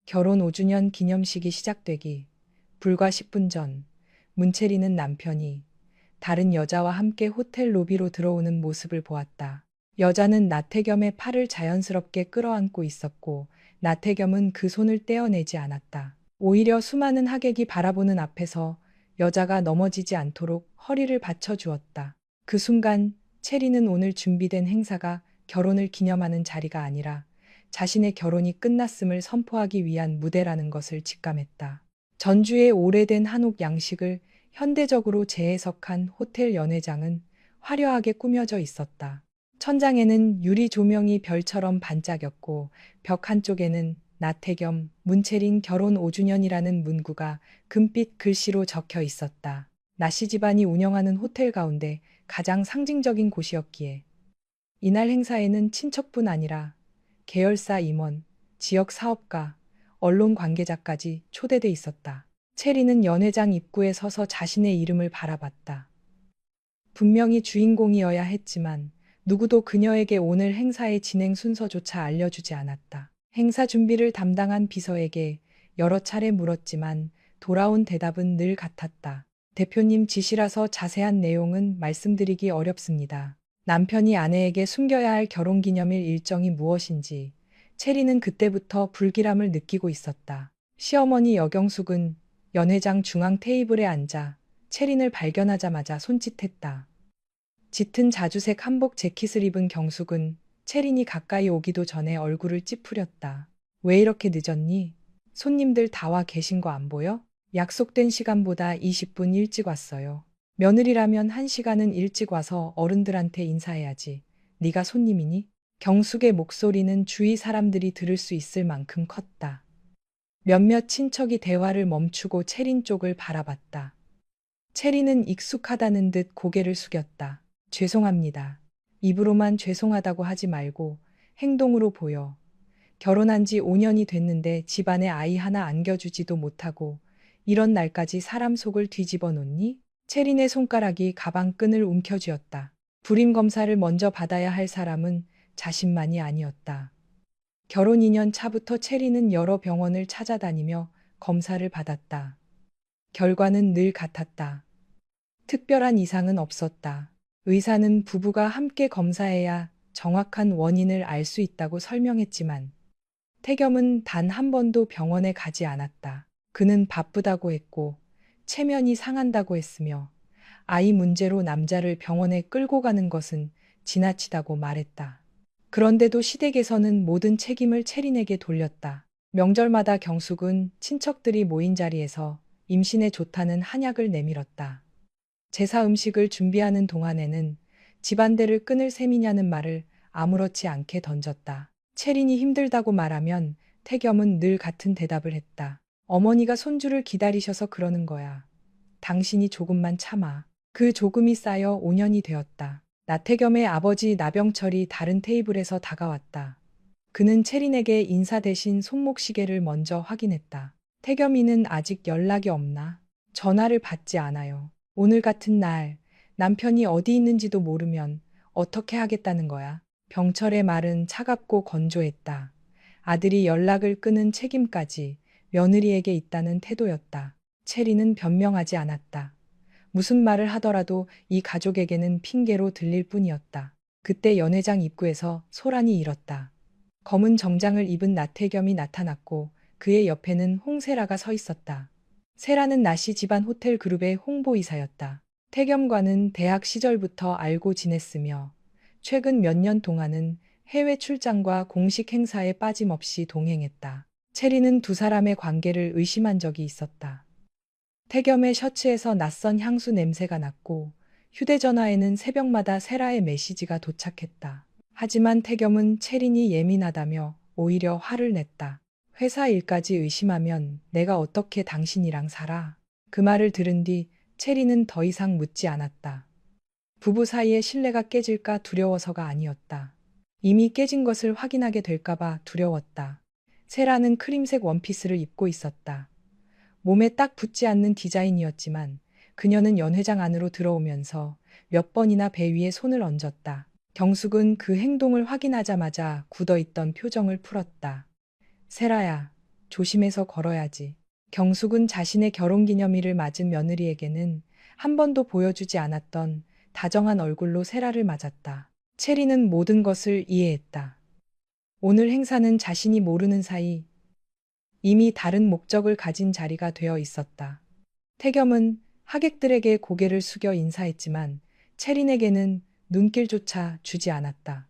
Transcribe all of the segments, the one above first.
결혼 5주년 기념식이 시작되기 불과 10분 전, 문채리는 남편이 다른 여자와 함께 호텔 로비로 들어오는 모습을 보았다. 여자는 나태겸의 팔을 자연스럽게 끌어안고 있었고, 나태겸은 그 손을 떼어내지 않았다. 오히려 수많은 하객이 바라보는 앞에서 여자가 넘어지지 않도록 허리를 받쳐주었다. 그 순간 체리는 오늘 준비된 행사가 결혼을 기념하는 자리가 아니라 자신의 결혼이 끝났음을 선포하기 위한 무대라는 것을 직감했다. 전주의 오래된 한옥 양식을 현대적으로 재해석한 호텔 연회장은 화려하게 꾸며져 있었다. 천장에는 유리 조명이 별처럼 반짝였고 벽 한쪽에는 나태겸, 문채린 결혼 5주년이라는 문구가 금빛 글씨로 적혀 있었다. 나씨 집안이 운영하는 호텔 가운데 가장 상징적인 곳이었기에 이날 행사에는 친척뿐 아니라 계열사 임원, 지역 사업가, 언론 관계자까지 초대돼 있었다. 체리는 연회장 입구에 서서 자신의 이름을 바라봤다. 분명히 주인공이어야 했지만 누구도 그녀에게 오늘 행사의 진행 순서조차 알려주지 않았다. 행사 준비를 담당한 비서에게 여러 차례 물었지만 돌아온 대답은 늘 같았다. 대표님 지시라서 자세한 내용은 말씀드리기 어렵습니다. 남편이 아내에게 숨겨야 할 결혼기념일 일정이 무엇인지 체리는 그때부터 불길함을 느끼고 있었다. 시어머니 여경숙은 연회장 중앙 테이블에 앉아 체린을 발견하자마자 손짓했다. 짙은 자주색 한복 재킷을 입은 경숙은 체린이 가까이 오기도 전에 얼굴을 찌푸렸다. 왜 이렇게 늦었니? 손님들 다 와 계신 거 안 보여? 약속된 시간보다 20분 일찍 왔어요. 며느리라면 1시간은 일찍 와서 어른들한테 인사해야지. 네가 손님이니? 경숙의 목소리는 주위 사람들이 들을 수 있을 만큼 컸다. 몇몇 친척이 대화를 멈추고 체린 쪽을 바라봤다. 체리는 익숙하다는 듯 고개를 숙였다. 죄송합니다. 입으로만 죄송하다고 하지 말고 행동으로 보여. 결혼한 지 5년이 됐는데 집안에 아이 하나 안겨주지도 못하고 이런 날까지 사람 속을 뒤집어 놓니? 체린의 손가락이 가방 끈을 움켜쥐었다. 불임 검사를 먼저 받아야 할 사람은 자신만이 아니었다. 결혼 2년 차부터 체리는 여러 병원을 찾아다니며 검사를 받았다. 결과는 늘 같았다. 특별한 이상은 없었다. 의사는 부부가 함께 검사해야 정확한 원인을 알 수 있다고 설명했지만 태겸은 단 한 번도 병원에 가지 않았다. 그는 바쁘다고 했고 체면이 상한다고 했으며 아이 문제로 남자를 병원에 끌고 가는 것은 지나치다고 말했다. 그런데도 시댁에서는 모든 책임을 체린에게 돌렸다. 명절마다 경숙은 친척들이 모인 자리에서 임신에 좋다는 한약을 내밀었다. 제사 음식을 준비하는 동안에는 집안대를 끊을 셈이냐는 말을 아무렇지 않게 던졌다. 체린이 힘들다고 말하면 태겸은 늘 같은 대답을 했다. 어머니가 손주를 기다리셔서 그러는 거야. 당신이 조금만 참아. 그 조금이 쌓여 5년이 되었다. 나태겸의 아버지 나병철이 다른 테이블에서 다가왔다. 그는 체린에게 인사 대신 손목시계를 먼저 확인했다. 태겸이는 아직 연락이 없나? 전화를 받지 않아요. 오늘 같은 날 남편이 어디 있는지도 모르면 어떻게 하겠다는 거야? 병철의 말은 차갑고 건조했다. 아들이 연락을 끊은 책임까지 며느리에게 있다는 태도였다. 체리는 변명하지 않았다. 무슨 말을 하더라도 이 가족에게는 핑계로 들릴 뿐이었다. 그때 연회장 입구에서 소란이 일었다. 검은 정장을 입은 나태겸이 나타났고 그의 옆에는 홍세라가 서 있었다. 세라는 나씨 집안 호텔 그룹의 홍보이사였다. 태겸과는 대학 시절부터 알고 지냈으며 최근 몇 년 동안은 해외 출장과 공식 행사에 빠짐없이 동행했다. 체리는 두 사람의 관계를 의심한 적이 있었다. 태겸의 셔츠에서 낯선 향수 냄새가 났고 휴대전화에는 새벽마다 세라의 메시지가 도착했다. 하지만 태겸은 체린이 예민하다며 오히려 화를 냈다. 회사 일까지 의심하면 내가 어떻게 당신이랑 살아? 그 말을 들은 뒤 체리는 더 이상 묻지 않았다. 부부 사이의 신뢰가 깨질까 두려워서가 아니었다. 이미 깨진 것을 확인하게 될까봐 두려웠다. 세라는 크림색 원피스를 입고 있었다. 몸에 딱 붙지 않는 디자인이었지만 그녀는 연회장 안으로 들어오면서 몇 번이나 배 위에 손을 얹었다. 경숙은 그 행동을 확인하자마자 굳어있던 표정을 풀었다. 세라야, 조심해서 걸어야지. 경숙은 자신의 결혼기념일을 맞은 며느리에게는 한 번도 보여주지 않았던 다정한 얼굴로 세라를 맞았다. 체리는 모든 것을 이해했다. 오늘 행사는 자신이 모르는 사이 이미 다른 목적을 가진 자리가 되어 있었다. 태겸은 하객들에게 고개를 숙여 인사했지만 체린에게는 눈길조차 주지 않았다.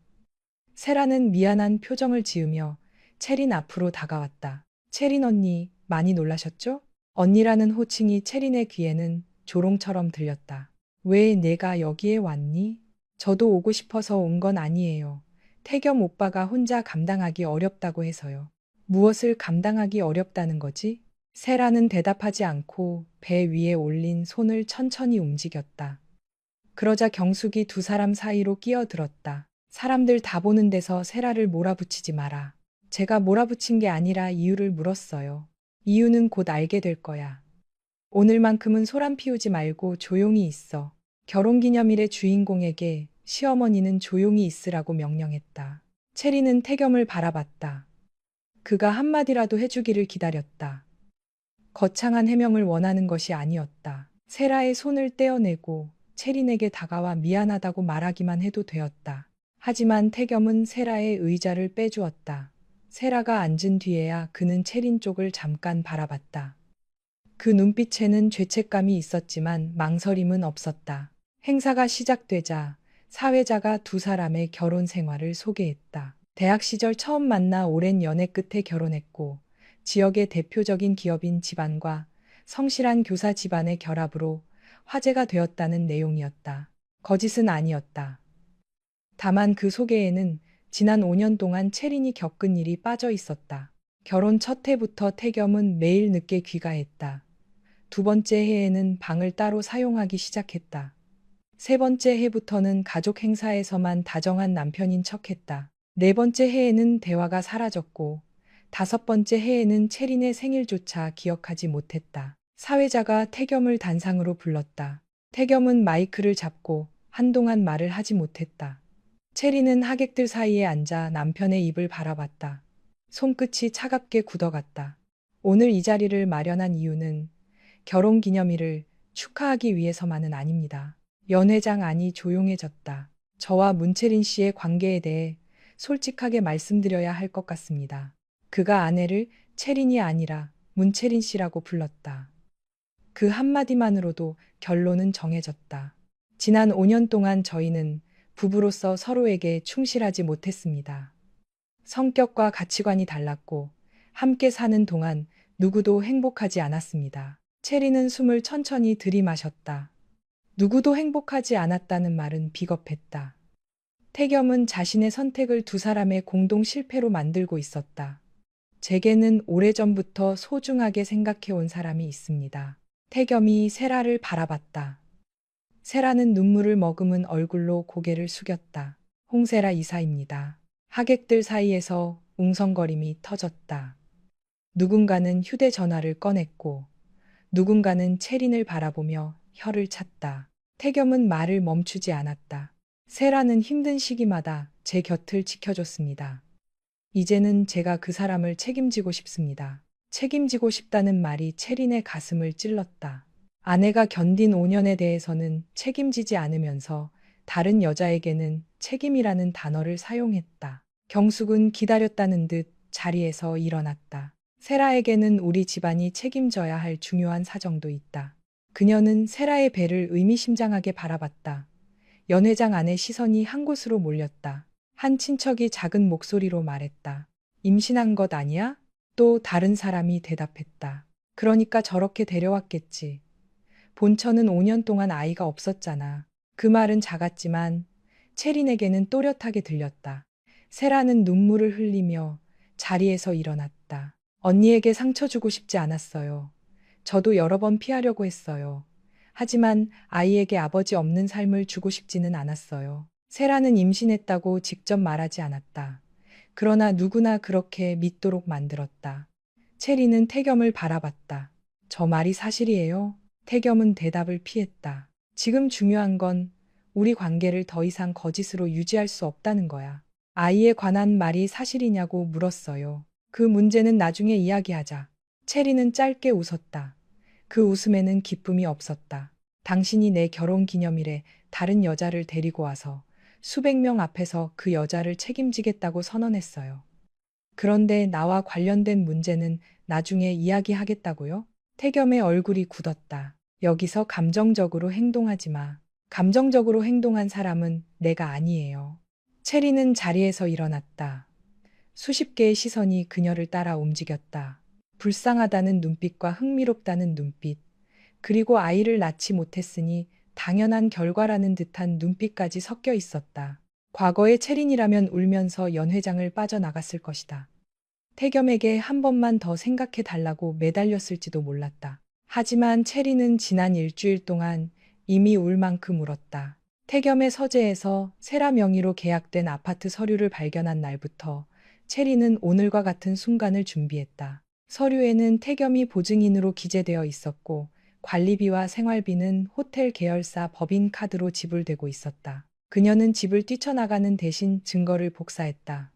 세라는 미안한 표정을 지으며 체린 앞으로 다가왔다. 체린 언니, 많이 놀라셨죠? 언니라는 호칭이 체린의 귀에는 조롱처럼 들렸다. 왜 내가 여기에 왔니? 저도 오고 싶어서 온 건 아니에요. 태겸 오빠가 혼자 감당하기 어렵다고 해서요. 무엇을 감당하기 어렵다는 거지? 세라는 대답하지 않고 배 위에 올린 손을 천천히 움직였다. 그러자 경숙이 두 사람 사이로 끼어들었다. 사람들 다 보는 데서 세라를 몰아붙이지 마라. 제가 몰아붙인 게 아니라 이유를 물었어요. 이유는 곧 알게 될 거야. 오늘만큼은 소란 피우지 말고 조용히 있어. 결혼기념일의 주인공에게 시어머니는 조용히 있으라고 명령했다. 체리는 태겸을 바라봤다. 그가 한마디라도 해주기를 기다렸다. 거창한 해명을 원하는 것이 아니었다. 세라의 손을 떼어내고 체린에게 다가와 미안하다고 말하기만 해도 되었다. 하지만 태겸은 세라의 의자를 빼주었다. 세라가 앉은 뒤에야 그는 체린 쪽을 잠깐 바라봤다. 그 눈빛에는 죄책감이 있었지만 망설임은 없었다. 행사가 시작되자 사회자가 두 사람의 결혼 생활을 소개했다. 대학 시절 처음 만나 오랜 연애 끝에 결혼했고 지역의 대표적인 기업인 집안과 성실한 교사 집안의 결합으로 화제가 되었다는 내용이었다. 거짓은 아니었다. 다만 그 소개에는 지난 5년 동안 체린이 겪은 일이 빠져 있었다. 결혼 첫 해부터 태겸은 매일 늦게 귀가했다. 두 번째 해에는 방을 따로 사용하기 시작했다. 세 번째 해부터는 가족 행사에서만 다정한 남편인 척했다. 네 번째 해에는 대화가 사라졌고 다섯 번째 해에는 체린의 생일조차 기억하지 못했다. 사회자가 태겸을 단상으로 불렀다. 태겸은 마이크를 잡고 한동안 말을 하지 못했다. 체린은 하객들 사이에 앉아 남편의 입을 바라봤다. 손끝이 차갑게 굳어갔다. 오늘 이 자리를 마련한 이유는 결혼 기념일을 축하하기 위해서만은 아닙니다. 연 회장 안이 조용해졌다. 저와 문채린 씨의 관계에 대해 솔직하게 말씀드려야 할 것 같습니다. 그가 아내를 채린이 아니라 문채린 씨라고 불렀다. 그 한마디만으로도 결론은 정해졌다. 지난 5년 동안 저희는 부부로서 서로에게 충실하지 못했습니다. 성격과 가치관이 달랐고 함께 사는 동안 누구도 행복하지 않았습니다. 체리는 숨을 천천히 들이마셨다. 누구도 행복하지 않았다는 말은 비겁했다. 태겸은 자신의 선택을 두 사람의 공동 실패로 만들고 있었다. 제게는 오래전부터 소중하게 생각해온 사람이 있습니다. 태겸이 세라를 바라봤다. 세라는 눈물을 머금은 얼굴로 고개를 숙였다. 홍세라 이사입니다. 하객들 사이에서 웅성거림이 터졌다. 누군가는 휴대전화를 꺼냈고 누군가는 체린을 바라보며 혀를 찼다. 태겸은 말을 멈추지 않았다. 세라는 힘든 시기마다 제 곁을 지켜줬습니다. 이제는 제가 그 사람을 책임지고 싶습니다. 책임지고 싶다는 말이 체린의 가슴을 찔렀다. 아내가 견딘 5년에 대해서는 책임지지 않으면서 다른 여자에게는 책임이라는 단어를 사용했다. 경숙은 기다렸다는 듯 자리에서 일어났다. 세라에게는 우리 집안이 책임져야 할 중요한 사정도 있다. 그녀는 세라의 배를 의미심장하게 바라봤다. 연 회장 안의 시선이 한 곳으로 몰렸다. 한 친척이 작은 목소리로 말했다. 임신한 것 아니야? 또 다른 사람이 대답했다. 그러니까 저렇게 데려왔겠지. 본처는 5년 동안 아이가 없었잖아. 그 말은 작았지만 체린에게는 또렷하게 들렸다. 세라는 눈물을 흘리며 자리에서 일어났다. 언니에게 상처 주고 싶지 않았어요. 저도 여러 번 피하려고 했어요. 하지만 아이에게 아버지 없는 삶을 주고 싶지는 않았어요. 세라는 임신했다고 직접 말하지 않았다. 그러나 누구나 그렇게 믿도록 만들었다. 체리는 태겸을 바라봤다. 저 말이 사실이에요? 태겸은 대답을 피했다. 지금 중요한 건 우리 관계를 더 이상 거짓으로 유지할 수 없다는 거야. 아이에 관한 말이 사실이냐고 물었어요. 그 문제는 나중에 이야기하자. 체리는 짧게 웃었다. 그 웃음에는 기쁨이 없었다. 당신이 내 결혼 기념일에 다른 여자를 데리고 와서 수백 명 앞에서 그 여자를 책임지겠다고 선언했어요. 그런데 나와 관련된 문제는 나중에 이야기하겠다고요? 태겸의 얼굴이 굳었다. 여기서 감정적으로 행동하지 마. 감정적으로 행동한 사람은 내가 아니에요. 체리는 자리에서 일어났다. 수십 개의 시선이 그녀를 따라 움직였다. 불쌍하다는 눈빛과 흥미롭다는 눈빛, 그리고 아이를 낳지 못했으니 당연한 결과라는 듯한 눈빛까지 섞여 있었다. 과거의 체린이라면 울면서 연회장을 빠져나갔을 것이다. 태겸에게 한 번만 더 생각해 달라고 매달렸을지도 몰랐다. 하지만 체리는 지난 일주일 동안 이미 울 만큼 울었다. 태겸의 서재에서 세라 명의로 계약된 아파트 서류를 발견한 날부터 체리는 오늘과 같은 순간을 준비했다. 서류에는 태겸이 보증인으로 기재되어 있었고 관리비와 생활비는 호텔 계열사 법인카드로 지불되고 있었다. 그녀는 집을 뛰쳐나가는 대신 증거를 복사했다.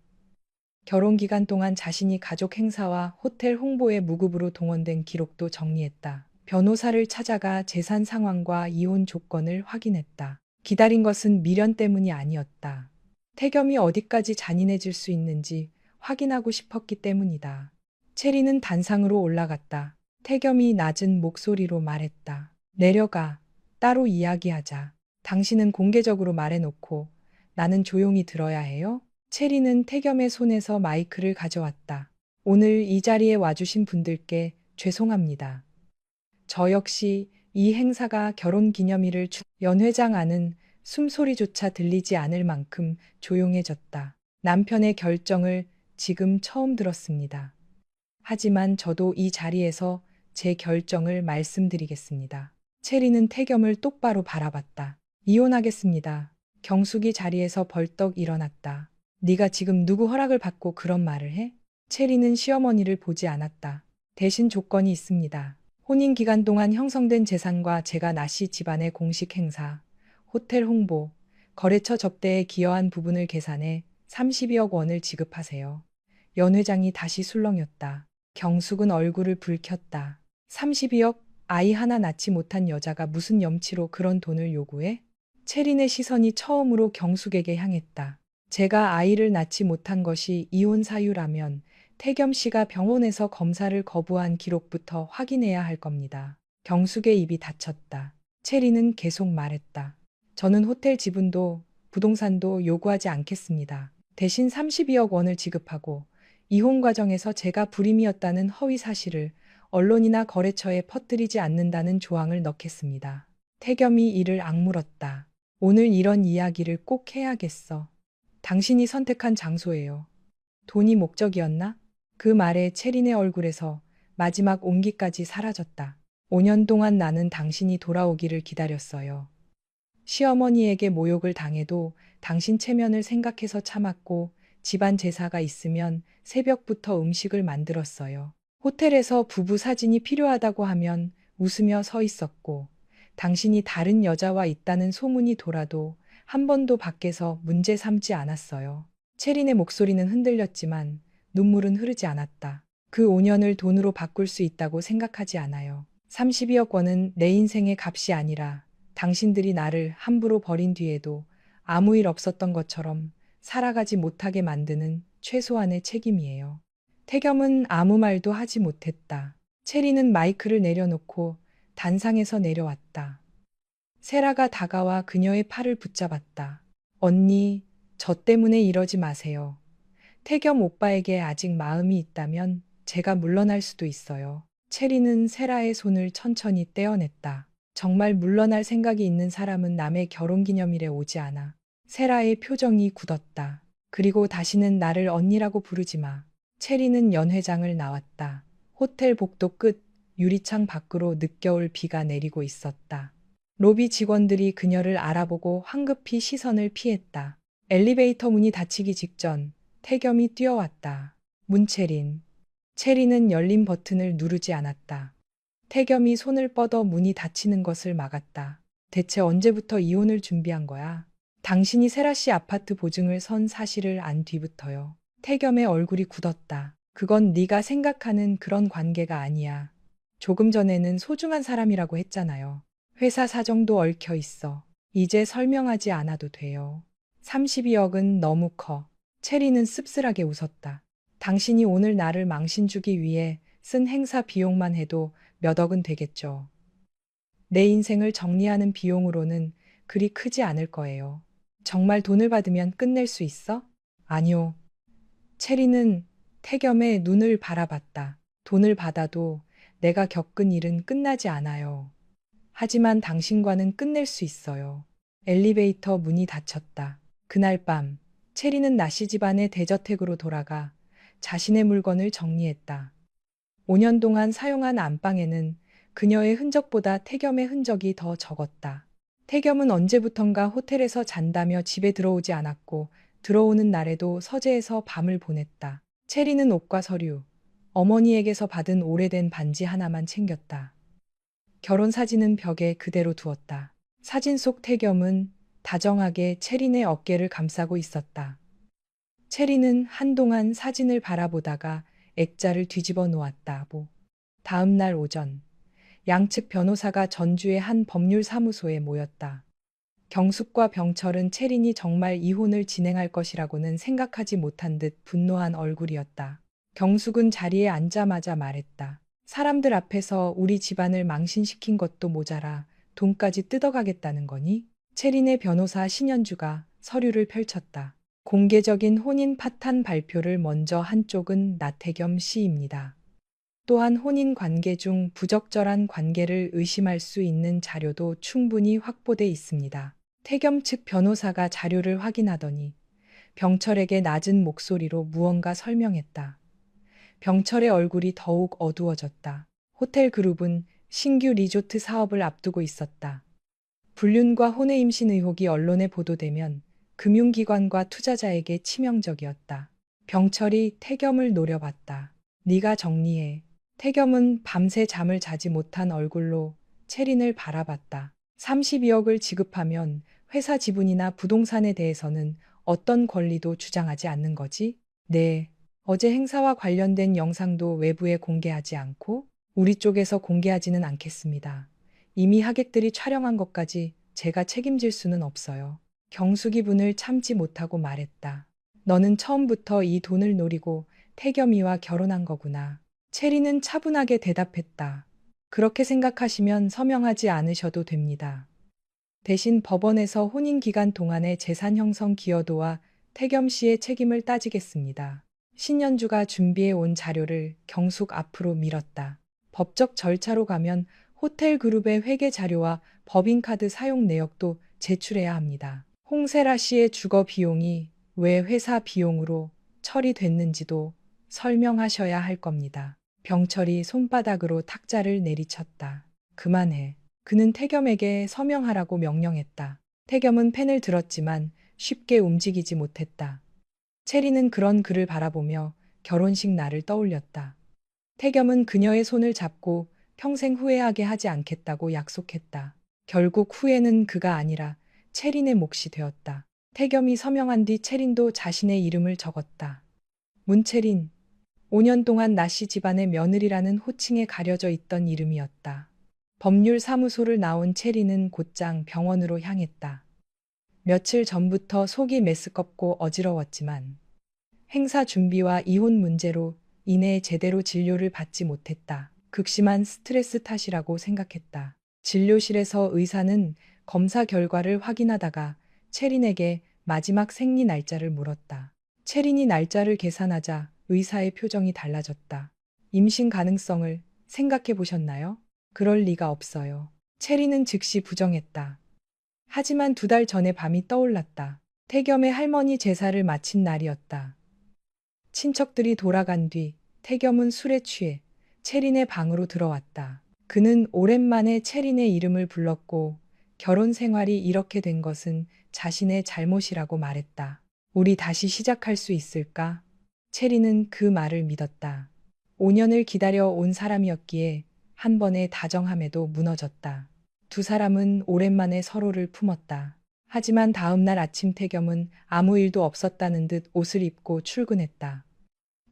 결혼 기간 동안 자신이 가족 행사와 호텔 홍보에 무급으로 동원된 기록도 정리했다. 변호사를 찾아가 재산 상황과 이혼 조건을 확인했다. 기다린 것은 미련 때문이 아니었다. 태겸이 어디까지 잔인해질 수 있는지 확인하고 싶었기 때문이다. 체리는 단상으로 올라갔다. 태겸이 낮은 목소리로 말했다. 내려가. 따로 이야기하자. 당신은 공개적으로 말해놓고 나는 조용히 들어야 해요? 체리는 태겸의 손에서 마이크를 가져왔다. 오늘 이 자리에 와주신 분들께 죄송합니다. 저 역시 이 행사가 결혼 기념일을 연회장 안은 숨소리조차 들리지 않을 만큼 조용해졌다. 남편의 결정을 지금 처음 들었습니다. 하지만 저도 이 자리에서 제 결정을 말씀드리겠습니다. 체리는 태겸을 똑바로 바라봤다. 이혼하겠습니다. 경숙이 자리에서 벌떡 일어났다. 네가 지금 누구 허락을 받고 그런 말을 해? 체리는 시어머니를 보지 않았다. 대신 조건이 있습니다. 혼인 기간 동안 형성된 재산과 제가 나씨 집안의 공식 행사, 호텔 홍보, 거래처 접대에 기여한 부분을 계산해 32억 원을 지급하세요. 연 회장이 다시 술렁였다. 경숙은 얼굴을 붉혔다. 32억? 아이 하나 낳지 못한 여자가 무슨 염치로 그런 돈을 요구해? 체린의 시선이 처음으로 경숙에게 향했다. 제가 아이를 낳지 못한 것이 이혼 사유라면 태겸 씨가 병원에서 검사를 거부한 기록부터 확인해야 할 겁니다. 경숙의 입이 닫혔다. 체리는 계속 말했다. 저는 호텔 지분도 부동산도 요구하지 않겠습니다. 대신 32억 원을 지급하고 이혼 과정에서 제가 불임이었다는 허위 사실을 언론이나 거래처에 퍼뜨리지 않는다는 조항을 넣겠습니다. 태겸이 이를 악물었다. 오늘 이런 이야기를 꼭 해야겠어. 당신이 선택한 장소예요. 돈이 목적이었나? 그 말에 체린의 얼굴에서 마지막 온기까지 사라졌다. 5년 동안 나는 당신이 돌아오기를 기다렸어요. 시어머니에게 모욕을 당해도 당신 체면을 생각해서 참았고 집안 제사가 있으면 새벽부터 음식을 만들었어요. 호텔에서 부부 사진이 필요하다고 하면 웃으며 서 있었고 당신이 다른 여자와 있다는 소문이 돌아도 한 번도 밖에서 문제 삼지 않았어요. 체린의 목소리는 흔들렸지만 눈물은 흐르지 않았다. 그 5년을 돈으로 바꿀 수 있다고 생각하지 않아요. 32억 원은 내 인생의 값이 아니라 당신들이 나를 함부로 버린 뒤에도 아무 일 없었던 것처럼 살아가지 못하게 만드는 최소한의 책임이에요. 태겸은 아무 말도 하지 못했다. 체리는 마이크를 내려놓고 단상에서 내려왔다. 세라가 다가와 그녀의 팔을 붙잡았다. 언니, 저 때문에 이러지 마세요. 태겸 오빠에게 아직 마음이 있다면 제가 물러날 수도 있어요. 체리는 세라의 손을 천천히 떼어냈다. 정말 물러날 생각이 있는 사람은 남의 결혼기념일에 오지 않아. 세라의 표정이 굳었다. 그리고 다시는 나를 언니라고 부르지 마. 체리는 연회장을 나왔다. 호텔 복도 끝 유리창 밖으로 늦겨울 비가 내리고 있었다. 로비 직원들이 그녀를 알아보고 황급히 시선을 피했다. 엘리베이터 문이 닫히기 직전 태겸이 뛰어왔다. 문채린. 체리는 열린 버튼을 누르지 않았다. 태겸이 손을 뻗어 문이 닫히는 것을 막았다. 대체 언제부터 이혼을 준비한 거야? 당신이 세라 씨 아파트 보증을 선 사실을 안 뒤부터요. 태겸의 얼굴이 굳었다. 그건 네가 생각하는 그런 관계가 아니야. 조금 전에는 소중한 사람이라고 했잖아요. 회사 사정도 얽혀 있어. 이제 설명하지 않아도 돼요. 32억은 너무 커. 체리는 씁쓸하게 웃었다. 당신이 오늘 나를 망신 주기 위해 쓴 행사 비용만 해도 몇 억은 되겠죠. 내 인생을 정리하는 비용으로는 그리 크지 않을 거예요. 정말 돈을 받으면 끝낼 수 있어? 아니요. 체리는 태겸의 눈을 바라봤다. 돈을 받아도 내가 겪은 일은 끝나지 않아요. 하지만 당신과는 끝낼 수 있어요. 엘리베이터 문이 닫혔다. 그날 밤, 체리는 나시 집안의 대저택으로 돌아가 자신의 물건을 정리했다. 5년 동안 사용한 안방에는 그녀의 흔적보다 태겸의 흔적이 더 적었다. 태겸은 언제부턴가 호텔에서 잔다며 집에 들어오지 않았고 들어오는 날에도 서재에서 밤을 보냈다. 체리는 옷과 서류, 어머니에게서 받은 오래된 반지 하나만 챙겼다. 결혼 사진은 벽에 그대로 두었다. 사진 속 태겸은 다정하게 체린의 어깨를 감싸고 있었다. 체리는 한동안 사진을 바라보다가 액자를 뒤집어 놓았다. 다음 날 오전, 양측 변호사가 전주의 한 법률사무소에 모였다. 경숙과 병철은 체린이 정말 이혼을 진행할 것이라고는 생각하지 못한 듯 분노한 얼굴이었다. 경숙은 자리에 앉자마자 말했다. 사람들 앞에서 우리 집안을 망신시킨 것도 모자라 돈까지 뜯어가겠다는 거니? 체린의 변호사 신현주가 서류를 펼쳤다. 공개적인 혼인 파탄 발표를 먼저 한 쪽은 나태겸 씨입니다. 또한 혼인 관계 중 부적절한 관계를 의심할 수 있는 자료도 충분히 확보돼 있습니다. 태겸 측 변호사가 자료를 확인하더니 병철에게 낮은 목소리로 무언가 설명했다. 병철의 얼굴이 더욱 어두워졌다. 호텔 그룹은 신규 리조트 사업을 앞두고 있었다. 불륜과 혼외 임신 의혹이 언론에 보도되면 금융기관과 투자자에게 치명적이었다. 병철이 태겸을 노려봤다. 네가 정리해. 태겸은 밤새 잠을 자지 못한 얼굴로 체린을 바라봤다. 32억을 지급하면 회사 지분이나 부동산에 대해서는 어떤 권리도 주장하지 않는 거지? 네. 어제 행사와 관련된 영상도 외부에 공개하지 않고 우리 쪽에서 공개하지는 않겠습니다. 이미 하객들이 촬영한 것까지 제가 책임질 수는 없어요. 경숙이 분을 참지 못하고 말했다. 너는 처음부터 이 돈을 노리고 태겸이와 결혼한 거구나. 체리는 차분하게 대답했다. 그렇게 생각하시면 서명하지 않으셔도 됩니다. 대신 법원에서 혼인 기간 동안의 재산 형성 기여도와 태겸 씨의 책임을 따지겠습니다. 신현주가 준비해 온 자료를 경숙 앞으로 밀었다. 법적 절차로 가면 호텔 그룹의 회계 자료와 법인카드 사용 내역도 제출해야 합니다. 홍세라 씨의 주거 비용이 왜 회사 비용으로 처리됐는지도 설명하셔야 할 겁니다. 병철이 손바닥으로 탁자를 내리쳤다. 그만해. 그는 태겸에게 서명하라고 명령했다. 태겸은 펜을 들었지만 쉽게 움직이지 못했다. 체리는 그런 그를 바라보며 결혼식 날을 떠올렸다. 태겸은 그녀의 손을 잡고 평생 후회하게 하지 않겠다고 약속했다. 결국 후회는 그가 아니라 체린의 몫이 되었다. 태겸이 서명한 뒤 체린도 자신의 이름을 적었다. 문체린. 5년 동안 나씨 집안의 며느리라는 호칭에 가려져 있던 이름이었다. 법률사무소를 나온 체린은 곧장 병원으로 향했다. 며칠 전부터 속이 메스껍고 어지러웠지만 행사 준비와 이혼 문제로 인해 제대로 진료를 받지 못했다. 극심한 스트레스 탓이라고 생각했다. 진료실에서 의사는 검사 결과를 확인하다가 체린에게 마지막 생리 날짜를 물었다. 체린이 날짜를 계산하자 의사의 표정이 달라졌다. 임신 가능성을 생각해 보셨나요? 그럴 리가 없어요. 체린은 즉시 부정했다. 하지만 2달 전의 밤이 떠올랐다. 태겸의 할머니 제사를 마친 날이었다. 친척들이 돌아간 뒤 태겸은 술에 취해 체린의 방으로 들어왔다. 그는 오랜만에 체린의 이름을 불렀고 결혼 생활이 이렇게 된 것은 자신의 잘못이라고 말했다. 우리 다시 시작할 수 있을까? 체린은 그 말을 믿었다. 5년을 기다려 온 사람이었기에 한 번의 다정함에도 무너졌다. 두 사람은 오랜만에 서로를 품었다. 하지만 다음 날 아침 태겸은 아무 일도 없었다는 듯 옷을 입고 출근했다.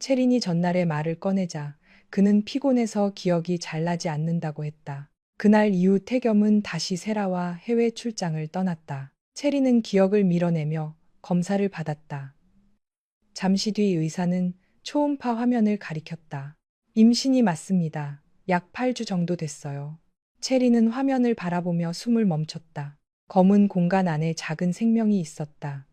채린이 전날의 말을 꺼내자 그는 피곤해서 기억이 잘 나지 않는다고 했다. 그날 이후 태겸은 다시 세라와 해외 출장을 떠났다. 채린은 기억을 밀어내며 검사를 받았다. 잠시 뒤 의사는 초음파 화면을 가리켰다. 임신이 맞습니다. 약 8주 정도 됐어요. 체리는 화면을 바라보며 숨을 멈췄다. 검은 공간 안에 작은 생명이 있었다.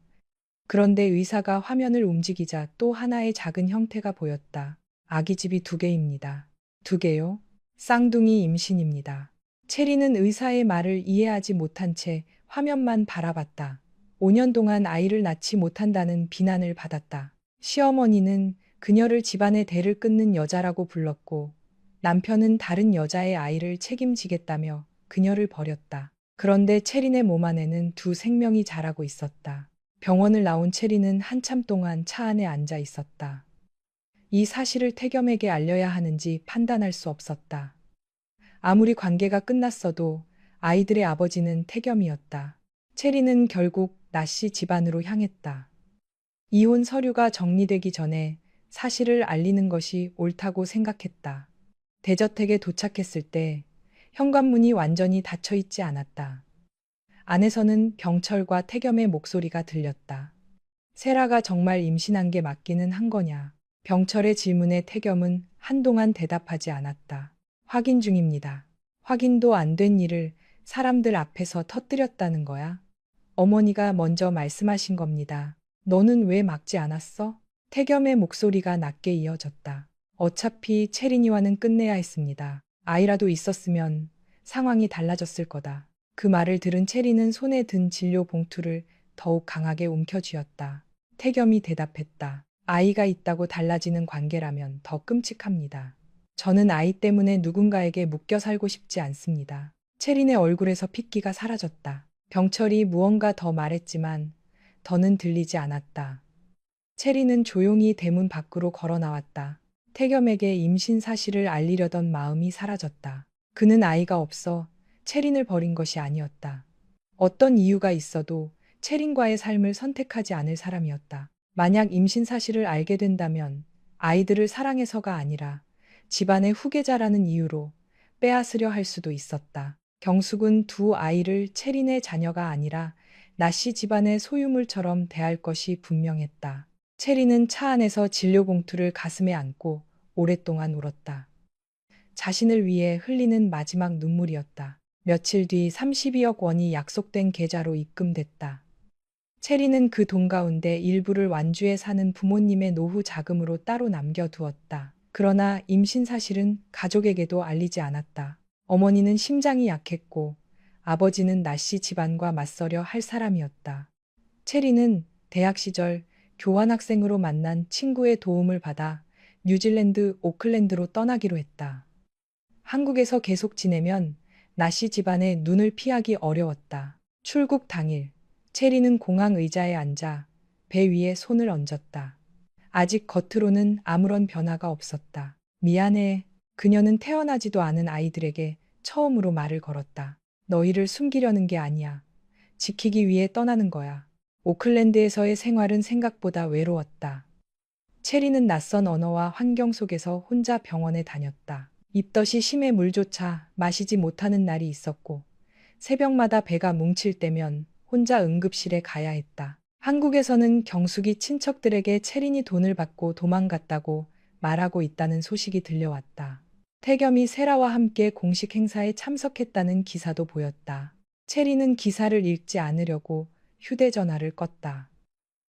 그런데 의사가 화면을 움직이자 또 하나의 작은 형태가 보였다. 아기집이 2개입니다. 2개요? 쌍둥이 임신입니다. 체리는 의사의 말을 이해하지 못한 채 화면만 바라봤다. 5년 동안 아이를 낳지 못한다는 비난을 받았다. 시어머니는 그녀를 집안의 대를 끊는 여자라고 불렀고 남편은 다른 여자의 아이를 책임지겠다며 그녀를 버렸다. 그런데 체린의 몸 안에는 2생명이 자라고 있었다. 병원을 나온 체린은 한참 동안 차 안에 앉아 있었다. 이 사실을 태겸에게 알려야 하는지 판단할 수 없었다. 아무리 관계가 끝났어도 아이들의 아버지는 태겸이었다. 체린은 결국 나씨 집안으로 향했다. 이혼 서류가 정리되기 전에 사실을 알리는 것이 옳다고 생각했다. 대저택에 도착했을 때 현관문이 완전히 닫혀 있지 않았다. 안에서는 병철과 태겸의 목소리가 들렸다. 세라가 정말 임신한 게 맞기는 한 거냐? 병철의 질문에 태겸은 한동안 대답하지 않았다. 확인 중입니다. 확인도 안 된 일을 사람들 앞에서 터뜨렸다는 거야? 어머니가 먼저 말씀하신 겁니다. 너는 왜 막지 않았어? 태겸의 목소리가 낮게 이어졌다. 어차피 체린이와는 끝내야 했습니다. 아이라도 있었으면 상황이 달라졌을 거다. 그 말을 들은 체린은 손에 든 진료 봉투를 더욱 강하게 움켜쥐었다. 태겸이 대답했다. 아이가 있다고 달라지는 관계라면 더 끔찍합니다. 저는 아이 때문에 누군가에게 묶여 살고 싶지 않습니다. 체린의 얼굴에서 핏기가 사라졌다. 병철이 무언가 더 말했지만 더는 들리지 않았다. 체린은 조용히 대문 밖으로 걸어 나왔다. 태겸에게 임신 사실을 알리려던 마음이 사라졌다. 그는 아이가 없어 체린을 버린 것이 아니었다. 어떤 이유가 있어도 체린과의 삶을 선택하지 않을 사람이었다. 만약 임신 사실을 알게 된다면 아이들을 사랑해서가 아니라 집안의 후계자라는 이유로 빼앗으려 할 수도 있었다. 경숙은 2아이를 체린의 자녀가 아니라 나씨 집안의 소유물처럼 대할 것이 분명했다. 체린은 차 안에서 진료 봉투를 가슴에 안고 오랫동안 울었다. 자신을 위해 흘리는 마지막 눈물이었다. 며칠 뒤 32억 원이 약속된 계좌로 입금됐다. 체리는 그 돈 가운데 일부를 완주에 사는 부모님의 노후 자금으로 따로 남겨두었다. 그러나 임신 사실은 가족에게도 알리지 않았다. 어머니는 심장이 약했고 아버지는 나씨 집안과 맞서려 할 사람이었다. 체리는 대학 시절 교환학생으로 만난 친구의 도움을 받아 뉴질랜드 오클랜드로 떠나기로 했다. 한국에서 계속 지내면 나씨 집안의 눈을 피하기 어려웠다. 출국 당일, 체리는 공항 의자에 앉아 배 위에 손을 얹었다. 아직 겉으로는 아무런 변화가 없었다. 미안해. 그녀는 태어나지도 않은 아이들에게 처음으로 말을 걸었다. 너희를 숨기려는 게 아니야. 지키기 위해 떠나는 거야. 오클랜드에서의 생활은 생각보다 외로웠다. 체리는 낯선 언어와 환경 속에서 혼자 병원에 다녔다. 입덧이 심해 물조차 마시지 못하는 날이 있었고 새벽마다 배가 뭉칠 때면 혼자 응급실에 가야 했다. 한국에서는 경숙이 친척들에게 체린이 돈을 받고 도망갔다고 말하고 있다는 소식이 들려왔다. 태겸이 세라와 함께 공식 행사에 참석했다는 기사도 보였다. 체린은 기사를 읽지 않으려고 휴대전화를 껐다.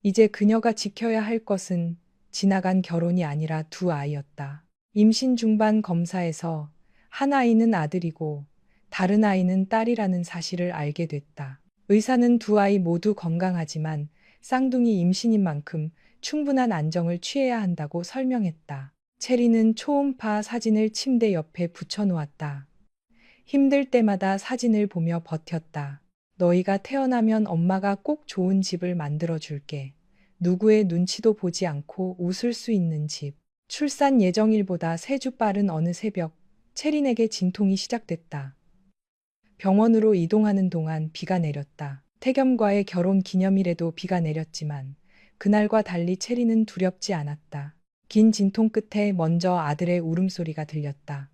이제 그녀가 지켜야 할 것은 지나간 결혼이 아니라 2아이였다. 임신 중반 검사에서 한 아이는 아들이고 다른 아이는 딸이라는 사실을 알게 됐다. 의사는 2아이 모두 건강하지만 쌍둥이 임신인 만큼 충분한 안정을 취해야 한다고 설명했다. 체리는 초음파 사진을 침대 옆에 붙여놓았다. 힘들 때마다 사진을 보며 버텼다. 너희가 태어나면 엄마가 꼭 좋은 집을 만들어줄게. 누구의 눈치도 보지 않고 웃을 수 있는 집. 출산 예정일보다 3주 빠른 어느 새벽, 체린에게 진통이 시작됐다. 병원으로 이동하는 동안 비가 내렸다. 태겸과의 결혼 기념일에도 비가 내렸지만 그날과 달리 체리는 두렵지 않았다. 긴 진통 끝에 먼저 아들의 울음소리가 들렸다.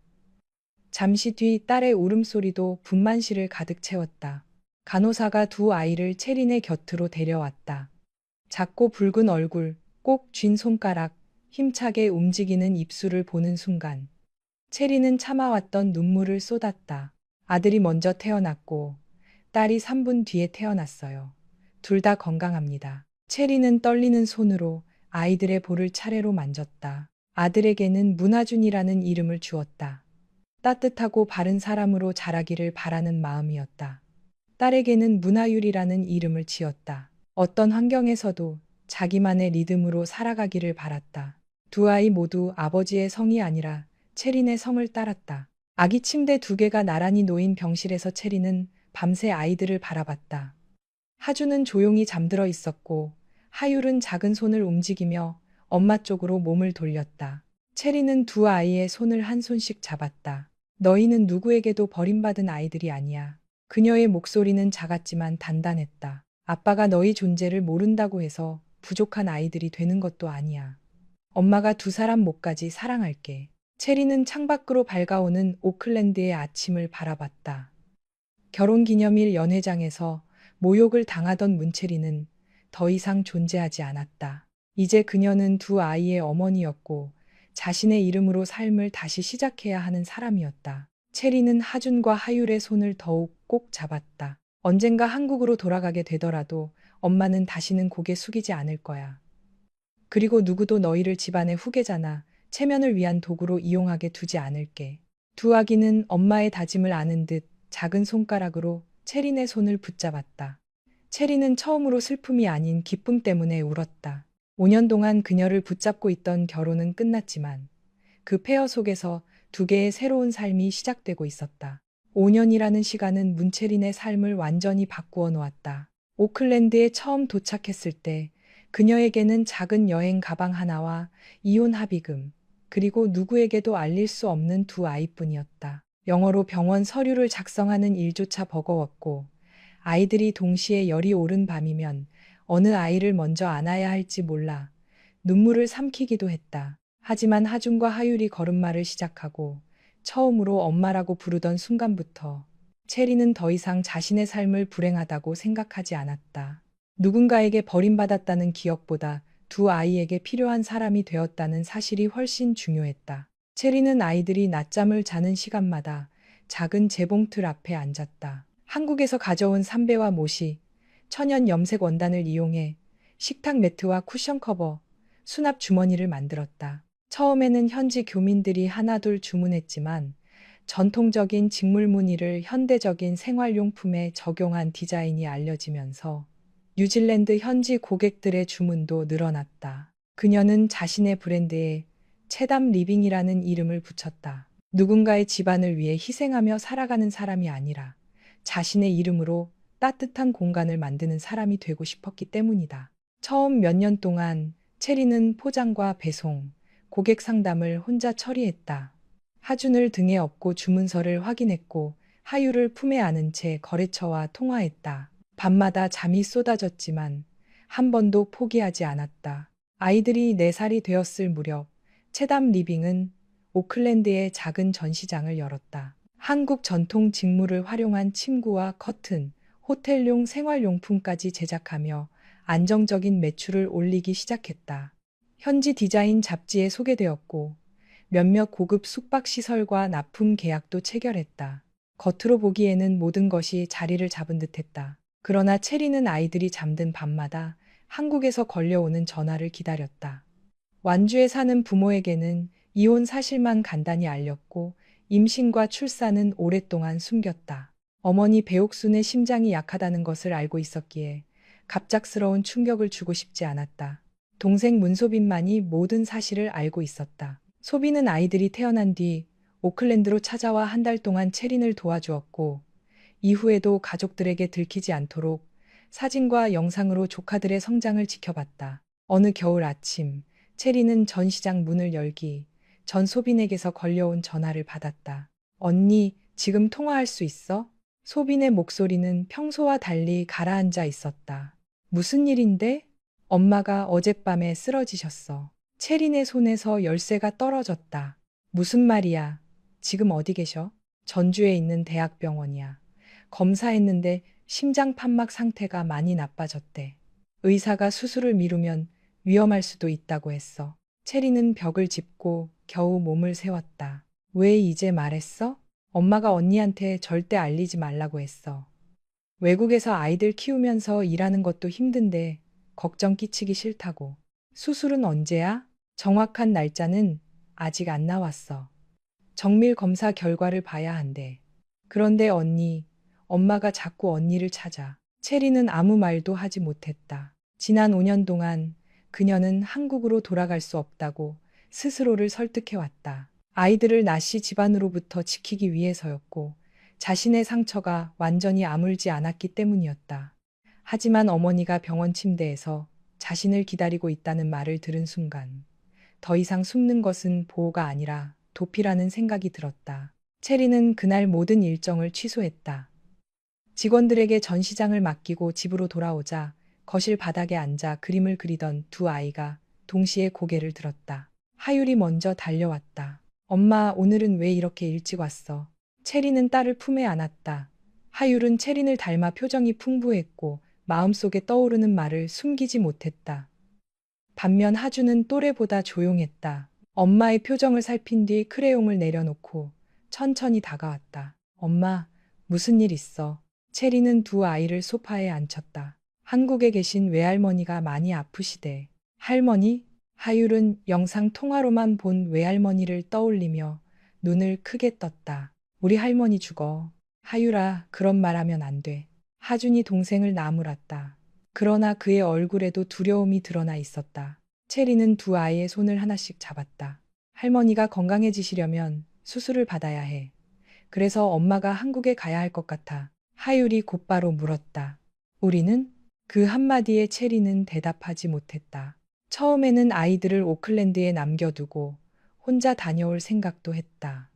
잠시 뒤 딸의 울음소리도 분만실을 가득 채웠다. 간호사가 두 아이를 체린의 곁으로 데려왔다. 작고 붉은 얼굴, 꼭 쥔 손가락, 힘차게 움직이는 입술을 보는 순간 체리는 참아왔던 눈물을 쏟았다. 아들이 먼저 태어났고 딸이 3분 뒤에 태어났어요. 둘 다 건강합니다. 체리는 떨리는 손으로 아이들의 볼을 차례로 만졌다. 아들에게는 문하준이라는 이름을 주었다. 따뜻하고 바른 사람으로 자라기를 바라는 마음이었다. 딸에게는 문하율이라는 이름을 지었다. 어떤 환경에서도 자기만의 리듬으로 살아가기를 바랐다. 두 아이 모두 아버지의 성이 아니라 체린의 성을 따랐다. 아기 침대 두 개가 나란히 놓인 병실에서 체린은 밤새 아이들을 바라봤다. 하주는 조용히 잠들어 있었고 하율은 작은 손을 움직이며 엄마 쪽으로 몸을 돌렸다. 체리는 두 아이의 손을 한 손씩 잡았다. 너희는 누구에게도 버림받은 아이들이 아니야. 그녀의 목소리는 작았지만 단단했다. 아빠가 너희 존재를 모른다고 해서 부족한 아이들이 되는 것도 아니야. 엄마가 두 사람 목까지 사랑할게. 체리는 창밖으로 밝아오는 오클랜드의 아침을 바라봤다. 결혼기념일 연회장에서 모욕을 당하던 문체리는 더 이상 존재하지 않았다. 이제 그녀는 두 아이의 어머니였고 자신의 이름으로 삶을 다시 시작해야 하는 사람이었다. 체리는 하준과 하율의 손을 더욱 꼭 잡았다. 언젠가 한국으로 돌아가게 되더라도 엄마는 다시는 고개 숙이지 않을 거야. 그리고 누구도 너희를 집안의 후계자나 체면을 위한 도구로 이용하게 두지 않을게. 두 아기는 엄마의 다짐을 아는 듯 작은 손가락으로 체린의 손을 붙잡았다. 체리는 처음으로 슬픔이 아닌 기쁨 때문에 울었다. 5년 동안 그녀를 붙잡고 있던 결혼은 끝났지만 그 폐허 속에서 두 개의 새로운 삶이 시작되고 있었다. 5년이라는 시간은 문체린의 삶을 완전히 바꾸어 놓았다. 오클랜드에 처음 도착했을 때 그녀에게는 작은 여행 가방 하나와 이혼 합의금, 그리고 누구에게도 알릴 수 없는 두 아이뿐이었다. 영어로 병원 서류를 작성하는 일조차 버거웠고 아이들이 동시에 열이 오른 밤이면 어느 아이를 먼저 안아야 할지 몰라 눈물을 삼키기도 했다. 하지만 하준과 하율이 걸음마를 시작하고 처음으로 엄마라고 부르던 순간부터 체리는 더 이상 자신의 삶을 불행하다고 생각하지 않았다. 누군가에게 버림받았다는 기억보다 두 아이에게 필요한 사람이 되었다는 사실이 훨씬 중요했다. 체리는 아이들이 낮잠을 자는 시간마다 작은 재봉틀 앞에 앉았다. 한국에서 가져온 삼배와 모시, 천연 염색 원단을 이용해 식탁 매트와 쿠션 커버, 수납 주머니를 만들었다. 처음에는 현지 교민들이 하나둘 주문했지만 전통적인 직물 무늬를 현대적인 생활용품에 적용한 디자인이 알려지면서 뉴질랜드 현지 고객들의 주문도 늘어났다. 그녀는 자신의 브랜드에 체담 리빙이라는 이름을 붙였다. 누군가의 집안을 위해 희생하며 살아가는 사람이 아니라 자신의 이름으로 따뜻한 공간을 만드는 사람이 되고 싶었기 때문이다. 처음 몇 년 동안 체리는 포장과 배송, 고객 상담을 혼자 처리했다. 하준을 등에 업고 주문서를 확인했고 하율을 품에 안은 채 거래처와 통화했다. 밤마다 잠이 쏟아졌지만 한 번도 포기하지 않았다. 아이들이 4살이 되었을 무렵 체담 리빙은 오클랜드의 작은 전시장을 열었다. 한국 전통 직물을 활용한 침구와 커튼, 호텔용 생활용품까지 제작하며 안정적인 매출을 올리기 시작했다. 현지 디자인 잡지에 소개되었고 몇몇 고급 숙박시설과 납품 계약도 체결했다. 겉으로 보기에는 모든 것이 자리를 잡은 듯했다. 그러나 체리는 아이들이 잠든 밤마다 한국에서 걸려오는 전화를 기다렸다. 완주에 사는 부모에게는 이혼 사실만 간단히 알렸고 임신과 출산은 오랫동안 숨겼다. 어머니 배옥순의 심장이 약하다는 것을 알고 있었기에 갑작스러운 충격을 주고 싶지 않았다. 동생 문소빈만이 모든 사실을 알고 있었다. 소빈은 아이들이 태어난 뒤 오클랜드로 찾아와 한 달 동안 체린을 도와주었고 이후에도 가족들에게 들키지 않도록 사진과 영상으로 조카들의 성장을 지켜봤다. 어느 겨울 아침 체린은 전시장 문을 열기 전 소빈에게서 걸려온 전화를 받았다. 언니, 지금 통화할 수 있어? 소빈의 목소리는 평소와 달리 가라앉아 있었다. 무슨 일인데? 엄마가 어젯밤에 쓰러지셨어. 체린의 손에서 열쇠가 떨어졌다. 무슨 말이야? 지금 어디 계셔? 전주에 있는 대학병원이야. 검사했는데 심장 판막 상태가 많이 나빠졌대. 의사가 수술을 미루면 위험할 수도 있다고 했어. 체리는 벽을 짚고 겨우 몸을 세웠다. 왜 이제 말했어? 엄마가 언니한테 절대 알리지 말라고 했어. 외국에서 아이들 키우면서 일하는 것도 힘든데 걱정 끼치기 싫다고. 수술은 언제야? 정확한 날짜는 아직 안 나왔어. 정밀 검사 결과를 봐야 한대. 그런데 언니, 엄마가 자꾸 언니를 찾아. 체리는 아무 말도 하지 못했다. 지난 5년 동안 그녀는 한국으로 돌아갈 수 없다고 스스로를 설득해왔다. 아이들을 나씨 집안으로부터 지키기 위해서였고 자신의 상처가 완전히 아물지 않았기 때문이었다. 하지만 어머니가 병원 침대에서 자신을 기다리고 있다는 말을 들은 순간 더 이상 숨는 것은 보호가 아니라 도피라는 생각이 들었다. 체리는 그날 모든 일정을 취소했다. 직원들에게 전시장을 맡기고 집으로 돌아오자 거실 바닥에 앉아 그림을 그리던 두 아이가 동시에 고개를 들었다. 하율이 먼저 달려왔다. 엄마, 오늘은 왜 이렇게 일찍 왔어? 체리는 딸을 품에 안았다. 하율은 체린을 닮아 표정이 풍부했고 마음속에 떠오르는 말을 숨기지 못했다. 반면 하주는 또래보다 조용했다. 엄마의 표정을 살핀 뒤 크레용을 내려놓고 천천히 다가왔다. 엄마, 무슨 일 있어? 체리는 두 아이를 소파에 앉혔다. 한국에 계신 외할머니가 많이 아프시대. 할머니? 하율은 영상 통화로만 본 외할머니를 떠올리며 눈을 크게 떴다. 우리 할머니 죽어. 하율아, 그런 말 하면 안 돼. 하준이 동생을 나무랐다. 그러나 그의 얼굴에도 두려움이 드러나 있었다. 체리는 두 아이의 손을 하나씩 잡았다. 할머니가 건강해지시려면 수술을 받아야 해. 그래서 엄마가 한국에 가야 할 것 같아. 하율이 곧바로 물었다. 우리는? 그 한마디에 체리는 대답하지 못했다. 처음에는 아이들을 오클랜드에 남겨두고 혼자 다녀올 생각도 했다.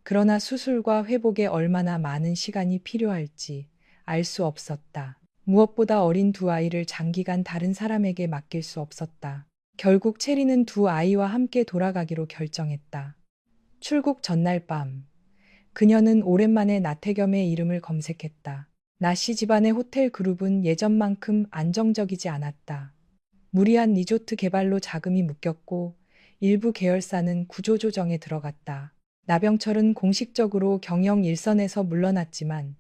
그러나 수술과 회복에 얼마나 많은 시간이 필요할지 알 수 없었다. 무엇보다 어린 두 아이를 장기간 다른 사람에게 맡길 수 없었다. 결국 체리는 두 아이와 함께 돌아가기로 결정했다. 출국 전날 밤, 그녀는 오랜만에 나태겸의 이름을 검색했다. 나씨 집안의 호텔 그룹은 예전만큼 안정적이지 않았다. 무리한 리조트 개발로 자금이 묶였고 일부 계열사는 구조조정에 들어갔다. 나병철은 공식적으로 경영 일선에서 물러났지만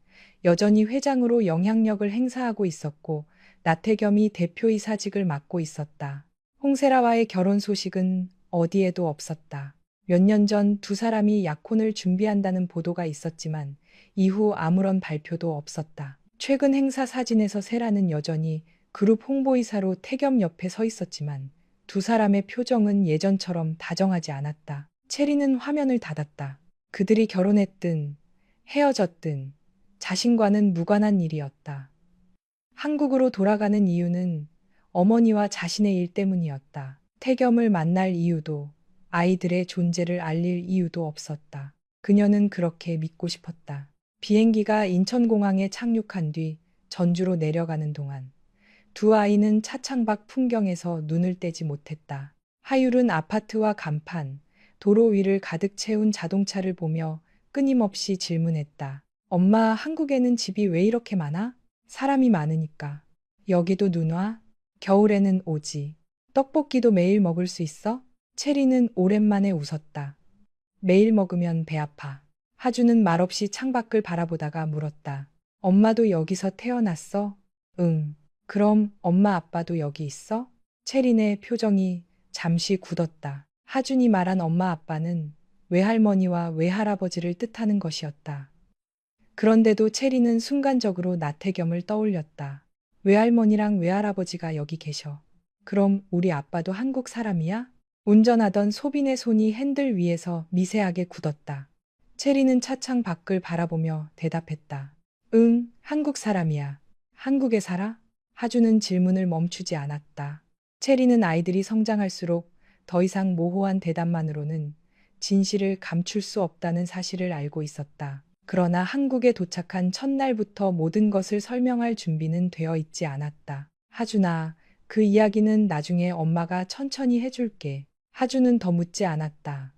여전히 회장으로 영향력을 행사하고 있었고 나태겸이 대표이사직을 맡고 있었다. 홍세라와의 결혼 소식은 어디에도 없었다. 몇 년 전 두 사람이 약혼을 준비한다는 보도가 있었지만 이후 아무런 발표도 없었다. 최근 행사 사진에서 세라는 여전히 그룹 홍보이사로 태겸 옆에 서 있었지만 두 사람의 표정은 예전처럼 다정하지 않았다. 체리는 화면을 닫았다. 그들이 결혼했든 헤어졌든 자신과는 무관한 일이었다. 한국으로 돌아가는 이유는 어머니와 자신의 일 때문이었다. 태겸을 만날 이유도 아이들의 존재를 알릴 이유도 없었다. 그녀는 그렇게 믿고 싶었다. 비행기가 인천공항에 착륙한 뒤 전주로 내려가는 동안 두 아이는 차창 밖 풍경에서 눈을 떼지 못했다. 하율은 아파트와 간판, 도로 위를 가득 채운 자동차를 보며 끊임없이 질문했다. 엄마, 한국에는 집이 왜 이렇게 많아? 사람이 많으니까. 여기도 눈 와? 겨울에는 오지. 떡볶이도 매일 먹을 수 있어? 체리는 오랜만에 웃었다. 매일 먹으면 배 아파. 하주는 말없이 창밖을 바라보다가 물었다. 엄마도 여기서 태어났어? 응. 그럼 엄마 아빠도 여기 있어? 체린의 표정이 잠시 굳었다. 하준이 말한 엄마 아빠는 외할머니와 외할아버지를 뜻하는 것이었다. 그런데도 체리는 순간적으로 나태겸을 떠올렸다. 외할머니랑 외할아버지가 여기 계셔. 그럼 우리 아빠도 한국 사람이야? 운전하던 소빈의 손이 핸들 위에서 미세하게 굳었다. 체리는 차창 밖을 바라보며 대답했다. 응, 한국 사람이야. 한국에 살아? 하주는 질문을 멈추지 않았다. 체리는 아이들이 성장할수록 더 이상 모호한 대답만으로는 진실을 감출 수 없다는 사실을 알고 있었다. 그러나 한국에 도착한 첫날부터 모든 것을 설명할 준비는 되어 있지 않았다. 하준아, 그 이야기는 나중에 엄마가 천천히 해줄게. 하주는 더 묻지 않았다.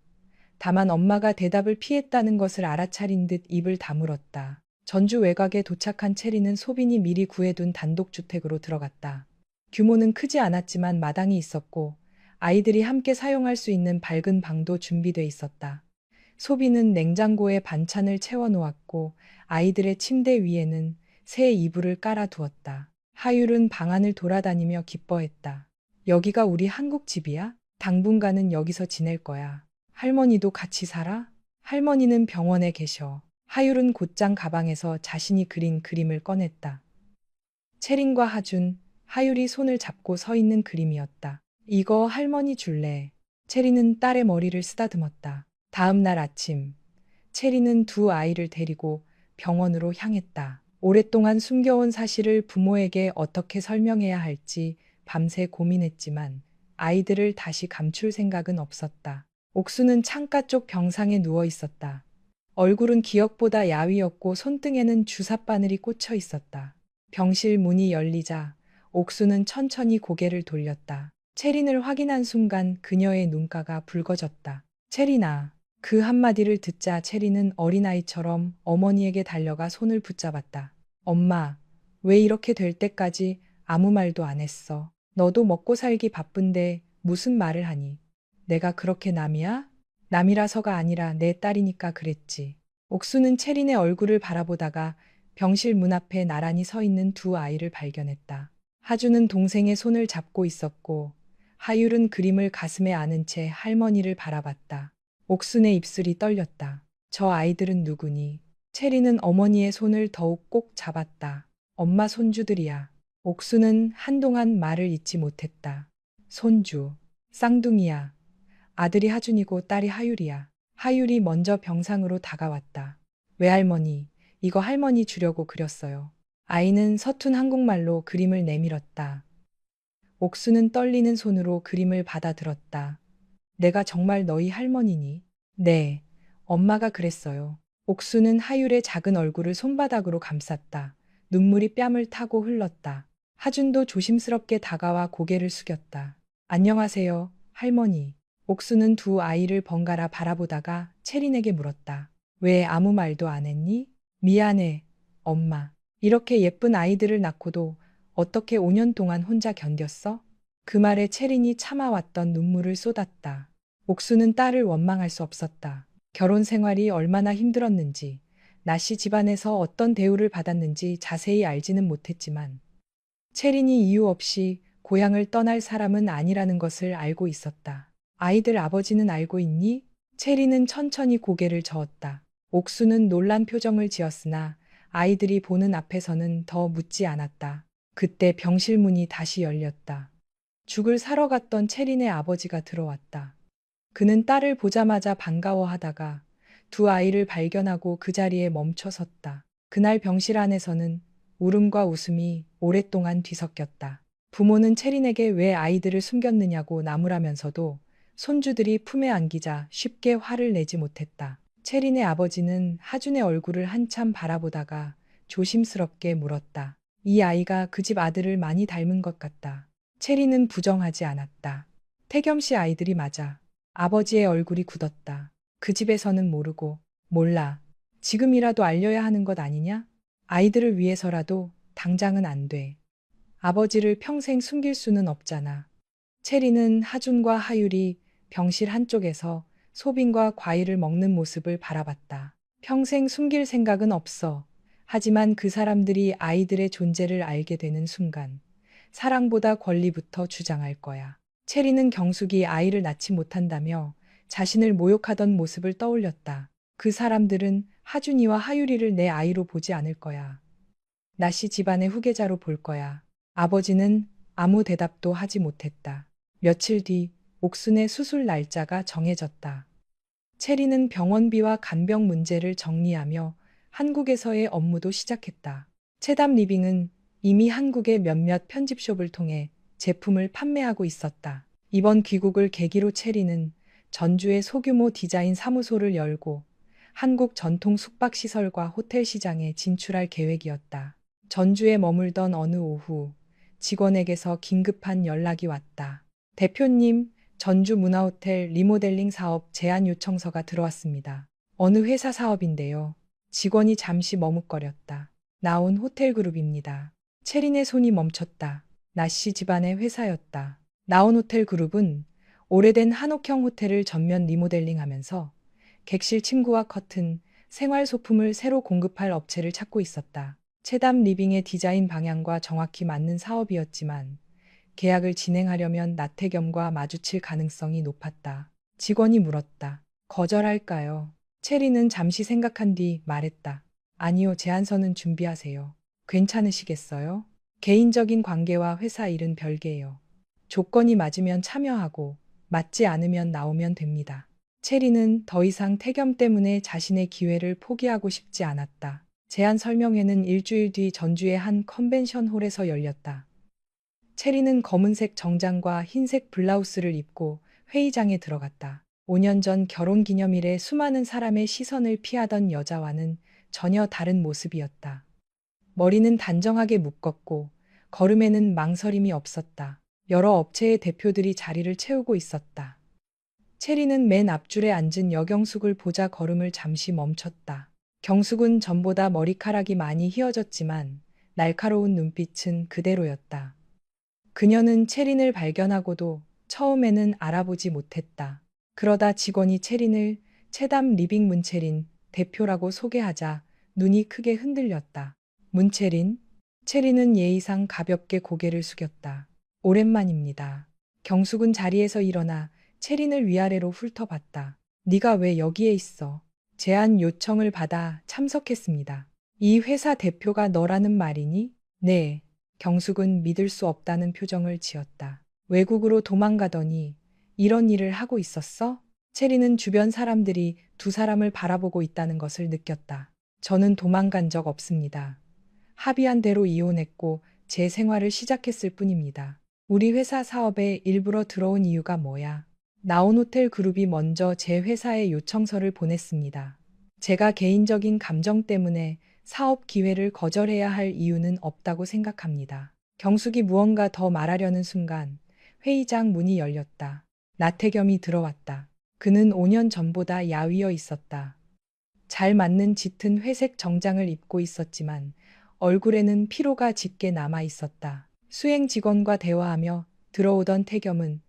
다만 엄마가 대답을 피했다는 것을 알아차린 듯 입을 다물었다. 전주 외곽에 도착한 체리는 소빈이 미리 구해둔 단독주택으로 들어갔다. 규모는 크지 않았지만 마당이 있었고 아이들이 함께 사용할 수 있는 밝은 방도 준비돼 있었다. 소빈은 냉장고에 반찬을 채워놓았고 아이들의 침대 위에는 새 이불을 깔아두었다. 하율은 방 안을 돌아다니며 기뻐했다. 여기가 우리 한국 집이야? 당분간은 여기서 지낼 거야. 할머니도 같이 살아? 할머니는 병원에 계셔. 하율은 곧장 가방에서 자신이 그린 그림을 꺼냈다. 채린과 하준, 하율이 손을 잡고 서 있는 그림이었다. 이거 할머니 줄래? 채린은 딸의 머리를 쓰다듬었다. 다음 날 아침, 채린은 두 아이를 데리고 병원으로 향했다. 오랫동안 숨겨온 사실을 부모에게 어떻게 설명해야 할지 밤새 고민했지만 아이들을 다시 감출 생각은 없었다. 옥수는 창가 쪽 병상에 누워 있었다. 얼굴은 기억보다 야위었고 손등에는 주삿바늘이 꽂혀 있었다. 병실 문이 열리자 옥수는 천천히 고개를 돌렸다. 채린을 확인한 순간 그녀의 눈가가 붉어졌다. 채린아. 그 한마디를 듣자 채린은 어린아이처럼 어머니에게 달려가 손을 붙잡았다. 엄마, 왜 이렇게 될 때까지 아무 말도 안 했어? 너도 먹고 살기 바쁜데 무슨 말을 하니? 내가 그렇게 남이야? 남이라서가 아니라 내 딸이니까 그랬지. 옥수는 채린의 얼굴을 바라보다가 병실 문 앞에 나란히 서 있는 두 아이를 발견했다. 하주는 동생의 손을 잡고 있었고 하율은 그림을 가슴에 안은 채 할머니를 바라봤다. 옥순의 입술이 떨렸다. 저 아이들은 누구니? 채리는 어머니의 손을 더욱 꼭 잡았다. 엄마 손주들이야. 옥순은 한동안 말을 잇지 못했다. 손주, 쌍둥이야. 아들이 하준이고 딸이 하율이야. 하율이 먼저 병상으로 다가왔다. 외할머니, 이거 할머니 주려고 그렸어요. 아이는 서툰 한국말로 그림을 내밀었다. 옥수는 떨리는 손으로 그림을 받아들었다. 내가 정말 너희 할머니니? 네, 엄마가 그랬어요. 옥수는 하율의 작은 얼굴을 손바닥으로 감쌌다. 눈물이 뺨을 타고 흘렀다. 하준도 조심스럽게 다가와 고개를 숙였다. 안녕하세요, 할머니. 옥수는 두 아이를 번갈아 바라보다가 채린에게 물었다. 왜 아무 말도 안 했니? 미안해, 엄마. 이렇게 예쁜 아이들을 낳고도 어떻게 5년 동안 혼자 견뎠어? 그 말에 채린이 참아왔던 눈물을 쏟았다. 옥수는 딸을 원망할 수 없었다. 결혼 생활이 얼마나 힘들었는지, 나씨 집안에서 어떤 대우를 받았는지 자세히 알지는 못했지만 채린이 이유 없이 고향을 떠날 사람은 아니라는 것을 알고 있었다. 아이들 아버지는 알고 있니? 채린은 천천히 고개를 저었다. 옥수는 놀란 표정을 지었으나 아이들이 보는 앞에서는 더 묻지 않았다. 그때 병실 문이 다시 열렸다. 죽을 사러 갔던 채린의 아버지가 들어왔다. 그는 딸을 보자마자 반가워하다가 두 아이를 발견하고 그 자리에 멈춰 섰다. 그날 병실 안에서는 울음과 웃음이 오랫동안 뒤섞였다. 부모는 채린에게 왜 아이들을 숨겼느냐고 나무라면서도 손주들이 품에 안기자 쉽게 화를 내지 못했다. 채린의 아버지는 하준의 얼굴을 한참 바라보다가 조심스럽게 물었다. 이 아이가 그 집 아들을 많이 닮은 것 같다. 채린은 부정하지 않았다. 태겸 씨 아이들이 맞아. 아버지의 얼굴이 굳었다. 그 집에서는 모르고. 몰라. 지금이라도 알려야 하는 것 아니냐? 아이들을 위해서라도 당장은 안 돼. 아버지를 평생 숨길 수는 없잖아. 채린은 하준과 하율이 병실 한쪽에서 소빈과 과일을 먹는 모습을 바라봤다. 평생 숨길 생각은 없어. 하지만 그 사람들이 아이들의 존재를 알게 되는 순간 사랑보다 권리부터 주장할 거야. 채리는 경숙이 아이를 낳지 못한다며 자신을 모욕하던 모습을 떠올렸다. 그 사람들은 하준이와 하율이를 내 아이로 보지 않을 거야. 나씨 집안의 후계자로 볼 거야. 아버지는 아무 대답도 하지 못했다. 며칠 뒤 옥순의 수술 날짜가 정해졌다. 채리는 병원비와 간병 문제를 정리하며 한국에서의 업무도 시작했다. 채담 리빙은 이미 한국의 몇몇 편집숍을 통해 제품을 판매하고 있었다. 이번 귀국을 계기로 채리는 전주의 소규모 디자인 사무소를 열고 한국 전통 숙박시설과 호텔 시장에 진출할 계획이었다. 전주에 머물던 어느 오후 직원에게서 긴급한 연락이 왔다. 대표님, 전주 문화호텔 리모델링 사업 제안 요청서가 들어왔습니다. 어느 회사 사업인데요. 직원이 잠시 머뭇거렸다. 나온 호텔그룹입니다. 체린의 손이 멈췄다. 나씨 집안의 회사였다. 나온 호텔그룹은 오래된 한옥형 호텔을 전면 리모델링하면서 객실 침구와 커튼, 생활 소품을 새로 공급할 업체를 찾고 있었다. 체담 리빙의 디자인 방향과 정확히 맞는 사업이었지만 계약을 진행하려면 나태겸과 마주칠 가능성이 높았다. 직원이 물었다. 거절할까요? 체리는 잠시 생각한 뒤 말했다. 아니요, 제안서는 준비하세요. 괜찮으시겠어요? 개인적인 관계와 회사 일은 별개예요. 조건이 맞으면 참여하고 맞지 않으면 나오면 됩니다. 체리는 더 이상 태겸 때문에 자신의 기회를 포기하고 싶지 않았다. 제안 설명회는 일주일 뒤 전주의 한 컨벤션 홀에서 열렸다. 체리는 검은색 정장과 흰색 블라우스를 입고 회의장에 들어갔다. 5년 전 결혼 기념일에 수많은 사람의 시선을 피하던 여자와는 전혀 다른 모습이었다. 머리는 단정하게 묶었고 걸음에는 망설임이 없었다. 여러 업체의 대표들이 자리를 채우고 있었다. 체리는 맨 앞줄에 앉은 여경숙을 보자 걸음을 잠시 멈췄다. 경숙은 전보다 머리카락이 많이 휘어졌지만 날카로운 눈빛은 그대로였다. 그녀는 체린을 발견하고도 처음에는 알아보지 못했다. 그러다 직원이 체린을 체담 리빙 문체린 대표라고 소개하자 눈이 크게 흔들렸다. 문체린? 체린은 예의상 가볍게 고개를 숙였다. 오랜만입니다. 경숙은 자리에서 일어나 체린을 위아래로 훑어봤다. 네가 왜 여기에 있어? 제안 요청을 받아 참석했습니다. 이 회사 대표가 너라는 말이니? 네. 경숙은 믿을 수 없다는 표정을 지었다. 외국으로 도망가더니 이런 일을 하고 있었어? 체리는 주변 사람들이 두 사람을 바라보고 있다는 것을 느꼈다. 저는 도망간 적 없습니다. 합의한 대로 이혼했고 제 생활을 시작했을 뿐입니다. 우리 회사 사업에 일부러 들어온 이유가 뭐야? 나온 호텔 그룹이 먼저 제 회사에 요청서를 보냈습니다. 제가 개인적인 감정 때문에 사업 기회를 거절해야 할 이유는 없다고 생각합니다. 경숙이 무언가 더 말하려는 순간 회의장 문이 열렸다. 나태겸이 들어왔다. 그는 5년 전보다 야위어 있었다. 잘 맞는 짙은 회색 정장을 입고 있었지만 얼굴에는 피로가 짙게 남아 있었다. 수행 직원과 대화하며 들어오던 태겸은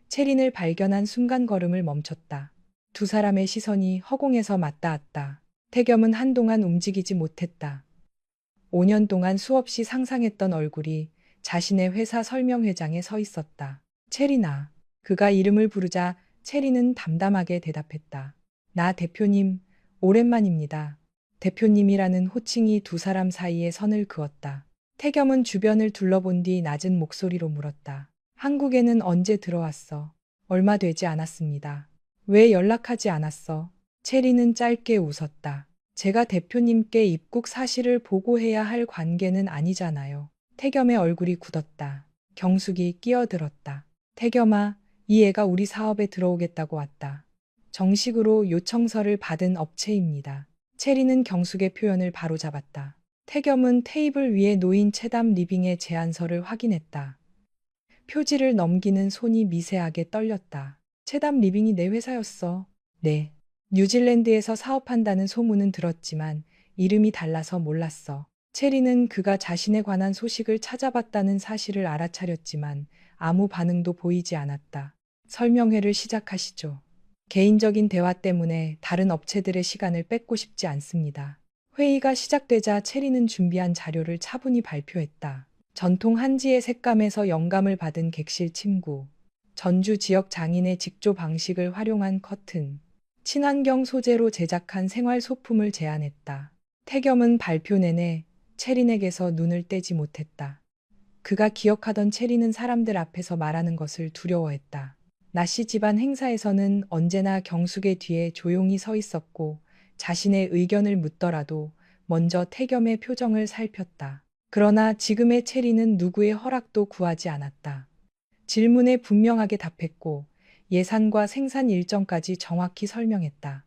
체린을 발견한 순간 걸음을 멈췄다. 두 사람의 시선이 허공에서 맞닿았다. 태겸은 한동안 움직이지 못했다. 5년 동안 수없이 상상했던 얼굴이 자신의 회사 설명회장에 서 있었다. 체리나. 그가 이름을 부르자 체리는 담담하게 대답했다. 나 대표님, 오랜만입니다. 대표님이라는 호칭이 두 사람 사이에 선을 그었다. 태겸은 주변을 둘러본 뒤 낮은 목소리로 물었다. 한국에는 언제 들어왔어? 얼마 되지 않았습니다. 왜 연락하지 않았어? 체리는 짧게 웃었다. 제가 대표님께 입국 사실을 보고해야 할 관계는 아니잖아요. 태겸의 얼굴이 굳었다. 경숙이 끼어들었다. 태겸아, 이 애가 우리 사업에 들어오겠다고 왔다. 정식으로 요청서를 받은 업체입니다. 체리는 경숙의 표현을 바로잡았다. 태겸은 테이블 위에 놓인 체담 리빙의 제안서를 확인했다. 표지를 넘기는 손이 미세하게 떨렸다. 체담 리빙이 내 회사였어. 네. 뉴질랜드에서 사업한다는 소문은 들었지만 이름이 달라서 몰랐어. 체리는 그가 자신에 관한 소식을 찾아봤다는 사실을 알아차렸지만 아무 반응도 보이지 않았다. 설명회를 시작하시죠. 개인적인 대화 때문에 다른 업체들의 시간을 뺏고 싶지 않습니다. 회의가 시작되자 체리는 준비한 자료를 차분히 발표했다. 전통 한지의 색감에서 영감을 받은 객실 침구, 전주 지역 장인의 직조 방식을 활용한 커튼, 친환경 소재로 제작한 생활 소품을 제안했다. 태겸은 발표 내내 체린에게서 눈을 떼지 못했다. 그가 기억하던 체린은 사람들 앞에서 말하는 것을 두려워했다. 나씨 집안 행사에서는 언제나 경숙의 뒤에 조용히 서 있었고 자신의 의견을 묻더라도 먼저 태겸의 표정을 살폈다. 그러나 지금의 체리는 누구의 허락도 구하지 않았다. 질문에 분명하게 답했고 예산과 생산 일정까지 정확히 설명했다.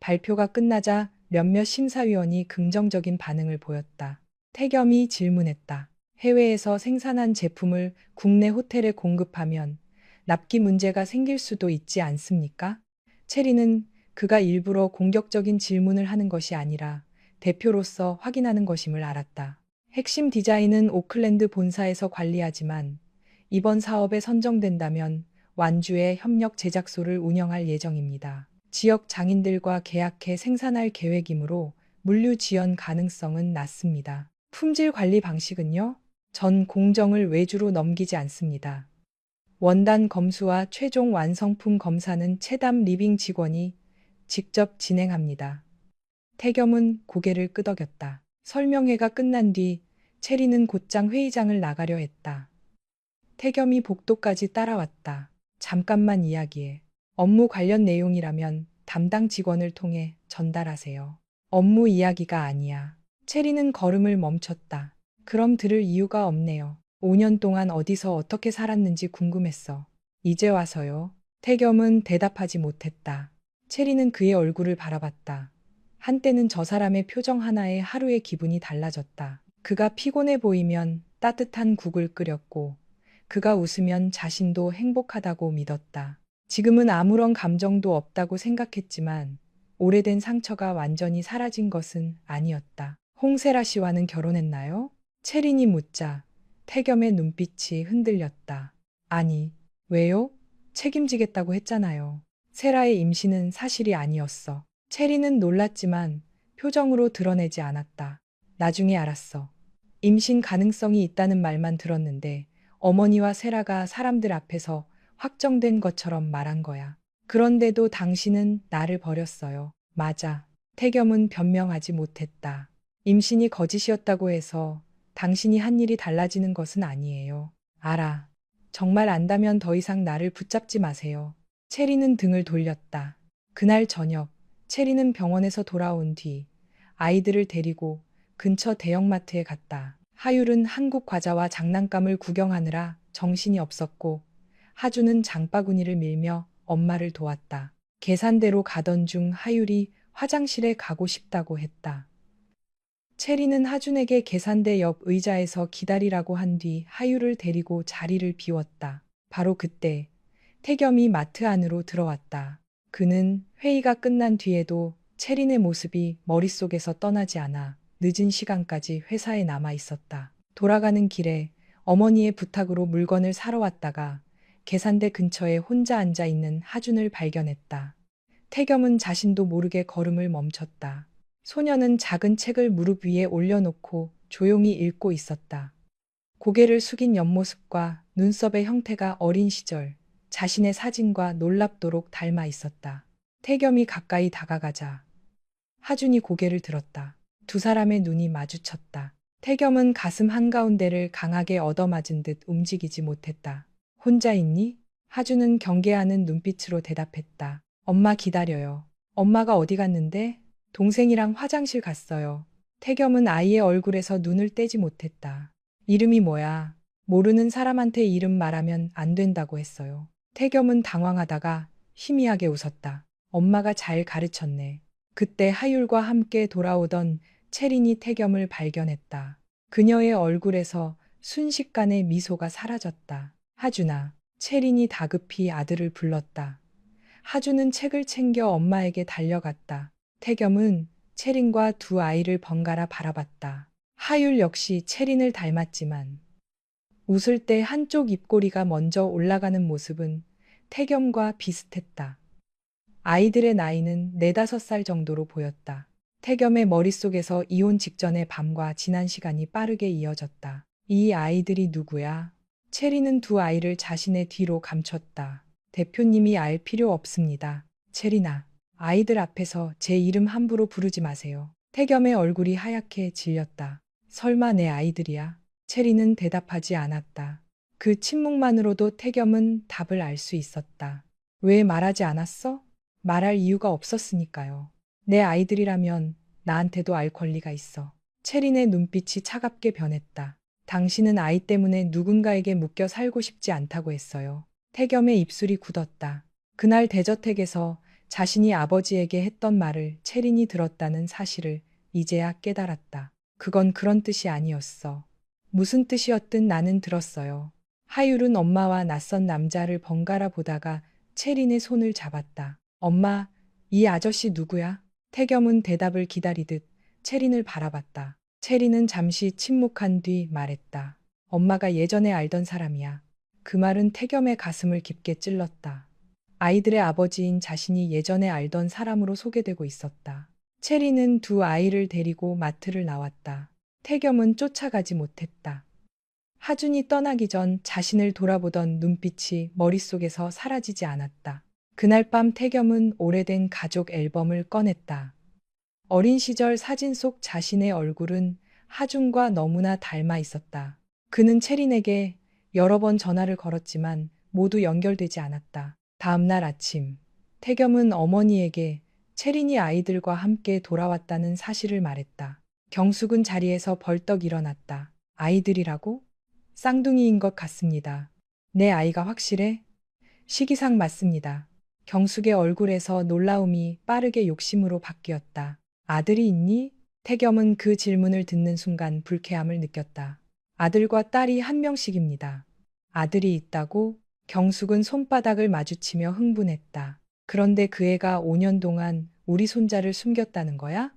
발표가 끝나자 몇몇 심사위원이 긍정적인 반응을 보였다. 태겸이 질문했다. 해외에서 생산한 제품을 국내 호텔에 공급하면 납기 문제가 생길 수도 있지 않습니까? 체리는 그가 일부러 공격적인 질문을 하는 것이 아니라 대표로서 확인하는 것임을 알았다. 핵심 디자인은 오클랜드 본사에서 관리하지만 이번 사업에 선정된다면 완주의 협력 제작소를 운영할 예정입니다. 지역 장인들과 계약해 생산할 계획이므로 물류 지연 가능성은 낮습니다. 품질 관리 방식은요? 전 공정을 외주로 넘기지 않습니다. 원단 검수와 최종 완성품 검사는 체담 리빙 직원이 직접 진행합니다. 태겸은 고개를 끄덕였다. 설명회가 끝난 뒤 체리는 곧장 회의장을 나가려 했다. 태겸이 복도까지 따라왔다. 잠깐만 이야기해. 업무 관련 내용이라면 담당 직원을 통해 전달하세요. 업무 이야기가 아니야. 체리는 걸음을 멈췄다. 그럼 들을 이유가 없네요. 5년 동안 어디서 어떻게 살았는지 궁금했어. 이제 와서요. 태겸은 대답하지 못했다. 체리는 그의 얼굴을 바라봤다. 한때는 저 사람의 표정 하나에 하루의 기분이 달라졌다. 그가 피곤해 보이면 따뜻한 국을 끓였고 그가 웃으면 자신도 행복하다고 믿었다. 지금은 아무런 감정도 없다고 생각했지만 오래된 상처가 완전히 사라진 것은 아니었다. 홍세라 씨와는 결혼했나요? 체린이 묻자 태겸의 눈빛이 흔들렸다. 아니, 왜요? 책임지겠다고 했잖아요. 세라의 임신은 사실이 아니었어. 체리는 놀랐지만 표정으로 드러내지 않았다. 나중에 알았어. 임신 가능성이 있다는 말만 들었는데 어머니와 세라가 사람들 앞에서 확정된 것처럼 말한 거야. 그런데도 당신은 나를 버렸어요. 맞아. 태겸은 변명하지 못했다. 임신이 거짓이었다고 해서 당신이 한 일이 달라지는 것은 아니에요. 알아. 정말 안다면 더 이상 나를 붙잡지 마세요. 체리는 등을 돌렸다. 그날 저녁, 체리는 병원에서 돌아온 뒤 아이들을 데리고 근처 대형마트에 갔다. 하율은 한국 과자와 장난감을 구경하느라 정신이 없었고 하주는 장바구니를 밀며 엄마를 도왔다. 계산대로 가던 중 하율이 화장실에 가고 싶다고 했다. 체리는 하준에게 계산대 옆 의자에서 기다리라고 한 뒤 하율을 데리고 자리를 비웠다. 바로 그때 태겸이 마트 안으로 들어왔다. 그는 회의가 끝난 뒤에도 체린의 모습이 머릿속에서 떠나지 않아 늦은 시간까지 회사에 남아 있었다. 돌아가는 길에 어머니의 부탁으로 물건을 사러 왔다가 계산대 근처에 혼자 앉아 있는 하준을 발견했다. 태겸은 자신도 모르게 걸음을 멈췄다. 소녀는 작은 책을 무릎 위에 올려놓고 조용히 읽고 있었다. 고개를 숙인 옆모습과 눈썹의 형태가 어린 시절 자신의 사진과 놀랍도록 닮아 있었다. 태겸이 가까이 다가가자 하준이 고개를 들었다. 두 사람의 눈이 마주쳤다. 태겸은 가슴 한가운데를 강하게 얻어맞은 듯 움직이지 못했다. 혼자 있니? 하준은 경계하는 눈빛으로 대답했다. 엄마 기다려요. 엄마가 어디 갔는데? 동생이랑 화장실 갔어요. 태겸은 아이의 얼굴에서 눈을 떼지 못했다. 이름이 뭐야? 모르는 사람한테 이름 말하면 안 된다고 했어요. 태겸은 당황하다가 희미하게 웃었다. 엄마가 잘 가르쳤네. 그때 하율과 함께 돌아오던 체린이 태겸을 발견했다. 그녀의 얼굴에서 순식간에 미소가 사라졌다. 하준아, 체린이 다급히 아들을 불렀다. 하준은 책을 챙겨 엄마에게 달려갔다. 태겸은 체린과 두 아이를 번갈아 바라봤다. 하율 역시 체린을 닮았지만 웃을 때 한쪽 입꼬리가 먼저 올라가는 모습은 태겸과 비슷했다. 아이들의 나이는 4~5살 정도로 보였다. 태겸의 머릿속에서 이혼 직전의 밤과 지난 시간이 빠르게 이어졌다. 이 아이들이 누구야? 체리는 두 아이를 자신의 뒤로 감췄다. 대표님이 알 필요 없습니다. 체리나, 아이들 앞에서 제 이름 함부로 부르지 마세요. 태겸의 얼굴이 하얗게 질렸다. 설마 내 아이들이야? 체리는 대답하지 않았다. 그 침묵만으로도 태겸은 답을 알 수 있었다. 왜 말하지 않았어? 말할 이유가 없었으니까요. 내 아이들이라면 나한테도 알 권리가 있어. 체린의 눈빛이 차갑게 변했다. 당신은 아이 때문에 누군가에게 묶여 살고 싶지 않다고 했어요. 태겸의 입술이 굳었다. 그날 대저택에서 자신이 아버지에게 했던 말을 체린이 들었다는 사실을 이제야 깨달았다. 그건 그런 뜻이 아니었어. 무슨 뜻이었든 나는 들었어요. 하율은 엄마와 낯선 남자를 번갈아 보다가 채린의 손을 잡았다. 엄마, 이 아저씨 누구야? 태겸은 대답을 기다리듯 채린을 바라봤다. 채린은 잠시 침묵한 뒤 말했다. 엄마가 예전에 알던 사람이야. 그 말은 태겸의 가슴을 깊게 찔렀다. 아이들의 아버지인 자신이 예전에 알던 사람으로 소개되고 있었다. 채린은 두 아이를 데리고 마트를 나왔다. 태겸은 쫓아가지 못했다. 하준이 떠나기 전 자신을 돌아보던 눈빛이 머릿속에서 사라지지 않았다. 그날 밤 태겸은 오래된 가족 앨범을 꺼냈다. 어린 시절 사진 속 자신의 얼굴은 하준과 너무나 닮아 있었다. 그는 채린에게 여러 번 전화를 걸었지만 모두 연결되지 않았다. 다음 날 아침, 태겸은 어머니에게 채린이 아이들과 함께 돌아왔다는 사실을 말했다. 경숙은 자리에서 벌떡 일어났다. 아이들이라고? 쌍둥이인 것 같습니다. 내 아이가 확실해? 시기상 맞습니다. 경숙의 얼굴에서 놀라움이 빠르게 욕심으로 바뀌었다. 아들이 있니? 태겸은 그 질문을 듣는 순간 불쾌함을 느꼈다. 아들과 딸이 한 명씩입니다. 아들이 있다고? 경숙은 손바닥을 마주치며 흥분했다. 그런데 그 애가 5년 동안 우리 손자를 숨겼다는 거야?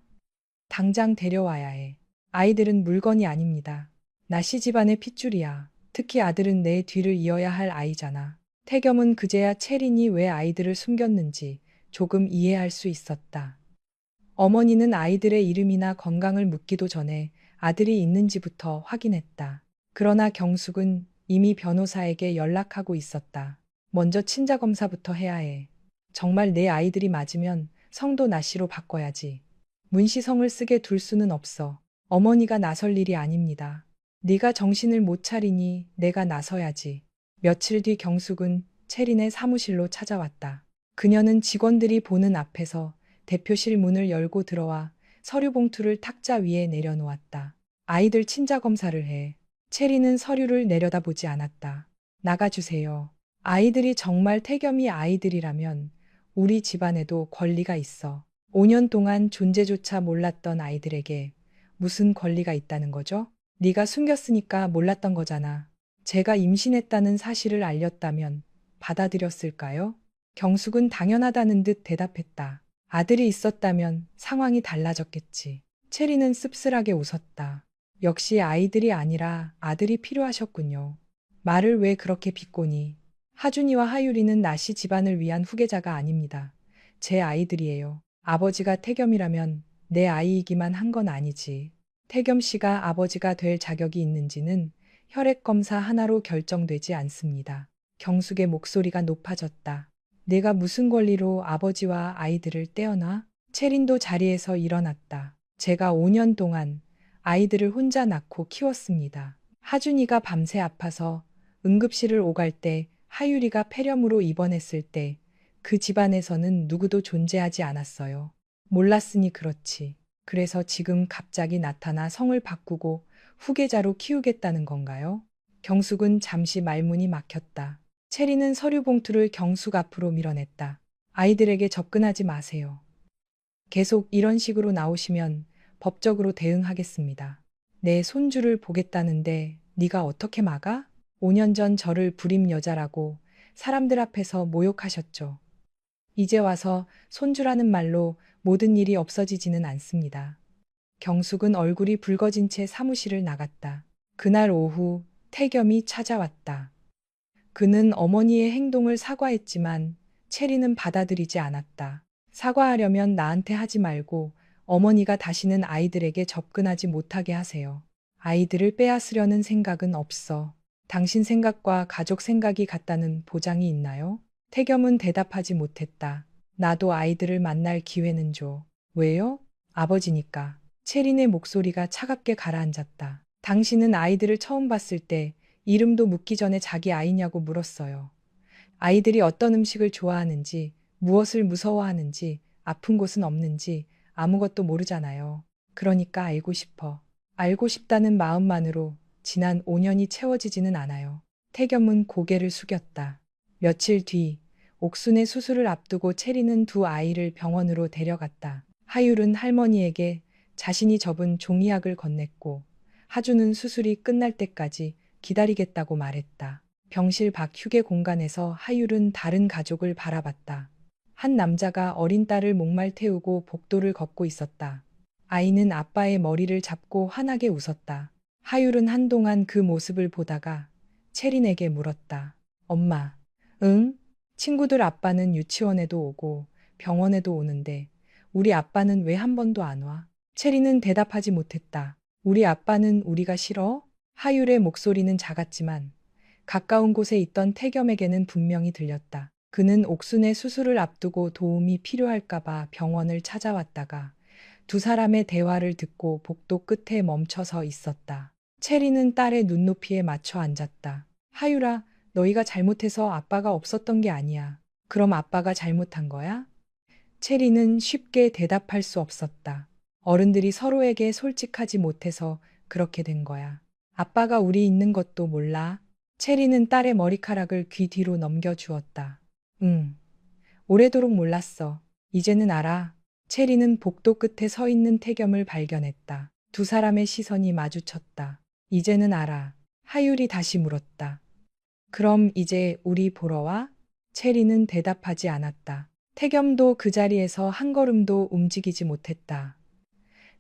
당장 데려와야 해. 아이들은 물건이 아닙니다. 나씨 집안의 핏줄이야. 특히 아들은 내 뒤를 이어야 할 아이잖아. 태겸은 그제야 채린이 왜 아이들을 숨겼는지 조금 이해할 수 있었다. 어머니는 아이들의 이름이나 건강을 묻기도 전에 아들이 있는지부터 확인했다. 그러나 경숙은 이미 변호사에게 연락하고 있었다. 먼저 친자검사부터 해야 해. 정말 내 아이들이 맞으면 성도 나씨로 바꿔야지. 문시성을 쓰게 둘 수는 없어. 어머니가 나설 일이 아닙니다. 네가 정신을 못 차리니 내가 나서야지. 며칠 뒤 경숙은 채린의 사무실로 찾아왔다. 그녀는 직원들이 보는 앞에서 대표실 문을 열고 들어와 서류 봉투를 탁자 위에 내려놓았다. 아이들 친자 검사를 해. 채린은 서류를 내려다보지 않았다. 나가주세요. 아이들이 정말 태겸이 아이들이라면 우리 집안에도 권리가 있어. 5년 동안 존재조차 몰랐던 아이들에게 무슨 권리가 있다는 거죠? 네가 숨겼으니까 몰랐던 거잖아. 제가 임신했다는 사실을 알렸다면 받아들였을까요? 경숙은 당연하다는 듯 대답했다. 아들이 있었다면 상황이 달라졌겠지. 체리는 씁쓸하게 웃었다. 역시 아이들이 아니라 아들이 필요하셨군요. 말을 왜 그렇게 비꼬니? 하준이와 하율이는 나씨 집안을 위한 후계자가 아닙니다. 제 아이들이에요. 아버지가 태겸이라면 내 아이이기만 한 건 아니지. 태겸 씨가 아버지가 될 자격이 있는지는 혈액 검사 하나로 결정되지 않습니다. 경숙의 목소리가 높아졌다. 내가 무슨 권리로 아버지와 아이들을 떼어놔? 채린도 자리에서 일어났다. 제가 5년 동안 아이들을 혼자 낳고 키웠습니다. 하준이가 밤새 아파서 응급실을 오갈 때, 하율이가 폐렴으로 입원했을 때 그 집안에서는 누구도 존재하지 않았어요. 몰랐으니 그렇지. 그래서 지금 갑자기 나타나 성을 바꾸고 후계자로 키우겠다는 건가요? 경숙은 잠시 말문이 막혔다. 채리는 서류 봉투를 경숙 앞으로 밀어냈다. 아이들에게 접근하지 마세요. 계속 이런 식으로 나오시면 법적으로 대응하겠습니다. 내 손주를 보겠다는데 네가 어떻게 막아? 5년 전 저를 불임 여자라고 사람들 앞에서 모욕하셨죠. 이제 와서 손주라는 말로 모든 일이 없어지지는 않습니다. 경숙은 얼굴이 붉어진 채 사무실을 나갔다. 그날 오후 태겸이 찾아왔다. 그는 어머니의 행동을 사과했지만 체리는 받아들이지 않았다. 사과하려면 나한테 하지 말고 어머니가 다시는 아이들에게 접근하지 못하게 하세요. 아이들을 빼앗으려는 생각은 없어. 당신 생각과 가족 생각이 같다는 보장이 있나요? 태겸은 대답하지 못했다. 나도 아이들을 만날 기회는 줘. 왜요? 아버지니까. 체린의 목소리가 차갑게 가라앉았다. 당신은 아이들을 처음 봤을 때 이름도 묻기 전에 자기 아이냐고 물었어요. 아이들이 어떤 음식을 좋아하는지, 무엇을 무서워하는지, 아픈 곳은 없는지 아무것도 모르잖아요. 그러니까 알고 싶어. 알고 싶다는 마음만으로 지난 5년이 채워지지는 않아요. 태겸은 고개를 숙였다. 며칠 뒤 옥순의 수술을 앞두고 체리는 두 아이를 병원으로 데려갔다. 하율은 할머니에게 자신이 접은 종이약을 건넸고 하주는 수술이 끝날 때까지 기다리겠다고 말했다. 병실 밖 휴게 공간에서 하율은 다른 가족을 바라봤다. 한 남자가 어린 딸을 목말 태우고 복도를 걷고 있었다. 아이는 아빠의 머리를 잡고 환하게 웃었다. 하율은 한동안 그 모습을 보다가 체린에게 물었다. 엄마, 응? 친구들 아빠는 유치원에도 오고 병원에도 오는데 우리 아빠는 왜 한 번도 안 와? 체린은 대답하지 못했다. 우리 아빠는 우리가 싫어? 하율의 목소리는 작았지만 가까운 곳에 있던 태겸에게는 분명히 들렸다. 그는 옥순의 수술을 앞두고 도움이 필요할까봐 병원을 찾아왔다가 두 사람의 대화를 듣고 복도 끝에 멈춰서 있었다. 체리는 딸의 눈높이에 맞춰 앉았다. 하율아, 너희가 잘못해서 아빠가 없었던 게 아니야. 그럼 아빠가 잘못한 거야? 체리는 쉽게 대답할 수 없었다. 어른들이 서로에게 솔직하지 못해서 그렇게 된 거야. 아빠가 우리 있는 것도 몰라. 체리는 딸의 머리카락을 귀 뒤로 넘겨주었다. 응. 오래도록 몰랐어. 이제는 알아. 체리는 복도 끝에 서 있는 태겸을 발견했다. 두 사람의 시선이 마주쳤다. 이제는 알아. 하율이 다시 물었다. 그럼 이제 우리 보러 와? 체리는 대답하지 않았다. 태겸도 그 자리에서 한 걸음도 움직이지 못했다.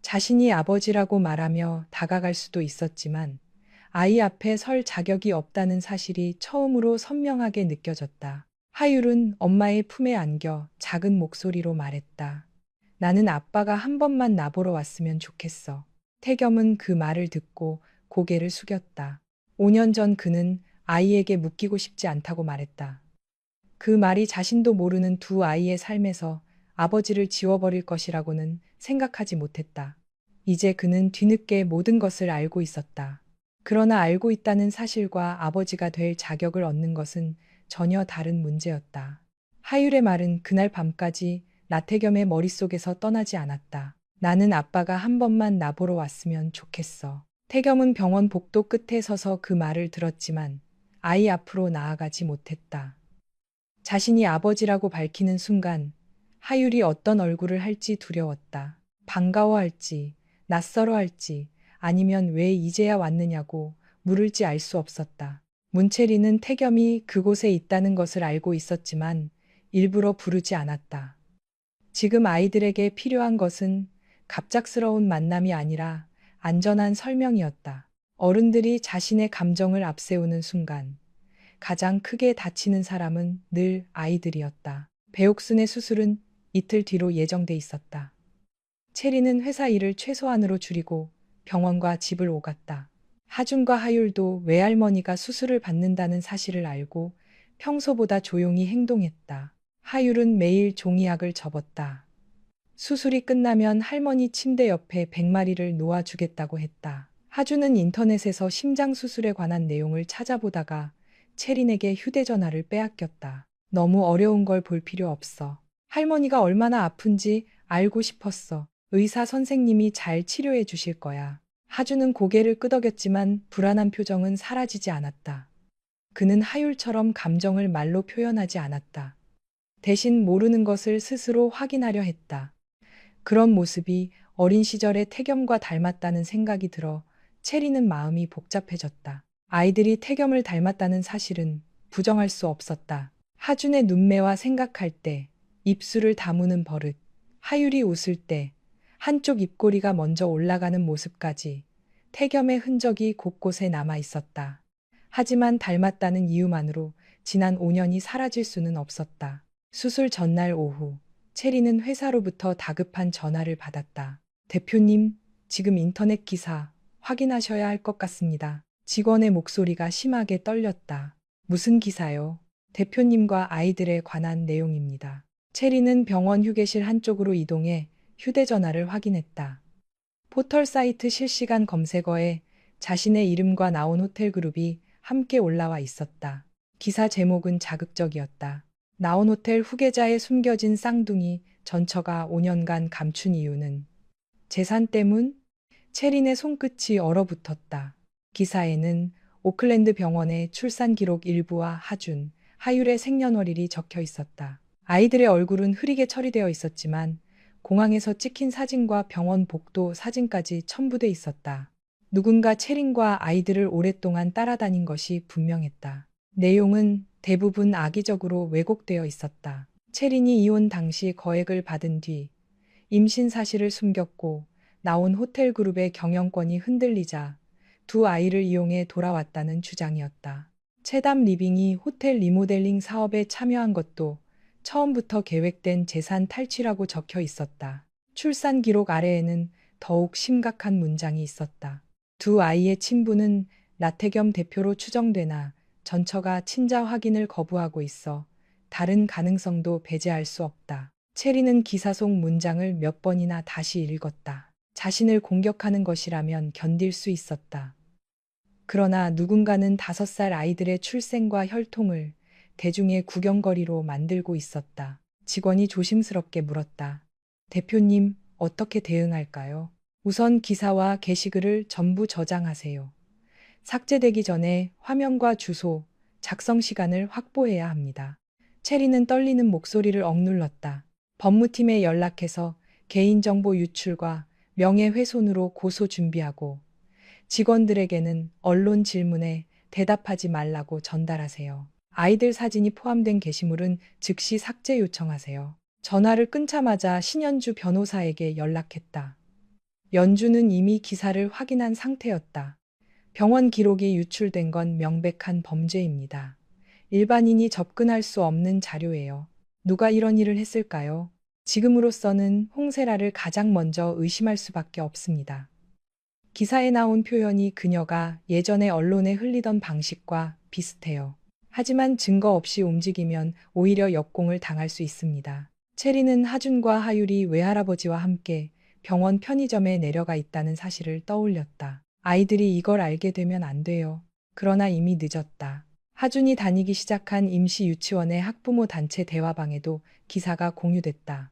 자신이 아버지라고 말하며 다가갈 수도 있었지만 아이 앞에 설 자격이 없다는 사실이 처음으로 선명하게 느껴졌다. 하율은 엄마의 품에 안겨 작은 목소리로 말했다. 나는 아빠가 한 번만 나보러 왔으면 좋겠어. 태겸은 그 말을 듣고 고개를 숙였다. 5년 전 그는 아이에게 묶이고 싶지 않다고 말했다. 그 말이 자신도 모르는 두 아이의 삶에서 아버지를 지워버릴 것이라고는 생각하지 못했다. 이제 그는 뒤늦게 모든 것을 알고 있었다. 그러나 알고 있다는 사실과 아버지가 될 자격을 얻는 것은 전혀 다른 문제였다. 하율의 말은 그날 밤까지 나태겸의 머릿속에서 떠나지 않았다. 나는 아빠가 한 번만 나보러 왔으면 좋겠어. 태겸은 병원 복도 끝에 서서 그 말을 들었지만 아이 앞으로 나아가지 못했다. 자신이 아버지라고 밝히는 순간 하율이 어떤 얼굴을 할지 두려웠다. 반가워할지, 낯설어할지, 아니면 왜 이제야 왔느냐고 물을지 알 수 없었다. 문채리는 태겸이 그곳에 있다는 것을 알고 있었지만 일부러 부르지 않았다. 지금 아이들에게 필요한 것은 갑작스러운 만남이 아니라 안전한 설명이었다. 어른들이 자신의 감정을 앞세우는 순간 가장 크게 다치는 사람은 늘 아이들이었다. 배옥순의 수술은 이틀 뒤로 예정돼 있었다. 체리는 회사 일을 최소한으로 줄이고 병원과 집을 오갔다. 하준과 하율도 외할머니가 수술을 받는다는 사실을 알고 평소보다 조용히 행동했다. 하율은 매일 종이약을 접었다. 수술이 끝나면 할머니 침대 옆에 100마리를 놓아주겠다고 했다. 하준은 인터넷에서 심장 수술에 관한 내용을 찾아보다가 체린에게 휴대전화를 빼앗겼다. 너무 어려운 걸 볼 필요 없어. 할머니가 얼마나 아픈지 알고 싶었어. 의사 선생님이 잘 치료해 주실 거야. 하준은 고개를 끄덕였지만 불안한 표정은 사라지지 않았다. 그는 하율처럼 감정을 말로 표현하지 않았다. 대신 모르는 것을 스스로 확인하려 했다. 그런 모습이 어린 시절의 태겸과 닮았다는 생각이 들어 체리는 마음이 복잡해졌다. 아이들이 태겸을 닮았다는 사실은 부정할 수 없었다. 하준의 눈매와 생각할 때, 입술을 다무는 버릇, 하율이 웃을 때, 한쪽 입꼬리가 먼저 올라가는 모습까지 태겸의 흔적이 곳곳에 남아 있었다. 하지만 닮았다는 이유만으로 지난 5년이 사라질 수는 없었다. 수술 전날 오후, 체리는 회사로부터 다급한 전화를 받았다. 대표님, 지금 인터넷 기사 확인하셔야 할 것 같습니다. 직원의 목소리가 심하게 떨렸다. 무슨 기사요? 대표님과 아이들에 관한 내용입니다. 체리는 병원 휴게실 한쪽으로 이동해 휴대전화를 확인했다. 포털 사이트 실시간 검색어에 자신의 이름과 나온 호텔 그룹이 함께 올라와 있었다. 기사 제목은 자극적이었다. 나온 호텔 후계자의 숨겨진 쌍둥이 전처가 5년간 감춘 이유는 재산 때문? 체린의 손끝이 얼어붙었다. 기사에는 오클랜드 병원의 출산 기록 일부와 하준, 하율의 생년월일이 적혀 있었다. 아이들의 얼굴은 흐리게 처리되어 있었지만 공항에서 찍힌 사진과 병원 복도 사진까지 첨부돼 있었다. 누군가 체린과 아이들을 오랫동안 따라다닌 것이 분명했다. 내용은 대부분 악의적으로 왜곡되어 있었다. 채린이 이혼 당시 거액을 받은 뒤 임신 사실을 숨겼고 나온 호텔 그룹의 경영권이 흔들리자 두 아이를 이용해 돌아왔다는 주장이었다. 채담 리빙이 호텔 리모델링 사업에 참여한 것도 처음부터 계획된 재산 탈취라고 적혀 있었다. 출산 기록 아래에는 더욱 심각한 문장이 있었다. 두 아이의 친부는 나태겸 대표로 추정되나 전처가 친자 확인을 거부하고 있어 다른 가능성도 배제할 수 없다. 체리는 기사 속 문장을 몇 번이나 다시 읽었다. 자신을 공격하는 것이라면 견딜 수 있었다. 그러나 누군가는 5살 아이들의 출생과 혈통을 대중의 구경거리로 만들고 있었다. 직원이 조심스럽게 물었다. 대표님, 어떻게 대응할까요? 우선 기사와 게시글을 전부 저장하세요. 삭제되기 전에 화면과 주소, 작성 시간을 확보해야 합니다. 체리는 떨리는 목소리를 억눌렀다. 법무팀에 연락해서 개인정보 유출과 명예훼손으로 고소 준비하고 직원들에게는 언론 질문에 대답하지 말라고 전달하세요. 아이들 사진이 포함된 게시물은 즉시 삭제 요청하세요. 전화를 끊자마자 신현주 변호사에게 연락했다. 연주는 이미 기사를 확인한 상태였다. 병원 기록이 유출된 건 명백한 범죄입니다. 일반인이 접근할 수 없는 자료예요. 누가 이런 일을 했을까요? 지금으로서는 홍세라를 가장 먼저 의심할 수밖에 없습니다. 기사에 나온 표현이 그녀가 예전에 언론에 흘리던 방식과 비슷해요. 하지만 증거 없이 움직이면 오히려 역공을 당할 수 있습니다. 체리는 하준과 하율이 외할아버지와 함께 병원 편의점에 내려가 있다는 사실을 떠올렸다. 아이들이 이걸 알게 되면 안 돼요. 그러나 이미 늦었다. 하준이 다니기 시작한 임시 유치원의 학부모 단체 대화방에도 기사가 공유됐다.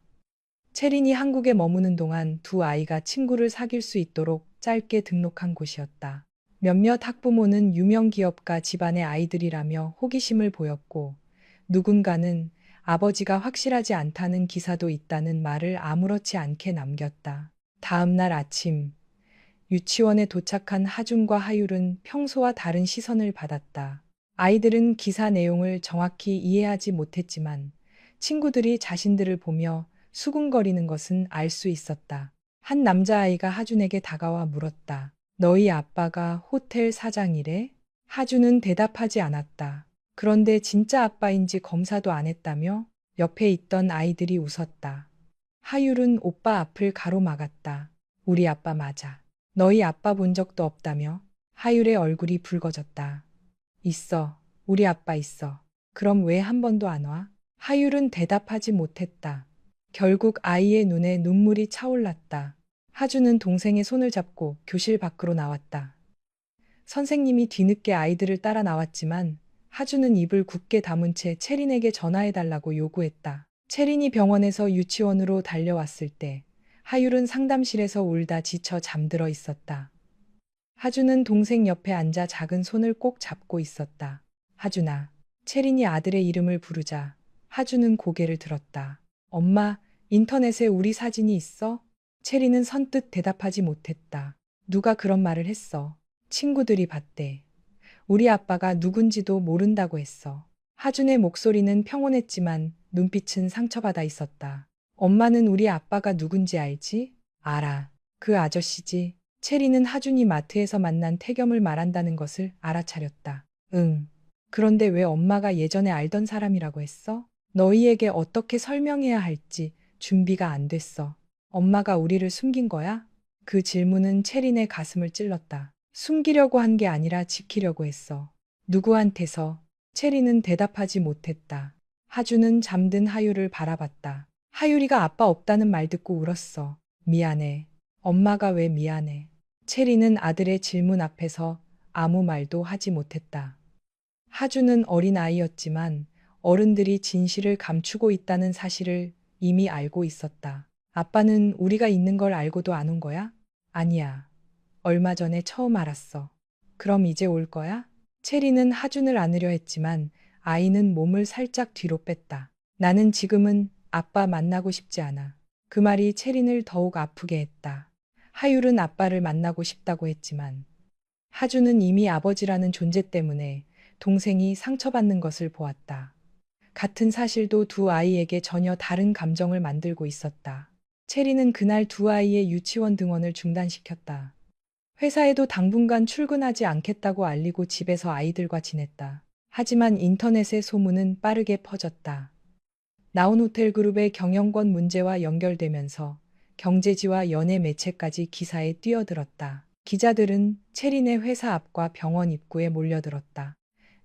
체린이 한국에 머무는 동안 두 아이가 친구를 사귈 수 있도록 짧게 등록한 곳이었다. 몇몇 학부모는 유명 기업가 집안의 아이들이라며 호기심을 보였고 누군가는 아버지가 확실하지 않다는 기사도 있다는 말을 아무렇지 않게 남겼다. 다음 날 아침 유치원에 도착한 하준과 하율은 평소와 다른 시선을 받았다. 아이들은 기사 내용을 정확히 이해하지 못했지만 친구들이 자신들을 보며 수군거리는 것은 알 수 있었다. 한 남자아이가 하준에게 다가와 물었다. 너희 아빠가 호텔 사장이래? 하준은 대답하지 않았다. 그런데 진짜 아빠인지 검사도 안 했다며? 옆에 있던 아이들이 웃었다. 하율은 오빠 앞을 가로막았다. 우리 아빠 맞아. 너희 아빠 본 적도 없다며? 하율의 얼굴이 붉어졌다. 있어. 우리 아빠 있어. 그럼 왜 한 번도 안 와? 하율은 대답하지 못했다. 결국 아이의 눈에 눈물이 차올랐다. 하준은 동생의 손을 잡고 교실 밖으로 나왔다. 선생님이 뒤늦게 아이들을 따라 나왔지만 하준은 입을 굳게 다문 채 채린에게 전화해달라고 요구했다. 채린이 병원에서 유치원으로 달려왔을 때 하율은 상담실에서 울다 지쳐 잠들어 있었다. 하준은 동생 옆에 앉아 작은 손을 꼭 잡고 있었다. 하준아. 채린이 아들의 이름을 부르자 하준은 고개를 들었다. 엄마, 인터넷에 우리 사진이 있어? 채린은 선뜻 대답하지 못했다. 누가 그런 말을 했어? 친구들이 봤대. 우리 아빠가 누군지도 모른다고 했어. 하준의 목소리는 평온했지만 눈빛은 상처받아 있었다. 엄마는 우리 아빠가 누군지 알지? 알아. 그 아저씨지. 채리는 하준이 마트에서 만난 태겸을 말한다는 것을 알아차렸다. 응. 그런데 왜 엄마가 예전에 알던 사람이라고 했어? 너희에게 어떻게 설명해야 할지 준비가 안 됐어. 엄마가 우리를 숨긴 거야? 그 질문은 채린의 가슴을 찔렀다. 숨기려고 한 게 아니라 지키려고 했어. 누구한테서? 채린은 대답하지 못했다. 하준은 잠든 하율을 바라봤다. 하율이가 아빠 없다는 말 듣고 울었어. 미안해. 엄마가 왜 미안해? 채린은 아들의 질문 앞에서 아무 말도 하지 못했다. 하준은 어린아이였지만 어른들이 진실을 감추고 있다는 사실을 이미 알고 있었다. 아빠는 우리가 있는 걸 알고도 안 온 거야? 아니야. 얼마 전에 처음 알았어. 그럼 이제 올 거야? 체리는 하준을 안으려 했지만 아이는 몸을 살짝 뒤로 뺐다. 나는 지금은 아빠 만나고 싶지 않아. 그 말이 체린을 더욱 아프게 했다. 하율은 아빠를 만나고 싶다고 했지만 하준은 이미 아버지라는 존재 때문에 동생이 상처받는 것을 보았다. 같은 사실도 두 아이에게 전혀 다른 감정을 만들고 있었다. 체리는 그날 두 아이의 유치원 등원을 중단시켰다. 회사에도 당분간 출근하지 않겠다고 알리고 집에서 아이들과 지냈다. 하지만 인터넷의 소문은 빠르게 퍼졌다. 나온호텔그룹의 경영권 문제와 연결되면서 경제지와 연예 매체까지 기사에 뛰어들었다. 기자들은 체린의 회사 앞과 병원 입구에 몰려들었다.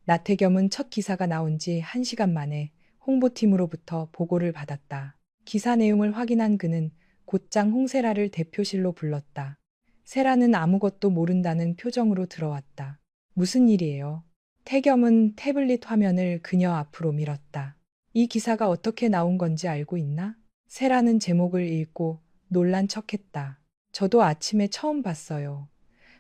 나태겸은 첫 기사가 나온 지 1시간 만에 홍보팀으로부터 보고를 받았다. 기사 내용을 확인한 그는 곧장 홍세라를 대표실로 불렀다. 세라는 아무것도 모른다는 표정으로 들어왔다. 무슨 일이에요? 태겸은 태블릿 화면을 그녀 앞으로 밀었다. 이 기사가 어떻게 나온 건지 알고 있나? 세라는 제목을 읽고 놀란 척했다. 저도 아침에 처음 봤어요.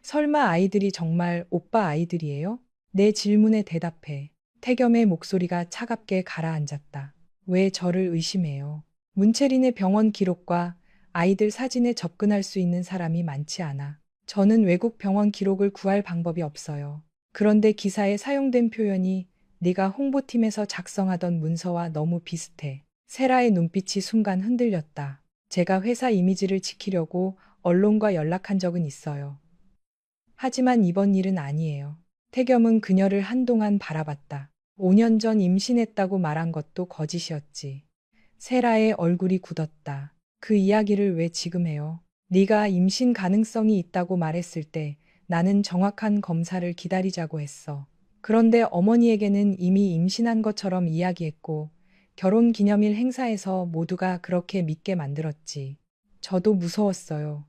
설마 아이들이 정말 오빠 아이들이에요? 내 질문에 대답해. 태겸의 목소리가 차갑게 가라앉았다. 왜 저를 의심해요? 문채린의 병원 기록과 아이들 사진에 접근할 수 있는 사람이 많지 않아. 저는 외국 병원 기록을 구할 방법이 없어요. 그런데 기사에 사용된 표현이 네가 홍보팀에서 작성하던 문서와 너무 비슷해. 세라의 눈빛이 순간 흔들렸다. 제가 회사 이미지를 지키려고 언론과 연락한 적은 있어요. 하지만 이번 일은 아니에요. 태겸은 그녀를 한동안 바라봤다. 5년 전 임신했다고 말한 것도 거짓이었지. 세라의 얼굴이 굳었다. 그 이야기를 왜 지금 해요? 네가 임신 가능성이 있다고 말했을 때 나는 정확한 검사를 기다리자고 했어. 그런데 어머니에게는 이미 임신한 것처럼 이야기했고 결혼 기념일 행사에서 모두가 그렇게 믿게 만들었지. 저도 무서웠어요.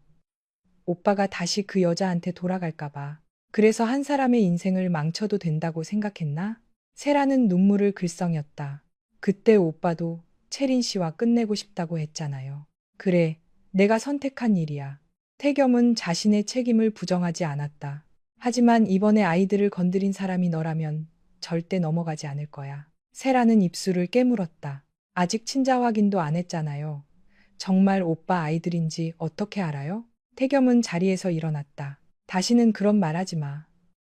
오빠가 다시 그 여자한테 돌아갈까 봐. 그래서 한 사람의 인생을 망쳐도 된다고 생각했나? 세라는 눈물을 글썽였다. 그때 오빠도 채린 씨와 끝내고 싶다고 했잖아요. 그래, 내가 선택한 일이야. 태겸은 자신의 책임을 부정하지 않았다. 하지만 이번에 아이들을 건드린 사람이 너라면 절대 넘어가지 않을 거야. 세라는 입술을 깨물었다. 아직 친자 확인도 안 했잖아요. 정말 오빠 아이들인지 어떻게 알아요? 태겸은 자리에서 일어났다. 다시는 그런 말 하지 마.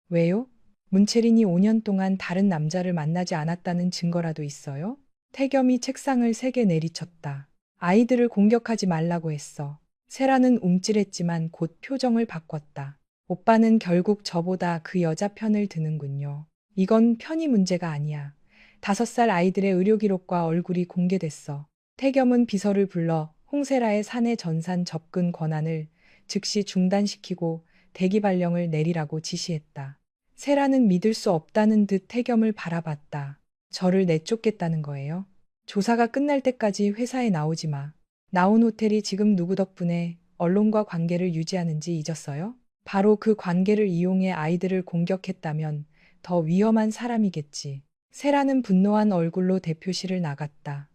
왜요? 문채린이 5년 동안 다른 남자를 만나지 않았다는 증거라도 있어요? 태겸이 책상을 3개 내리쳤다. 아이들을 공격하지 말라고 했어. 세라는 움찔했지만 곧 표정을 바꿨다. 오빠는 결국 저보다 그 여자 편을 드는군요. 이건 편의 문제가 아니야. 5살 아이들의 의료 기록과 얼굴이 공개됐어. 태겸은 비서를 불러 홍세라의 사내 전산 접근 권한을 즉시 중단시키고 대기 발령을 내리라고 지시했다. 세라는 믿을 수 없다는 듯 태겸을 바라봤다. 저를 내쫓겠다는 거예요? 조사가 끝날 때까지 회사에 나오지 마. 나온 호텔이 지금 누구 덕분에 언론과 관계를 유지하는지 잊었어요? 바로 그 관계를 이용해 아이들을 공격했다면 더 위험한 사람이겠지. 세라는 분노한 얼굴로 대표실을 나갔다.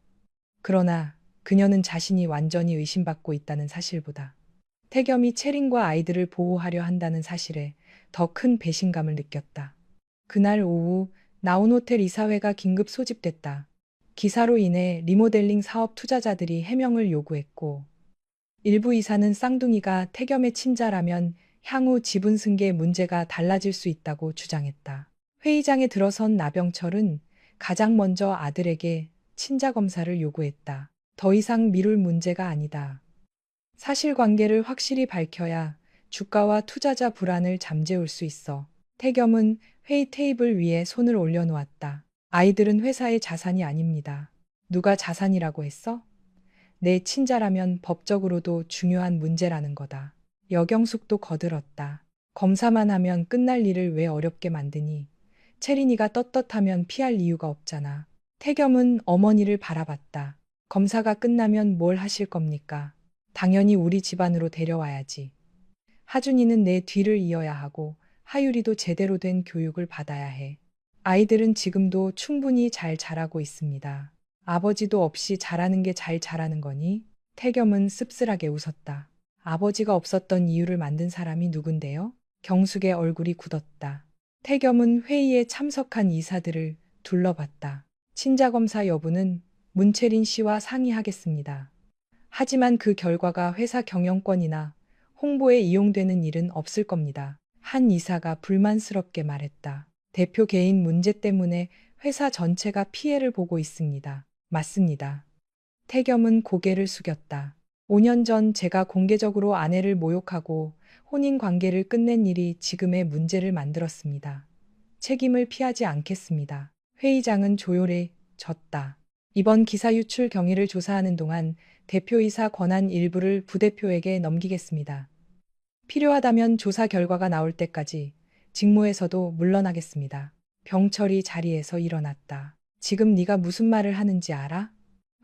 그러나 그녀는 자신이 완전히 의심받고 있다는 사실보다 태겸이 채린과 아이들을 보호하려 한다는 사실에 더 큰 배신감을 느꼈다. 그날 오후 나온호텔 이사회가 긴급 소집됐다. 기사로 인해 리모델링 사업 투자자들이 해명을 요구했고 일부 이사는 쌍둥이가 태겸의 친자라면 향후 지분 승계 문제가 달라질 수 있다고 주장했다. 회의장에 들어선 나병철은 가장 먼저 아들에게 친자 검사를 요구했다. 더 이상 미룰 문제가 아니다. 사실관계를 확실히 밝혀야 주가와 투자자 불안을 잠재울 수 있어. 태겸은 회의 테이블 위에 손을 올려놓았다. 아이들은 회사의 자산이 아닙니다. 누가 자산이라고 했어? 내 친자라면 법적으로도 중요한 문제라는 거다. 여경숙도 거들었다. 검사만 하면 끝날 일을 왜 어렵게 만드니? 채린이가 떳떳하면 피할 이유가 없잖아. 태겸은 어머니를 바라봤다. 검사가 끝나면 뭘 하실 겁니까? 당연히 우리 집안으로 데려와야지. 하준이는 내 뒤를 이어야 하고 하율이도 제대로 된 교육을 받아야 해. 아이들은 지금도 충분히 잘 자라고 있습니다. 아버지도 없이 자라는 게 잘 자라는 거니? 태겸은 씁쓸하게 웃었다. 아버지가 없었던 이유를 만든 사람이 누군데요? 경숙의 얼굴이 굳었다. 태겸은 회의에 참석한 이사들을 둘러봤다. 친자검사 여부는 문채린 씨와 상의하겠습니다. 하지만 그 결과가 회사 경영권이나 홍보에 이용되는 일은 없을 겁니다. 한 이사가 불만스럽게 말했다. 대표 개인 문제 때문에 회사 전체가 피해를 보고 있습니다. 맞습니다. 태겸은 고개를 숙였다. 5년 전 제가 공개적으로 아내를 모욕하고 혼인 관계를 끝낸 일이 지금의 문제를 만들었습니다. 책임을 피하지 않겠습니다. 회의장은 조용해졌다. 이번 기사 유출 경위를 조사하는 동안 대표이사 권한 일부를 부대표에게 넘기겠습니다. 필요하다면 조사 결과가 나올 때까지 직무에서도 물러나겠습니다. 병철이 자리에서 일어났다. 지금 네가 무슨 말을 하는지 알아?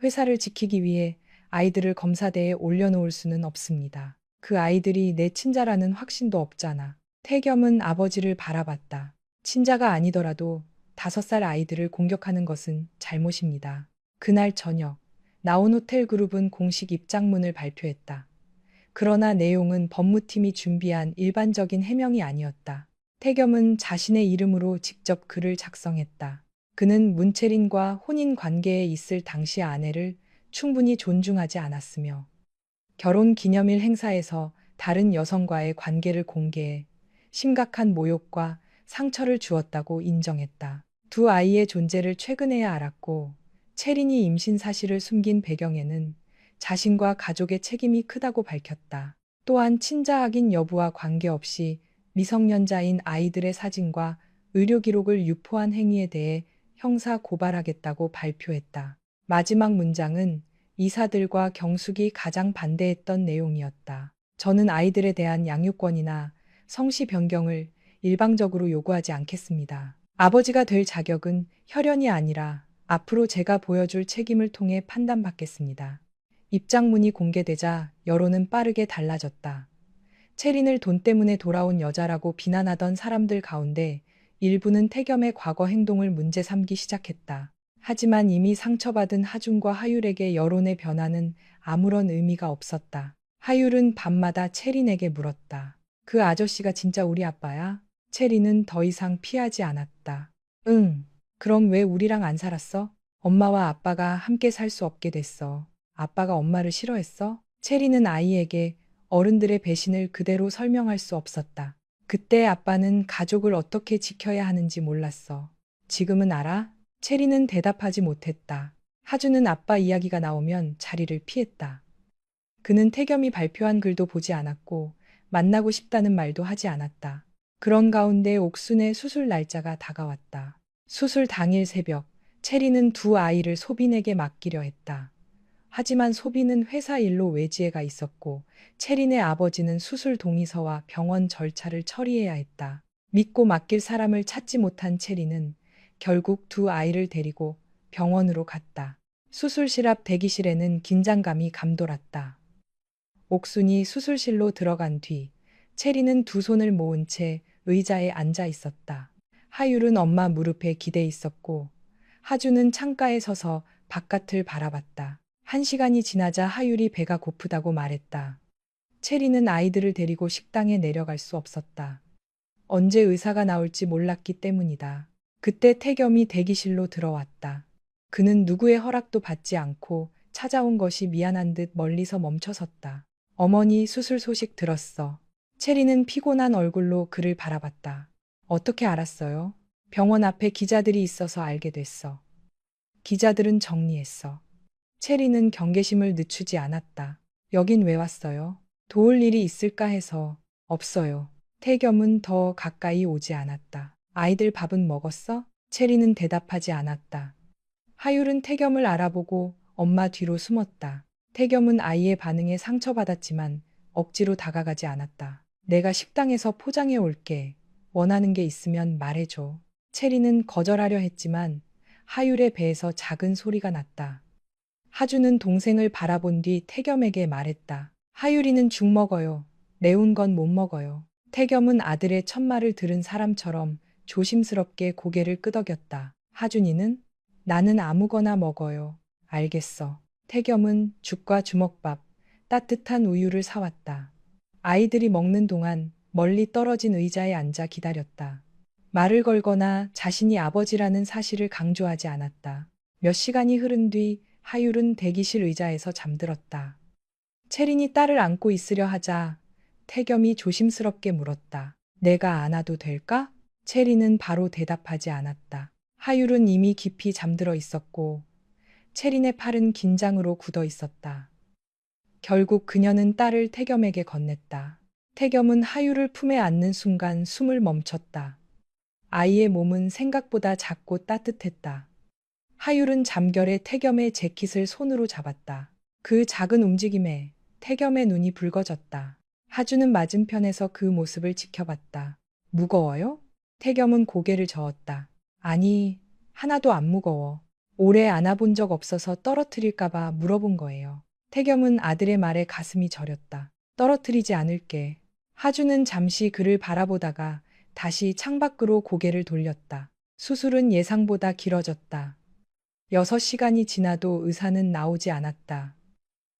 회사를 지키기 위해 아이들을 검사대에 올려놓을 수는 없습니다. 그 아이들이 내 친자라는 확신도 없잖아. 태겸은 아버지를 바라봤다. 친자가 아니더라도 5살 아이들을 공격하는 것은 잘못입니다. 그날 저녁, 나온호텔그룹은 공식 입장문을 발표했다. 그러나 내용은 법무팀이 준비한 일반적인 해명이 아니었다. 태겸은 자신의 이름으로 직접 글을 작성했다. 그는 문채린과 혼인 관계에 있을 당시 아내를 충분히 존중하지 않았으며 결혼 기념일 행사에서 다른 여성과의 관계를 공개해 심각한 모욕과 상처를 주었다고 인정했다. 두 아이의 존재를 최근에야 알았고 채린이 임신 사실을 숨긴 배경에는 자신과 가족의 책임이 크다고 밝혔다. 또한 친자 확인 여부와 관계없이 미성년자인 아이들의 사진과 의료 기록을 유포한 행위에 대해 형사 고발하겠다고 발표했다. 마지막 문장은 이사들과 경숙이 가장 반대했던 내용이었다. 저는 아이들에 대한 양육권이나 성씨 변경을 일방적으로 요구하지 않겠습니다. 아버지가 될 자격은 혈연이 아니라 앞으로 제가 보여줄 책임을 통해 판단받겠습니다. 입장문이 공개되자 여론은 빠르게 달라졌다. 채린을 돈 때문에 돌아온 여자라고 비난하던 사람들 가운데 일부는 태겸의 과거 행동을 문제 삼기 시작했다. 하지만 이미 상처받은 하준과 하율에게 여론의 변화는 아무런 의미가 없었다. 하율은 밤마다 채린에게 물었다. 그 아저씨가 진짜 우리 아빠야? 채린은 더 이상 피하지 않았다. 응. 그럼 왜 우리랑 안 살았어? 엄마와 아빠가 함께 살 수 없게 됐어. 아빠가 엄마를 싫어했어? 채린은 아이에게 어른들의 배신을 그대로 설명할 수 없었다. 그때 아빠는 가족을 어떻게 지켜야 하는지 몰랐어. 지금은 알아? 채린은 대답하지 못했다. 하주는 아빠 이야기가 나오면 자리를 피했다. 그는 태겸이 발표한 글도 보지 않았고 만나고 싶다는 말도 하지 않았다. 그런 가운데 옥순의 수술 날짜가 다가왔다. 수술 당일 새벽, 채린은 두 아이를 소빈에게 맡기려 했다. 하지만 소빈은 회사 일로 외지에 가 있었고 채린의 아버지는 수술 동의서와 병원 절차를 처리해야 했다. 믿고 맡길 사람을 찾지 못한 채린은 결국 두 아이를 데리고 병원으로 갔다. 수술실 앞 대기실에는 긴장감이 감돌았다. 옥순이 수술실로 들어간 뒤 채린은 두 손을 모은 채 의자에 앉아 있었다. 하율은 엄마 무릎에 기대 있었고 하주는 창가에 서서 바깥을 바라봤다. 1시간이 지나자 하율이 배가 고프다고 말했다. 채린은 아이들을 데리고 식당에 내려갈 수 없었다. 언제 의사가 나올지 몰랐기 때문이다. 그때 태겸이 대기실로 들어왔다. 그는 누구의 허락도 받지 않고 찾아온 것이 미안한 듯 멀리서 멈춰섰다. 어머니 수술 소식 들었어. 채린은 피곤한 얼굴로 그를 바라봤다. 어떻게 알았어요? 병원 앞에 기자들이 있어서 알게 됐어. 기자들은 정리했어. 채린은 경계심을 늦추지 않았다. 여긴 왜 왔어요? 도울 일이 있을까 해서. 없어요. 태겸은 더 가까이 오지 않았다. 아이들 밥은 먹었어? 채린은 대답하지 않았다. 하율은 태겸을 알아보고 엄마 뒤로 숨었다. 태겸은 아이의 반응에 상처받았지만 억지로 다가가지 않았다. 내가 식당에서 포장해 올게. 원하는 게 있으면 말해줘. 채린은 거절하려 했지만 하율의 배에서 작은 소리가 났다. 하주는 동생을 바라본 뒤 태겸에게 말했다. 하율이는 죽 먹어요. 매운 건 못 먹어요. 태겸은 아들의 첫말을 들은 사람처럼 조심스럽게 고개를 끄덕였다. 하준이는? 나는 아무거나 먹어요. 알겠어. 태겸은 죽과 주먹밥, 따뜻한 우유를 사왔다. 아이들이 먹는 동안 멀리 떨어진 의자에 앉아 기다렸다. 말을 걸거나 자신이 아버지라는 사실을 강조하지 않았다. 몇 시간이 흐른 뒤 하율은 대기실 의자에서 잠들었다. 채린이 딸을 안고 있으려 하자 태겸이 조심스럽게 물었다. 내가 안아도 될까? 체리는 바로 대답하지 않았다. 하율은 이미 깊이 잠들어 있었고 체린의 팔은 긴장으로 굳어 있었다. 결국 그녀는 딸을 태겸에게 건넸다. 태겸은 하율을 품에 안는 순간 숨을 멈췄다. 아이의 몸은 생각보다 작고 따뜻했다. 하율은 잠결에 태겸의 재킷을 손으로 잡았다. 그 작은 움직임에 태겸의 눈이 붉어졌다. 하주는 맞은편에서 그 모습을 지켜봤다. 무거워요? 태겸은 고개를 저었다. 아니, 하나도 안 무거워. 오래 안아본 적 없어서 떨어뜨릴까봐 물어본 거예요. 태겸은 아들의 말에 가슴이 저렸다. 떨어뜨리지 않을게. 하주는 잠시 그를 바라보다가 다시 창밖으로 고개를 돌렸다. 수술은 예상보다 길어졌다. 6시간이 지나도 의사는 나오지 않았다.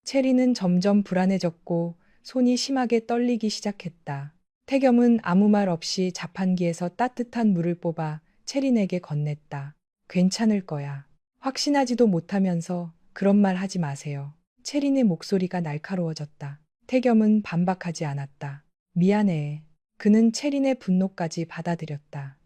체리는 점점 불안해졌고 손이 심하게 떨리기 시작했다. 태겸은 아무 말 없이 자판기에서 따뜻한 물을 뽑아 체린에게 건넸다. 괜찮을 거야. 확신하지도 못하면서 그런 말 하지 마세요. 체린의 목소리가 날카로워졌다. 태겸은 반박하지 않았다. 미안해. 그는 체린의 분노까지 받아들였다.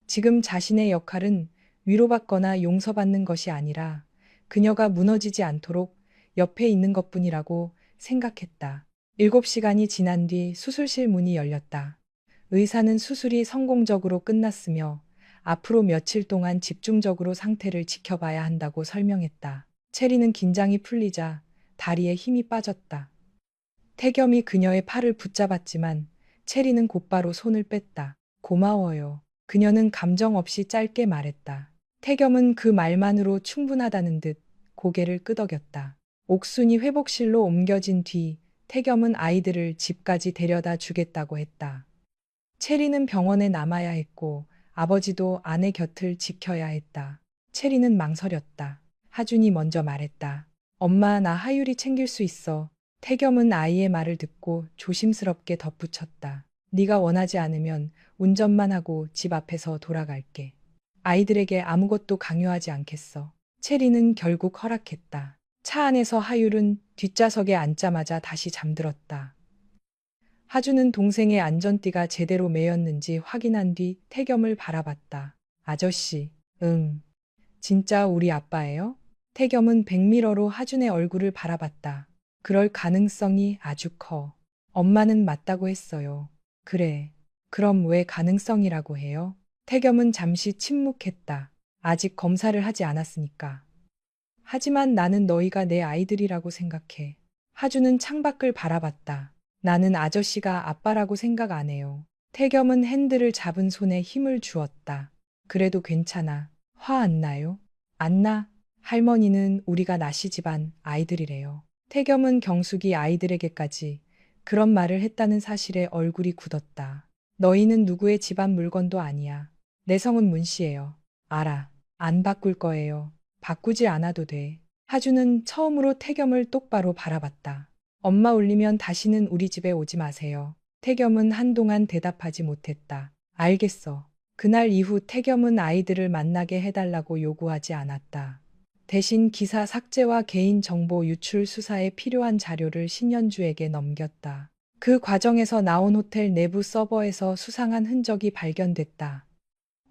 지금 자신의 역할은 위로받거나 용서받는 것이 아니라 그녀가 무너지지 않도록 옆에 있는 것뿐이라고 생각했다. 7시간이 지난 뒤 수술실 문이 열렸다. 의사는 수술이 성공적으로 끝났으며 앞으로 며칠 동안 집중적으로 상태를 지켜봐야 한다고 설명했다. 체리는 긴장이 풀리자 다리에 힘이 빠졌다. 태겸이 그녀의 팔을 붙잡았지만 체리는 곧바로 손을 뺐다. 고마워요. 그녀는 감정 없이 짧게 말했다. 태겸은 그 말만으로 충분하다는 듯 고개를 끄덕였다. 옥순이 회복실로 옮겨진 뒤 태겸은 아이들을 집까지 데려다 주겠다고 했다. 체리는 병원에 남아야 했고 아버지도 아내 곁을 지켜야 했다. 체리는 망설였다. 하준이 먼저 말했다. 엄마, 나 하율이 챙길 수 있어. 태겸은 아이의 말을 듣고 조심스럽게 덧붙였다. 네가 원하지 않으면 운전만 하고 집 앞에서 돌아갈게. 아이들에게 아무것도 강요하지 않겠어. 체리는 결국 허락했다. 차 안에서 하율은 뒷좌석에 앉자마자 다시 잠들었다. 하주는 동생의 안전띠가 제대로 매였는지 확인한 뒤 태겸을 바라봤다. 아저씨, 응. 진짜 우리 아빠예요? 태겸은 백미러로 하준의 얼굴을 바라봤다. 그럴 가능성이 아주 커. 엄마는 맞다고 했어요. 그래. 그럼 왜 가능성이라고 해요? 태겸은 잠시 침묵했다. 아직 검사를 하지 않았으니까. 하지만 나는 너희가 내 아이들이라고 생각해. 하주는 창밖을 바라봤다. 나는 아저씨가 아빠라고 생각 안 해요. 태겸은 핸들을 잡은 손에 힘을 주었다. 그래도 괜찮아. 화 안 나요? 안 나. 할머니는 우리가 나씨 집안 아이들이래요. 태겸은 경숙이 아이들에게까지 그런 말을 했다는 사실에 얼굴이 굳었다. 너희는 누구의 집안 물건도 아니야. 내 성은 문씨예요. 알아. 안 바꿀 거예요. 바꾸지 않아도 돼. 하주는 처음으로 태겸을 똑바로 바라봤다. 엄마 울리면 다시는 우리 집에 오지 마세요. 태겸은 한동안 대답하지 못했다. 알겠어. 그날 이후 태겸은 아이들을 만나게 해달라고 요구하지 않았다. 대신 기사 삭제와 개인정보 유출 수사에 필요한 자료를 신현주에게 넘겼다. 그 과정에서 나온 호텔 내부 서버에서 수상한 흔적이 발견됐다.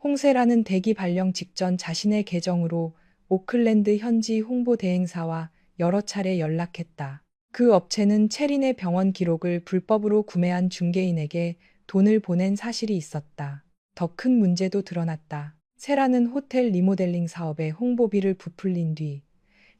홍세라는 대기 발령 직전 자신의 계정으로 오클랜드 현지 홍보 대행사와 여러 차례 연락했다. 그 업체는 체린의 병원 기록을 불법으로 구매한 중개인에게 돈을 보낸 사실이 있었다. 더 큰 문제도 드러났다. 세라는 호텔 리모델링 사업에 홍보비를 부풀린 뒤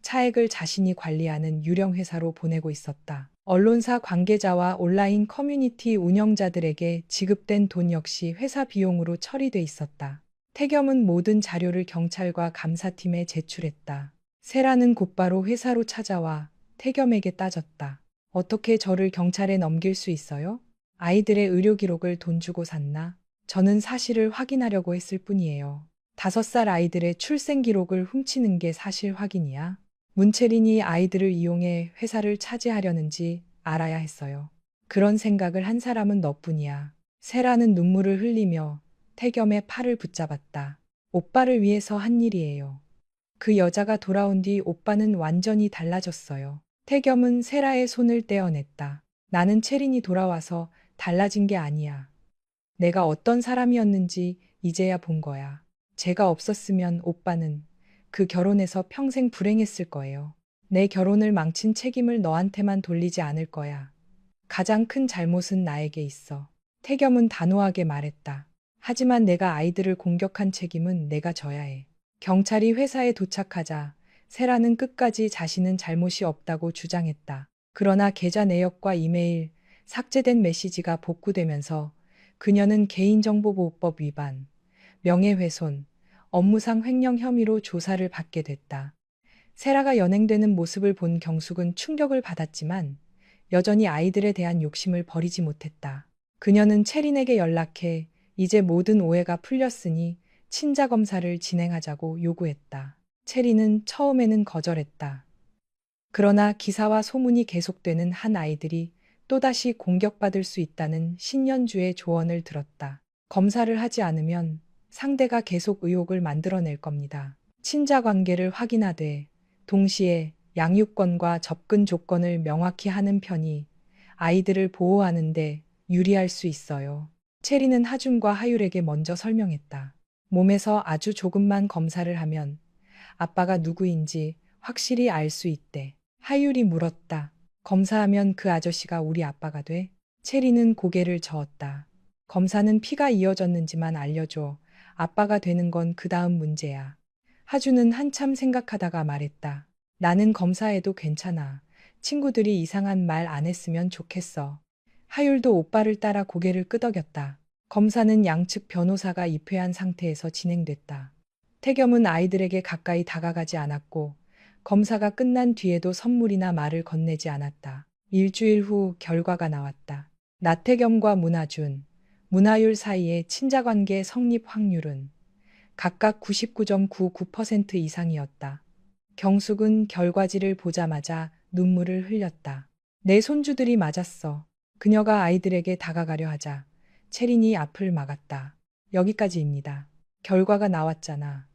차액을 자신이 관리하는 유령 회사로 보내고 있었다. 언론사 관계자와 온라인 커뮤니티 운영자들에게 지급된 돈 역시 회사 비용으로 처리돼 있었다. 태겸은 모든 자료를 경찰과 감사팀에 제출했다. 세라는 곧바로 회사로 찾아와 태겸에게 따졌다. 어떻게 저를 경찰에 넘길 수 있어요? 아이들의 의료 기록을 돈 주고 샀나? 저는 사실을 확인하려고 했을 뿐이에요. 5살 아이들의 출생 기록을 훔치는 게 사실 확인이야? 문채린이 아이들을 이용해 회사를 차지하려는지 알아야 했어요. 그런 생각을 한 사람은 너뿐이야. 세라는 눈물을 흘리며 태겸의 팔을 붙잡았다. 오빠를 위해서 한 일이에요. 그 여자가 돌아온 뒤 오빠는 완전히 달라졌어요. 태겸은 세라의 손을 떼어냈다. 나는 채린이 돌아와서 달라진 게 아니야. 내가 어떤 사람이었는지 이제야 본 거야. 제가 없었으면 오빠는 그 결혼에서 평생 불행했을 거예요. 내 결혼을 망친 책임을 너한테만 돌리지 않을 거야. 가장 큰 잘못은 나에게 있어. 태겸은 단호하게 말했다. 하지만 내가 아이들을 공격한 책임은 내가 져야 해. 경찰이 회사에 도착하자 세라는 끝까지 자신은 잘못이 없다고 주장했다. 그러나 계좌 내역과 이메일, 삭제된 메시지가 복구되면서 그녀는 개인정보보호법 위반, 명예훼손, 업무상 횡령 혐의로 조사를 받게 됐다. 세라가 연행되는 모습을 본 경숙은 충격을 받았지만 여전히 아이들에 대한 욕심을 버리지 못했다. 그녀는 채린에게 연락해 이제 모든 오해가 풀렸으니 친자 검사를 진행하자고 요구했다. 채린은 처음에는 거절했다. 그러나 기사와 소문이 계속되는 한 아이들이 또다시 공격받을 수 있다는 신년주의 조언을 들었다. 검사를 하지 않으면 상대가 계속 의혹을 만들어낼 겁니다. 친자 관계를 확인하되 동시에 양육권과 접근 조건을 명확히 하는 편이 아이들을 보호하는데 유리할 수 있어요. 체리는 하준과 하율에게 먼저 설명했다. 몸에서 아주 조금만 검사를 하면 아빠가 누구인지 확실히 알 수 있대. 하율이 물었다. 검사하면 그 아저씨가 우리 아빠가 돼? 체리는 고개를 저었다. 검사는 피가 이어졌는지만 알려줘. 아빠가 되는 건 그 다음 문제야. 하준은 한참 생각하다가 말했다. 나는 검사해도 괜찮아. 친구들이 이상한 말 안 했으면 좋겠어. 하율도 오빠를 따라 고개를 끄덕였다. 검사는 양측 변호사가 입회한 상태에서 진행됐다. 태겸은 아이들에게 가까이 다가가지 않았고 검사가 끝난 뒤에도 선물이나 말을 건네지 않았다. 일주일 후 결과가 나왔다. 나태겸과 문하준, 문하율 사이의 친자관계 성립 확률은 각각 99.99% 이상이었다. 경숙은 결과지를 보자마자 눈물을 흘렸다. 내 손주들이 맞았어. 그녀가 아이들에게 다가가려 하자 채린이 앞을 막았다. 여기까지입니다. 결과가 나왔잖아.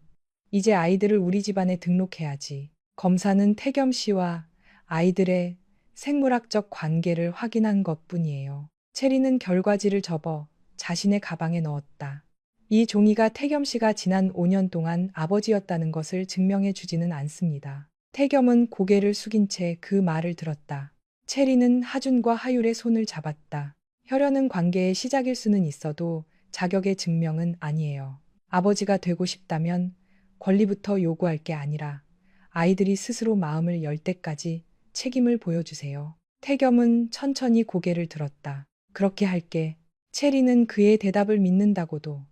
이제 아이들을 우리 집안에 등록해야지. 검사는 태겸 씨와 아이들의 생물학적 관계를 확인한 것뿐이에요. 채린은 결과지를 접어 자신의 가방에 넣었다. 이 종이가 태겸 씨가 지난 5년 동안 아버지였다는 것을 증명해 주지는 않습니다. 태겸은 고개를 숙인 채 그 말을 들었다. 채리는 하준과 하율의 손을 잡았다. 혈연은 관계의 시작일 수는 있어도 자격의 증명은 아니에요. 아버지가 되고 싶다면 권리부터 요구할 게 아니라 아이들이 스스로 마음을 열 때까지 책임을 보여주세요. 태겸은 천천히 고개를 들었다. 그렇게 할게. 채리는 그의 대답을 믿는다고도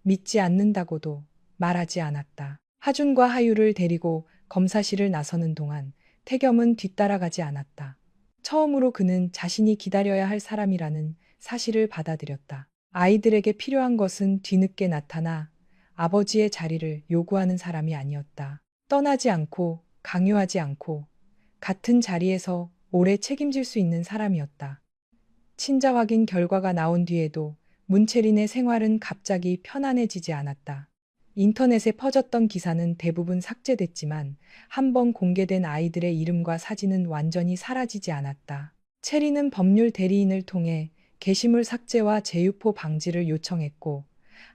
믿지 않는다고도 말하지 않았다. 하준과 하율을 데리고 검사실을 나서는 동안 태겸은 뒤따라가지 않았다. 처음으로 그는 자신이 기다려야 할 사람이라는 사실을 받아들였다. 아이들에게 필요한 것은 뒤늦게 나타나 아버지의 자리를 요구하는 사람이 아니었다. 떠나지 않고 강요하지 않고 같은 자리에서 오래 책임질 수 있는 사람이었다. 친자 확인 결과가 나온 뒤에도 문채린의 생활은 갑자기 편안해지지 않았다. 인터넷에 퍼졌던 기사는 대부분 삭제됐지만 한 번 공개된 아이들의 이름과 사진은 완전히 사라지지 않았다. 채린은 법률 대리인을 통해 게시물 삭제와 재유포 방지를 요청했고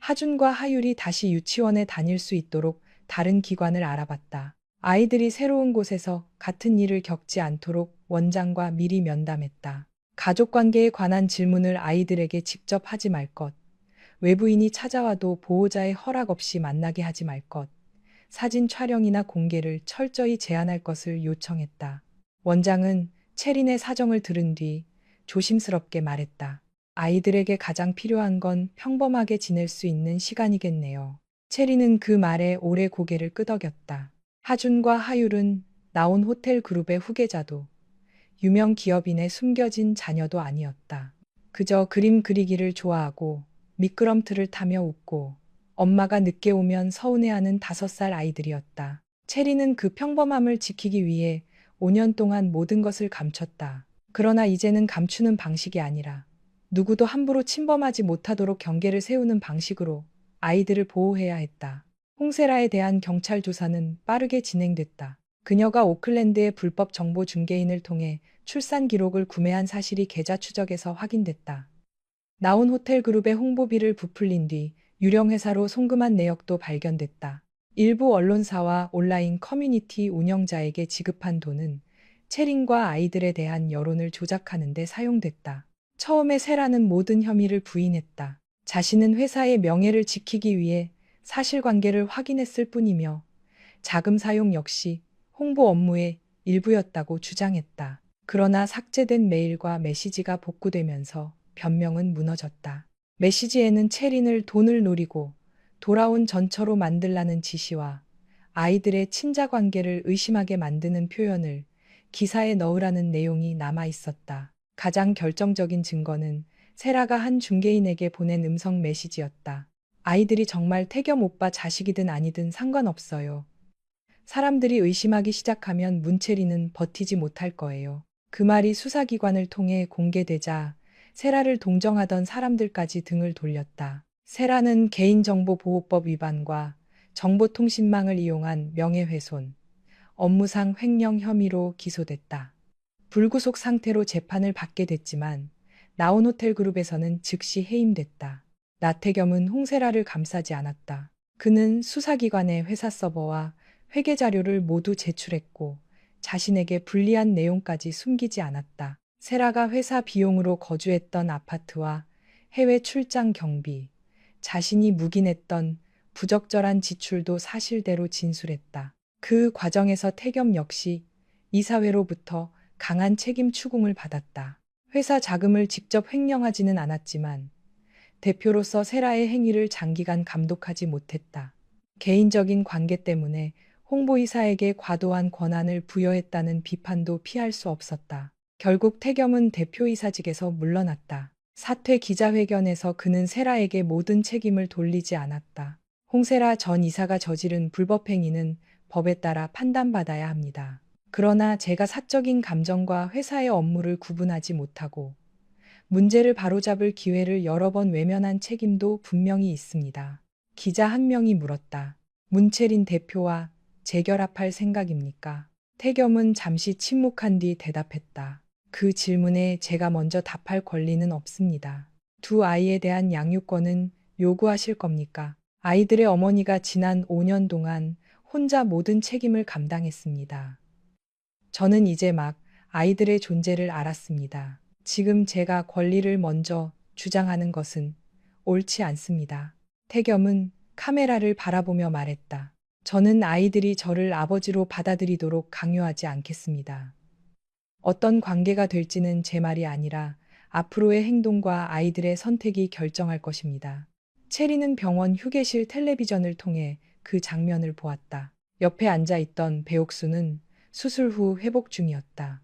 하준과 하율이 다시 유치원에 다닐 수 있도록 다른 기관을 알아봤다. 아이들이 새로운 곳에서 같은 일을 겪지 않도록 원장과 미리 면담했다. 가족관계에 관한 질문을 아이들에게 직접 하지 말 것. 외부인이 찾아와도 보호자의 허락 없이 만나게 하지 말 것. 사진 촬영이나 공개를 철저히 제한할 것을 요청했다. 원장은 채린의 사정을 들은 뒤 조심스럽게 말했다. 아이들에게 가장 필요한 건 평범하게 지낼 수 있는 시간이겠네요. 채린은 그 말에 오래 고개를 끄덕였다. 하준과 하율은 나온 호텔 그룹의 후계자도 유명 기업인의 숨겨진 자녀도 아니었다. 그저 그림 그리기를 좋아하고 미끄럼틀을 타며 웃고 엄마가 늦게 오면 서운해하는 5살 아이들이었다. 체리는 그 평범함을 지키기 위해 5년 동안 모든 것을 감췄다. 그러나 이제는 감추는 방식이 아니라 누구도 함부로 침범하지 못하도록 경계를 세우는 방식으로 아이들을 보호해야 했다. 홍세라에 대한 경찰 조사는 빠르게 진행됐다. 그녀가 오클랜드의 불법 정보 중개인을 통해 출산 기록을 구매한 사실이 계좌 추적에서 확인됐다. 나온 호텔 그룹의 홍보비를 부풀린 뒤 유령 회사로 송금한 내역도 발견됐다. 일부 언론사와 온라인 커뮤니티 운영자에게 지급한 돈은 채린과 아이들에 대한 여론을 조작하는 데 사용됐다. 처음에 세라는 모든 혐의를 부인했다. 자신은 회사의 명예를 지키기 위해 사실관계를 확인했을 뿐이며 자금 사용 역시 홍보 업무의 일부였다고 주장했다. 그러나 삭제된 메일과 메시지가 복구되면서 변명은 무너졌다. 메시지에는 채린을 돈을 노리고 돌아온 전처로 만들라는 지시와 아이들의 친자 관계를 의심하게 만드는 표현을 기사에 넣으라는 내용이 남아 있었다. 가장 결정적인 증거는 세라가 한 중개인에게 보낸 음성 메시지였다. 아이들이 정말 태겸 오빠 자식이든 아니든 상관없어요. 사람들이 의심하기 시작하면 문채리는 버티지 못할 거예요. 그 말이 수사기관을 통해 공개되자 세라를 동정하던 사람들까지 등을 돌렸다. 세라는 개인정보보호법 위반과 정보통신망을 이용한 명예훼손, 업무상 횡령 혐의로 기소됐다. 불구속 상태로 재판을 받게 됐지만 나온호텔그룹에서는 즉시 해임됐다. 나태겸은 홍세라를 감싸지 않았다. 그는 수사기관의 회사 서버와 회계 자료를 모두 제출했고 자신에게 불리한 내용까지 숨기지 않았다. 세라가 회사 비용으로 거주했던 아파트와 해외 출장 경비, 자신이 묵인했던 부적절한 지출도 사실대로 진술했다. 그 과정에서 태겸 역시 이사회로부터 강한 책임 추궁을 받았다. 회사 자금을 직접 횡령하지는 않았지만 대표로서 세라의 행위를 장기간 감독하지 못했다. 개인적인 관계 때문에 홍보이사에게 과도한 권한을 부여했다는 비판도 피할 수 없었다. 결국 태겸은 대표이사직에서 물러났다. 사퇴 기자회견에서 그는 세라에게 모든 책임을 돌리지 않았다. 홍세라 전 이사가 저지른 불법 행위는 법에 따라 판단받아야 합니다. 그러나 제가 사적인 감정과 회사의 업무를 구분하지 못하고 문제를 바로잡을 기회를 여러 번 외면한 책임도 분명히 있습니다. 기자 한 명이 물었다. 문채린 대표와 재결합할 생각입니까? 태겸은 잠시 침묵한 뒤 대답했다. 그 질문에 제가 먼저 답할 권리는 없습니다. 두 아이에 대한 양육권은 요구하실 겁니까? 아이들의 어머니가 지난 5년 동안 혼자 모든 책임을 감당했습니다. 저는 이제 막 아이들의 존재를 알았습니다. 지금 제가 권리를 먼저 주장하는 것은 옳지 않습니다. 태겸은 카메라를 바라보며 말했다. 저는 아이들이 저를 아버지로 받아들이도록 강요하지 않겠습니다. 어떤 관계가 될지는 제 말이 아니라 앞으로의 행동과 아이들의 선택이 결정할 것입니다. 체리는 병원 휴게실 텔레비전을 통해 그 장면을 보았다. 옆에 앉아 있던 배옥수는 수술 후 회복 중이었다.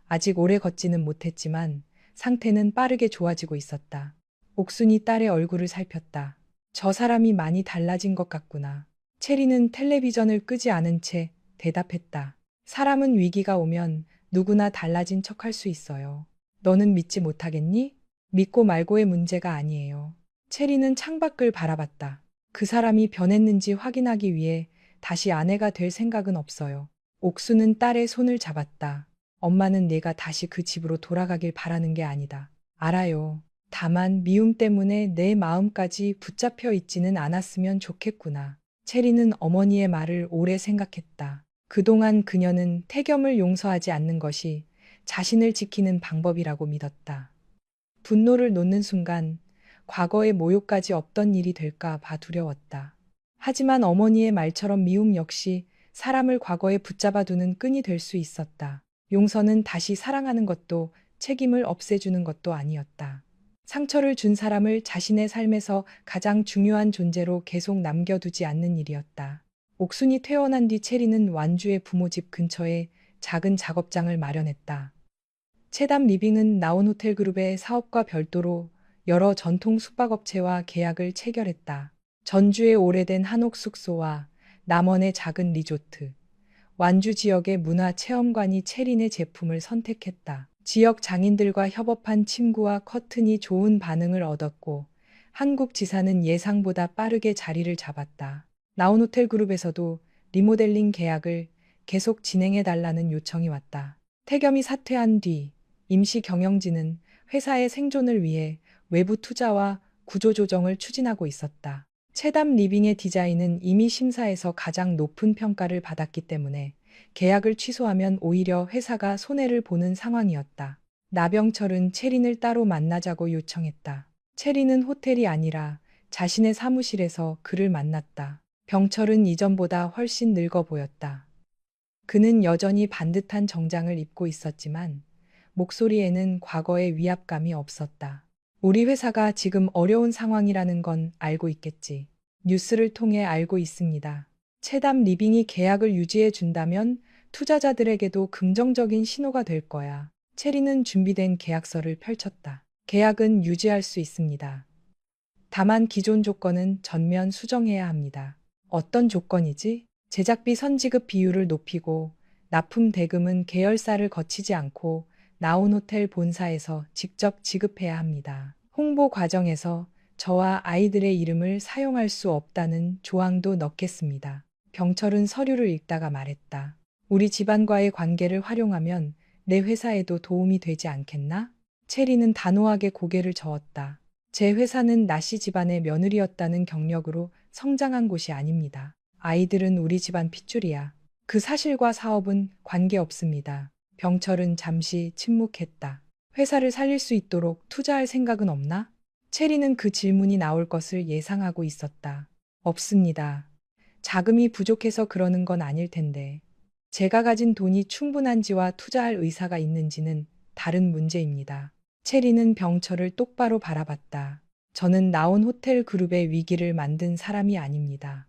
아직 오래 걷지는 못했지만 상태는 빠르게 좋아지고 있었다. 옥순이 딸의 얼굴을 살폈다. 저 사람이 많이 달라진 것 같구나. 체리는 텔레비전을 끄지 않은 채 대답했다. 사람은 위기가 오면 누구나 달라진 척할 수 있어요. 너는 믿지 못하겠니? 믿고 말고의 문제가 아니에요. 체리는 창밖을 바라봤다. 그 사람이 변했는지 확인하기 위해 다시 아내가 될 생각은 없어요. 옥수는 딸의 손을 잡았다. 엄마는 내가 다시 그 집으로 돌아가길 바라는 게 아니다. 알아요. 다만 미움 때문에 내 마음까지 붙잡혀 있지는 않았으면 좋겠구나. 체리는 어머니의 말을 오래 생각했다. 그동안 그녀는 태겸을 용서하지 않는 것이 자신을 지키는 방법이라고 믿었다. 분노를 놓는 순간 과거의 모욕까지 없던 일이 될까 봐 두려웠다. 하지만 어머니의 말처럼 미움 역시 사람을 과거에 붙잡아두는 끈이 될 수 있었다. 용서는 다시 사랑하는 것도 책임을 없애주는 것도 아니었다. 상처를 준 사람을 자신의 삶에서 가장 중요한 존재로 계속 남겨두지 않는 일이었다. 옥순이 퇴원한 뒤 체리는 완주의 부모 집 근처에 작은 작업장을 마련했다. 체담 리빙은 나온호텔그룹의 사업과 별도로 여러 전통 숙박업체와 계약을 체결했다. 전주의 오래된 한옥 숙소와 남원의 작은 리조트, 완주 지역의 문화체험관이 체린의 제품을 선택했다. 지역 장인들과 협업한 침구와 커튼이 좋은 반응을 얻었고 한국 지사는 예상보다 빠르게 자리를 잡았다. 나온호텔그룹에서도 리모델링 계약을 계속 진행해달라는 요청이 왔다. 태겸이 사퇴한 뒤 임시 경영진은 회사의 생존을 위해 외부 투자와 구조조정을 추진하고 있었다. 채담 리빙의 디자인은 이미 심사에서 가장 높은 평가를 받았기 때문에 계약을 취소하면 오히려 회사가 손해를 보는 상황이었다. 나병철은 채린을 따로 만나자고 요청했다. 채린은 호텔이 아니라 자신의 사무실에서 그를 만났다. 병철은 이전보다 훨씬 늙어 보였다. 그는 여전히 반듯한 정장을 입고 있었지만 목소리에는 과거의 위압감이 없었다. 우리 회사가 지금 어려운 상황이라는 건 알고 있겠지. 뉴스를 통해 알고 있습니다. 채담 리빙이 계약을 유지해 준다면 투자자들에게도 긍정적인 신호가 될 거야. 체리는 준비된 계약서를 펼쳤다. 계약은 유지할 수 있습니다. 다만 기존 조건은 전면 수정해야 합니다. 어떤 조건이지? 제작비 선지급 비율을 높이고 납품 대금은 계열사를 거치지 않고 나온 호텔 본사에서 직접 지급해야 합니다. 홍보 과정에서 저와 아이들의 이름을 사용할 수 없다는 조항도 넣겠습니다. 병철은 서류를 읽다가 말했다. 우리 집안과의 관계를 활용하면 내 회사에도 도움이 되지 않겠나? 체리는 단호하게 고개를 저었다. 제 회사는 나씨 집안의 며느리였다는 경력으로 성장한 곳이 아닙니다. 아이들은 우리 집안 핏줄이야. 그 사실과 사업은 관계없습니다. 병철은 잠시 침묵했다. 회사를 살릴 수 있도록 투자할 생각은 없나? 체리는 그 질문이 나올 것을 예상하고 있었다. 없습니다. 자금이 부족해서 그러는 건 아닐 텐데. 제가 가진 돈이 충분한지와 투자할 의사가 있는지는 다른 문제입니다. 체리는 병철을 똑바로 바라봤다. 저는 나온 호텔 그룹의 위기를 만든 사람이 아닙니다.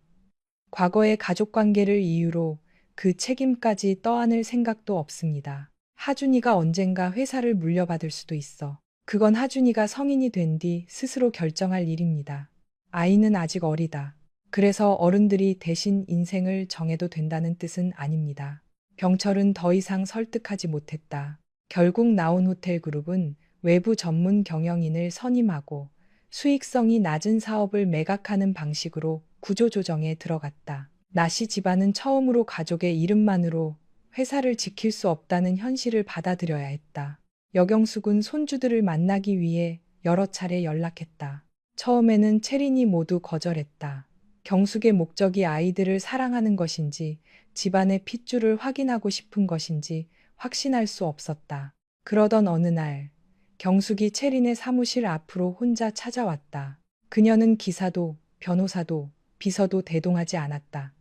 과거의 가족 관계를 이유로 그 책임까지 떠안을 생각도 없습니다. 하준이가 언젠가 회사를 물려받을 수도 있어. 그건 하준이가 성인이 된 뒤 스스로 결정할 일입니다. 아이는 아직 어리다. 그래서 어른들이 대신 인생을 정해도 된다는 뜻은 아닙니다. 병철은 더 이상 설득하지 못했다. 결국 나온 호텔 그룹은 외부 전문 경영인을 선임하고 수익성이 낮은 사업을 매각하는 방식으로 구조조정에 들어갔다. 나씨 집안은 처음으로 가족의 이름만으로 회사를 지킬 수 없다는 현실을 받아들여야 했다. 여경숙은 손주들을 만나기 위해 여러 차례 연락했다. 처음에는 채린이 모두 거절했다. 경숙의 목적이 아이들을 사랑하는 것인지 집안의 핏줄을 확인하고 싶은 것인지 확신할 수 없었다. 그러던 어느 날 경숙이 채린의 사무실 앞으로 혼자 찾아왔다. 그녀는 기사도 변호사도 비서도 대동하지 않았다.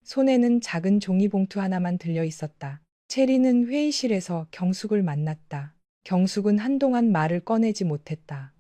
손에는 작은 종이봉투 하나만 들려 있었다. 채린은 회의실에서 경숙을 만났다. 경숙은 한동안 말을 꺼내지 못했다.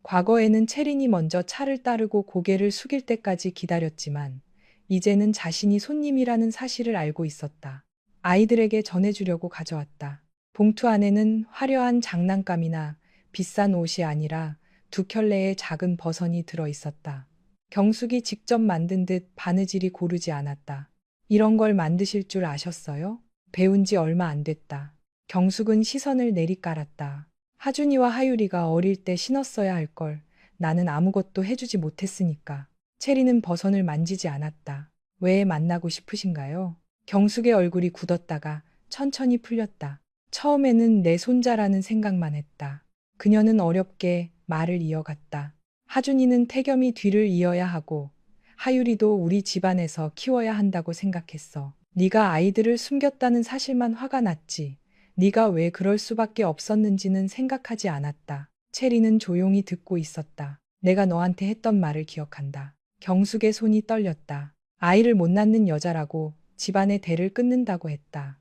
과거에는 채린이 먼저 차를 따르고 고개를 숙일 때까지 기다렸지만 이제는 자신이 손님이라는 사실을 알고 있었다. 아이들에게 전해주려고 가져왔다. 봉투 안에는 화려한 장난감이나 비싼 옷이 아니라 두 켤레의 작은 버선이 들어 있었다. 경숙이 직접 만든 듯 바느질이 고르지 않았다. 이런 걸 만드실 줄 아셨어요? 배운 지 얼마 안 됐다. 경숙은 시선을 내리깔았다. 하준이와 하유리가 어릴 때 신었어야 할 걸 나는 아무것도 해주지 못했으니까. 체리는 버선을 만지지 않았다. 왜 만나고 싶으신가요? 경숙의 얼굴이 굳었다가 천천히 풀렸다. 처음에는 내 손자라는 생각만 했다. 그녀는 어렵게 말을 이어갔다. 하준이는 태겸이 뒤를 이어야 하고 하유리도 우리 집안에서 키워야 한다고 생각했어. 네가 아이들을 숨겼다는 사실만 화가 났지. 네가 왜 그럴 수밖에 없었는지는 생각하지 않았다. 체리는 조용히 듣고 있었다. 내가 너한테 했던 말을 기억한다. 경숙의 손이 떨렸다. 아이를 못 낳는 여자라고 집안의 대를 끊는다고 했다.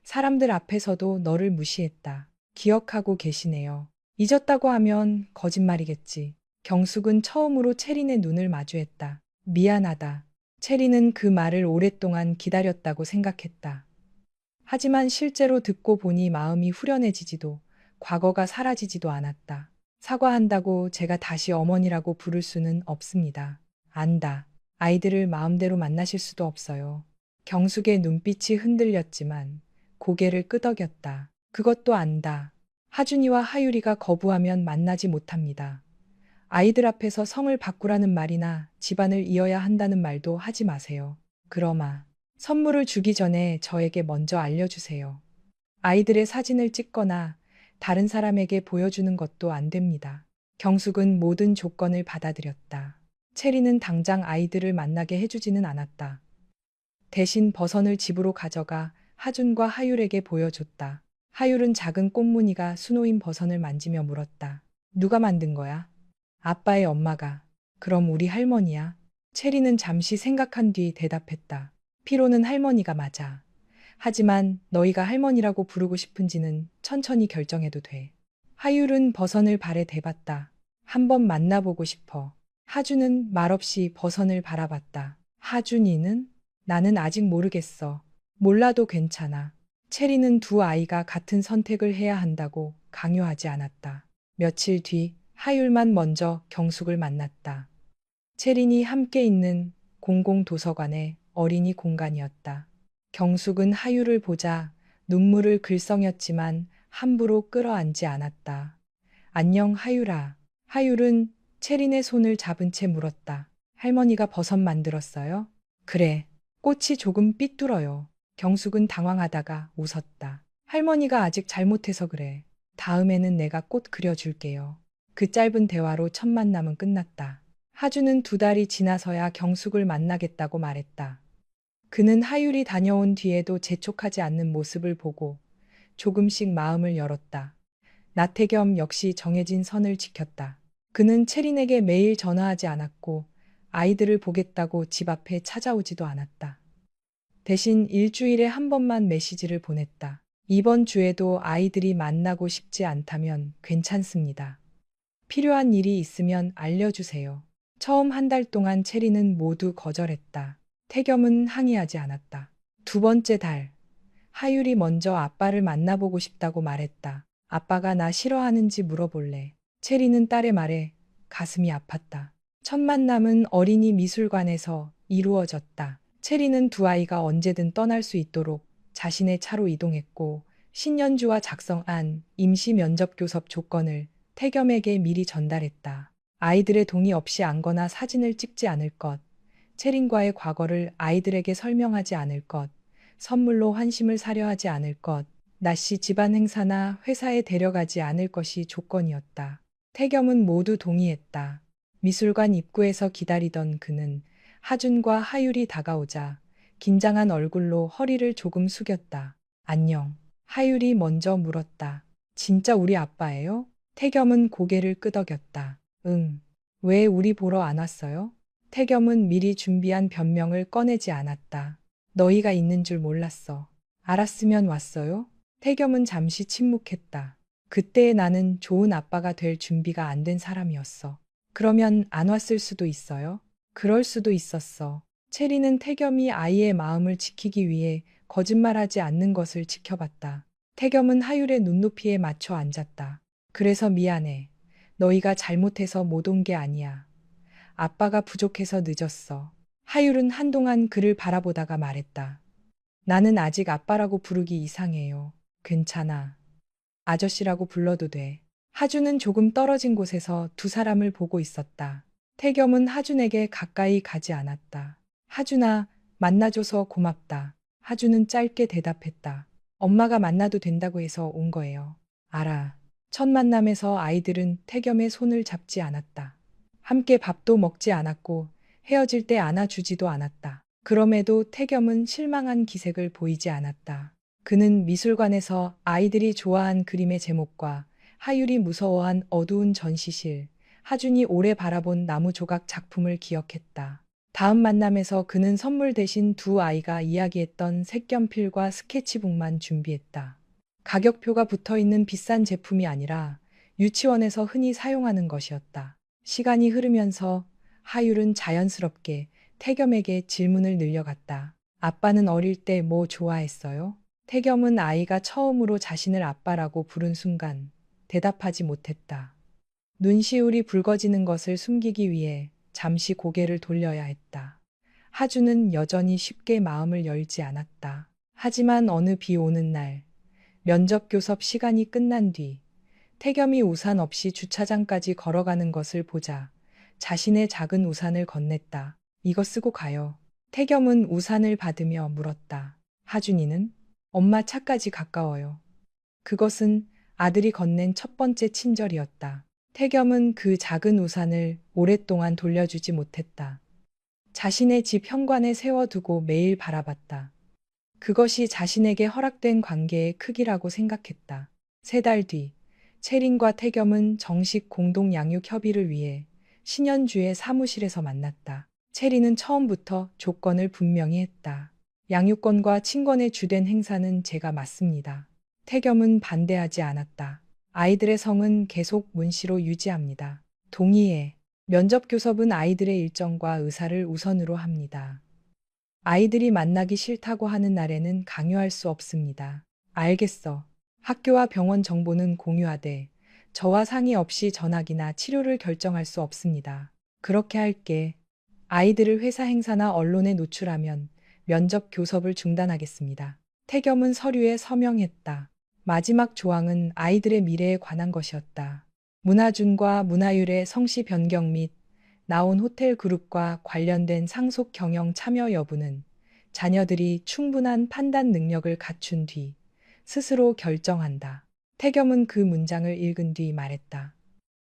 사람들 앞에서도 너를 무시했다. 기억하고 계시네요. 잊었다고 하면 거짓말이겠지. 경숙은 처음으로 체린의 눈을 마주했다. 미안하다. 체린은 그 말을 오랫동안 기다렸다고 생각했다. 하지만 실제로 듣고 보니 마음이 후련해지지도 과거가 사라지지도 않았다. 사과한다고 제가 다시 어머니라고 부를 수는 없습니다. 안다. 아이들을 마음대로 만나실 수도 없어요. 경숙의 눈빛이 흔들렸지만 고개를 끄덕였다. 그것도 안다. 하준이와 하유리가 거부하면 만나지 못합니다. 아이들 앞에서 성을 바꾸라는 말이나 집안을 이어야 한다는 말도 하지 마세요. 그러마. 선물을 주기 전에 저에게 먼저 알려주세요. 아이들의 사진을 찍거나 다른 사람에게 보여주는 것도 안 됩니다. 경숙은 모든 조건을 받아들였다. 체리는 당장 아이들을 만나게 해주지는 않았다. 대신 버선을 집으로 가져가 하준과 하율에게 보여줬다. 하율은 작은 꽃무늬가 수놓인 버선을 만지며 물었다. 누가 만든 거야? 아빠의 엄마가. 그럼 우리 할머니야? 체리는 잠시 생각한 뒤 대답했다. 피로는 할머니가 맞아. 하지만 너희가 할머니라고 부르고 싶은지는 천천히 결정해도 돼. 하율은 버선을 발에 대봤다. 한번 만나보고 싶어. 하준은 말없이 버선을 바라봤다. 하준이는? 나는 아직 모르겠어. 몰라도 괜찮아. 체리는 두 아이가 같은 선택을 해야 한다고 강요하지 않았다. 며칠 뒤 하율만 먼저 경숙을 만났다. 체린이 함께 있는 공공도서관의 어린이 공간이었다. 경숙은 하율을 보자 눈물을 글썽였지만 함부로 끌어안지 않았다. 안녕 하율아. 하율은 체린의 손을 잡은 채 물었다. 할머니가 버섯 만들었어요? 그래. 꽃이 조금 삐뚤어요. 경숙은 당황하다가 웃었다. 할머니가 아직 잘못해서 그래. 다음에는 내가 꽃 그려줄게요. 그 짧은 대화로 첫 만남은 끝났다. 하주는 2달이 지나서야 경숙을 만나겠다고 말했다. 그는 하율이 다녀온 뒤에도 재촉하지 않는 모습을 보고 조금씩 마음을 열었다. 나태겸 역시 정해진 선을 지켰다. 그는 체린에게 매일 전화하지 않았고 아이들을 보겠다고 집 앞에 찾아오지도 않았다. 대신 일주일에 한 번만 메시지를 보냈다. 이번 주에도 아이들이 만나고 싶지 않다면 괜찮습니다. 필요한 일이 있으면 알려주세요. 처음 1달 동안 체리는 모두 거절했다. 태겸은 항의하지 않았다. 2번째 달, 하율이 먼저 아빠를 만나보고 싶다고 말했다. 아빠가 나 싫어하는지 물어볼래. 체리는 딸의 말에 가슴이 아팠다. 첫 만남은 어린이 미술관에서 이루어졌다. 체리는 두 아이가 언제든 떠날 수 있도록 자신의 차로 이동했고 신년주와 작성한 임시 면접 교섭 조건을 태겸에게 미리 전달했다. 아이들의 동의 없이 안거나 사진을 찍지 않을 것, 체린과의 과거를 아이들에게 설명하지 않을 것, 선물로 환심을 사려 하지 않을 것, 낮시 집안 행사나 회사에 데려가지 않을 것이 조건이었다. 태겸은 모두 동의했다. 미술관 입구에서 기다리던 그는 하준과 하율이 다가오자 긴장한 얼굴로 허리를 조금 숙였다. 안녕. 하율이 먼저 물었다. 진짜 우리 아빠예요? 태겸은 고개를 끄덕였다. 응. 왜 우리 보러 안 왔어요? 태겸은 미리 준비한 변명을 꺼내지 않았다. 너희가 있는 줄 몰랐어. 알았으면 왔어요? 태겸은 잠시 침묵했다. 그때 나는 좋은 아빠가 될 준비가 안 된 사람이었어. 그러면 안 왔을 수도 있어요? 그럴 수도 있었어. 체리는 태겸이 아이의 마음을 지키기 위해 거짓말하지 않는 것을 지켜봤다. 태겸은 하율의 눈높이에 맞춰 앉았다. 그래서 미안해. 너희가 잘못해서 못 온 게 아니야. 아빠가 부족해서 늦었어. 하율은 한동안 그를 바라보다가 말했다. 나는 아직 아빠라고 부르기 이상해요. 괜찮아. 아저씨라고 불러도 돼. 하준은 조금 떨어진 곳에서 두 사람을 보고 있었다. 태겸은 하준에게 가까이 가지 않았다. 하준아, 만나줘서 고맙다. 하준은 짧게 대답했다. 엄마가 만나도 된다고 해서 온 거예요. 알아. 첫 만남에서 아이들은 태겸의 손을 잡지 않았다. 함께 밥도 먹지 않았고 헤어질 때 안아주지도 않았다. 그럼에도 태겸은 실망한 기색을 보이지 않았다. 그는 미술관에서 아이들이 좋아한 그림의 제목과 하율이 무서워한 어두운 전시실, 하준이 오래 바라본 나무 조각 작품을 기억했다. 다음 만남에서 그는 선물 대신 두 아이가 이야기했던 색연필과 스케치북만 준비했다. 가격표가 붙어있는 비싼 제품이 아니라 유치원에서 흔히 사용하는 것이었다. 시간이 흐르면서 하율은 자연스럽게 태겸에게 질문을 늘려갔다. 아빠는 어릴 때 뭐 좋아했어요? 태겸은 아이가 처음으로 자신을 아빠라고 부른 순간 대답하지 못했다. 눈시울이 붉어지는 것을 숨기기 위해 잠시 고개를 돌려야 했다. 하주는 여전히 쉽게 마음을 열지 않았다. 하지만 어느 비 오는 날, 면접 교섭 시간이 끝난 뒤 태겸이 우산 없이 주차장까지 걸어가는 것을 보자 자신의 작은 우산을 건넸다. 이거 쓰고 가요. 태겸은 우산을 받으며 물었다. 하준이는? 엄마 차까지 가까워요. 그것은 아들이 건넨 첫 번째 친절이었다. 태겸은 그 작은 우산을 오랫동안 돌려주지 못했다. 자신의 집 현관에 세워두고 매일 바라봤다. 그것이 자신에게 허락된 관계의 크기라고 생각했다. 3달 뒤, 채린과 태겸은 정식 공동 양육 협의를 위해 신현주의 사무실에서 만났다. 채린은 처음부터 조건을 분명히 했다. 양육권과 친권의 주된 행사는 제가 맡습니다. 태겸은 반대하지 않았다. 아이들의 성은 계속 문씨로 유지합니다. 동의해. 면접 교섭은 아이들의 일정과 의사를 우선으로 합니다. 아이들이 만나기 싫다고 하는 날에는 강요할 수 없습니다. 알겠어. 학교와 병원 정보는 공유하되 저와 상의 없이 전학이나 치료를 결정할 수 없습니다. 그렇게 할게. 아이들을 회사 행사나 언론에 노출하면 면접 교섭을 중단하겠습니다. 태겸은 서류에 서명했다. 마지막 조항은 아이들의 미래에 관한 것이었다. 문하준과 문하율의 성씨 변경 및 나온 호텔 그룹과 관련된 상속 경영 참여 여부는 자녀들이 충분한 판단 능력을 갖춘 뒤 스스로 결정한다. 태겸은 그 문장을 읽은 뒤 말했다.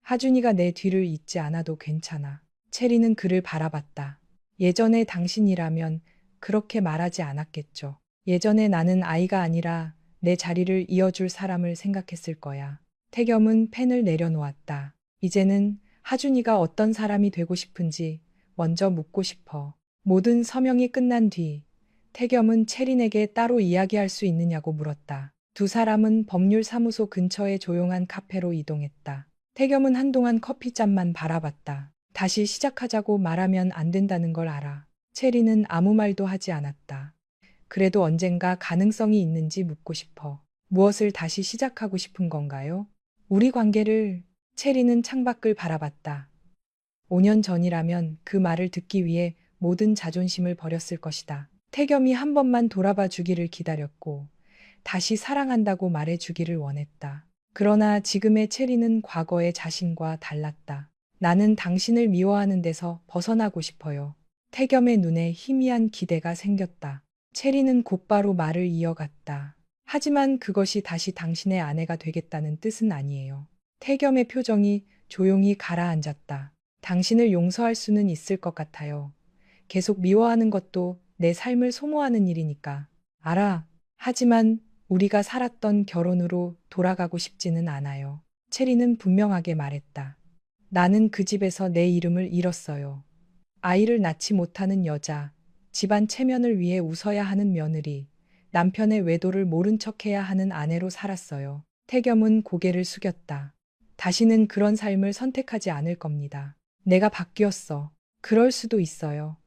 하준이가 내 뒤를 잇지 않아도 괜찮아. 체리는 그를 바라봤다. 예전에 당신이라면 그렇게 말하지 않았겠죠. 예전에 나는 아이가 아니라 내 자리를 이어줄 사람을 생각했을 거야. 태겸은 펜을 내려놓았다. 이제는 하준이가 어떤 사람이 되고 싶은지 먼저 묻고 싶어. 모든 서명이 끝난 뒤 태겸은 채린에게 따로 이야기할 수 있느냐고 물었다. 두 사람은 법률사무소 근처의 조용한 카페로 이동했다. 태겸은 한동안 커피잔만 바라봤다. 다시 시작하자고 말하면 안 된다는 걸 알아. 채린은 아무 말도 하지 않았다. 그래도 언젠가 가능성이 있는지 묻고 싶어. 무엇을 다시 시작하고 싶은 건가요? 우리 관계를. 채린은 창밖을 바라봤다. 5년 전이라면 그 말을 듣기 위해 모든 자존심을 버렸을 것이다. 태겸이 한 번만 돌아봐 주기를 기다렸고 다시 사랑한다고 말해 주기를 원했다. 그러나 지금의 채린은 과거의 자신과 달랐다. 나는 당신을 미워하는 데서 벗어나고 싶어요. 태겸의 눈에 희미한 기대가 생겼다. 채린은 곧바로 말을 이어갔다. 하지만 그것이 다시 당신의 아내가 되겠다는 뜻은 아니에요. 태겸의 표정이 조용히 가라앉았다. 당신을 용서할 수는 있을 것 같아요. 계속 미워하는 것도 내 삶을 소모하는 일이니까. 알아. 하지만 우리가 살았던 결혼으로 돌아가고 싶지는 않아요. 체리는 분명하게 말했다. 나는 그 집에서 내 이름을 잃었어요. 아이를 낳지 못하는 여자, 집안 체면을 위해 웃어야 하는 며느리, 남편의 외도를 모른 척해야 하는 아내로 살았어요. 태겸은 고개를 숙였다. 다시는 그런 삶을 선택하지 않을 겁니다. 내가 바뀌었어. 그럴 수도 있어요.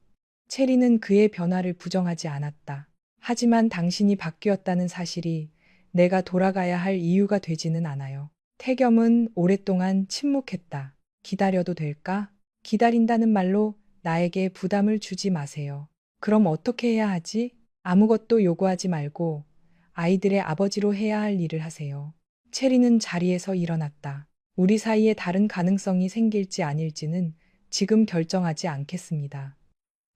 체리는 그의 변화를 부정하지 않았다. 하지만 당신이 바뀌었다는 사실이 내가 돌아가야 할 이유가 되지는 않아요. 태겸은 오랫동안 침묵했다. 기다려도 될까? 기다린다는 말로 나에게 부담을 주지 마세요. 그럼 어떻게 해야 하지? 아무것도 요구하지 말고 아이들의 아버지로 해야 할 일을 하세요. 체리는 자리에서 일어났다. 우리 사이에 다른 가능성이 생길지 아닐지는 지금 결정하지 않겠습니다.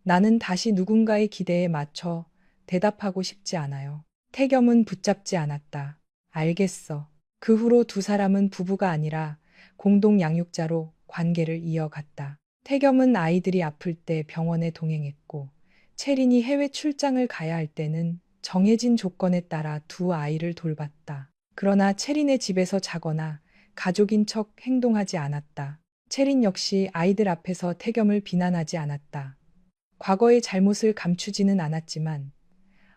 나는 다시 누군가의 기대에 맞춰 대답하고 싶지 않아요. 태겸은 붙잡지 않았다. 알겠어. 그 후로 두 사람은 부부가 아니라 공동 양육자로 관계를 이어갔다. 태겸은 아이들이 아플 때 병원에 동행했고, 채린이 해외 출장을 가야 할 때는 정해진 조건에 따라 두 아이를 돌봤다. 그러나 채린의 집에서 자거나 가족인 척 행동하지 않았다. 채린 역시 아이들 앞에서 태겸을 비난하지 않았다. 과거의 잘못을 감추지는 않았지만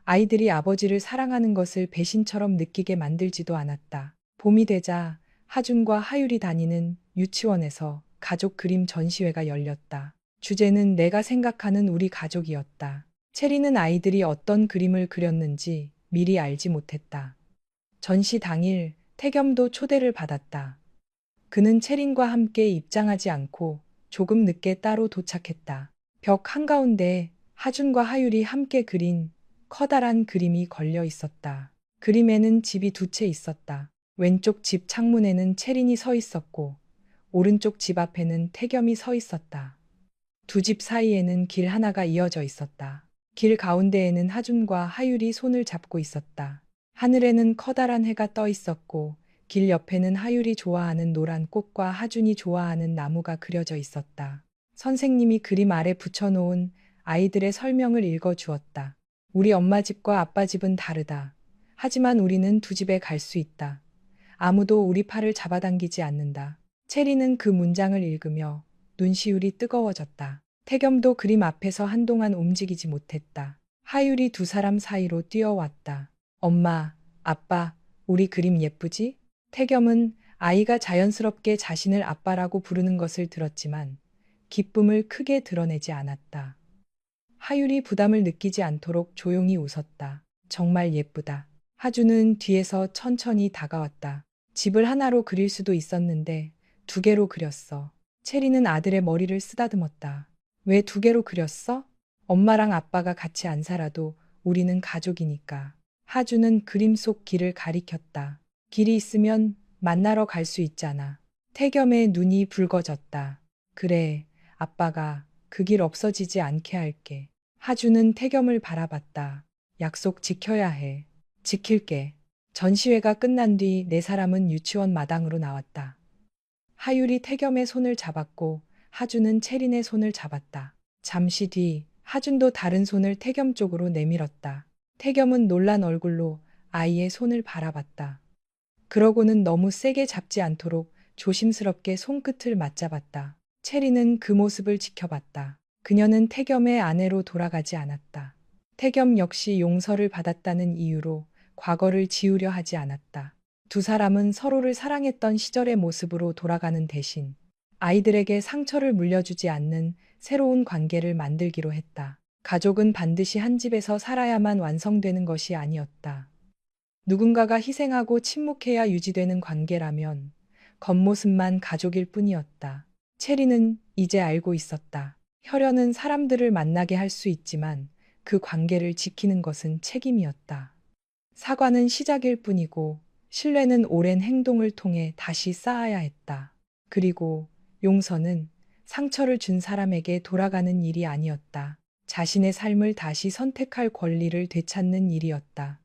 아이들이 아버지를 사랑하는 것을 배신처럼 느끼게 만들지도 않았다. 봄이 되자 하준과 하율이 다니는 유치원에서 가족 그림 전시회가 열렸다. 주제는 내가 생각하는 우리 가족이었다. 체리는 아이들이 어떤 그림을 그렸는지 미리 알지 못했다. 전시 당일 태겸도 초대를 받았다. 그는 채린과 함께 입장하지 않고 조금 늦게 따로 도착했다. 벽 한가운데 하준과 하율이 함께 그린 커다란 그림이 걸려 있었다. 그림에는 집이 두 채 있었다. 왼쪽 집 창문에는 채린이 서 있었고 오른쪽 집 앞에는 태겸이 서 있었다. 두 집 사이에는 길 하나가 이어져 있었다. 길 가운데에는 하준과 하율이 손을 잡고 있었다. 하늘에는 커다란 해가 떠 있었고 길 옆에는 하율이 좋아하는 노란 꽃과 하준이 좋아하는 나무가 그려져 있었다. 선생님이 그림 아래 붙여놓은 아이들의 설명을 읽어주었다. 우리 엄마 집과 아빠 집은 다르다. 하지만 우리는 두 집에 갈 수 있다. 아무도 우리 팔을 잡아당기지 않는다. 체리는 그 문장을 읽으며 눈시울이 뜨거워졌다. 태겸도 그림 앞에서 한동안 움직이지 못했다. 하율이 두 사람 사이로 뛰어왔다. 엄마, 아빠, 우리 그림 예쁘지? 태겸은 아이가 자연스럽게 자신을 아빠라고 부르는 것을 들었지만 기쁨을 크게 드러내지 않았다. 하율이 부담을 느끼지 않도록 조용히 웃었다. 정말 예쁘다. 하주는 뒤에서 천천히 다가왔다. 집을 하나로 그릴 수도 있었는데 두 개로 그렸어. 체리는 아들의 머리를 쓰다듬었다. 왜 두 개로 그렸어? 엄마랑 아빠가 같이 안 살아도 우리는 가족이니까. 하주는 그림 속 길을 가리켰다. 길이 있으면 만나러 갈 수 있잖아. 태겸의 눈이 붉어졌다. 그래, 아빠가 그 길 없어지지 않게 할게. 하주는 태겸을 바라봤다. 약속 지켜야 해. 지킬게. 전시회가 끝난 뒤 네 사람은 유치원 마당으로 나왔다. 하율이 태겸의 손을 잡았고 하준은 채린의 손을 잡았다. 잠시 뒤 하준도 다른 손을 태겸 쪽으로 내밀었다. 태겸은 놀란 얼굴로 아이의 손을 바라봤다. 그러고는 너무 세게 잡지 않도록 조심스럽게 손끝을 맞잡았다. 채린은 그 모습을 지켜봤다. 그녀는 태겸의 아내로 돌아가지 않았다. 태겸 역시 용서를 받았다는 이유로 과거를 지우려 하지 않았다. 두 사람은 서로를 사랑했던 시절의 모습으로 돌아가는 대신 아이들에게 상처를 물려주지 않는 새로운 관계를 만들기로 했다. 가족은 반드시 한 집에서 살아야만 완성되는 것이 아니었다. 누군가가 희생하고 침묵해야 유지되는 관계라면 겉모습만 가족일 뿐이었다. 체리는 이제 알고 있었다. 혈연은 사람들을 만나게 할 수 있지만 그 관계를 지키는 것은 책임이었다. 사과는 시작일 뿐이고 신뢰는 오랜 행동을 통해 다시 쌓아야 했다. 그리고 용서는 상처를 준 사람에게 돌아가는 일이 아니었다. 자신의 삶을 다시 선택할 권리를 되찾는 일이었다.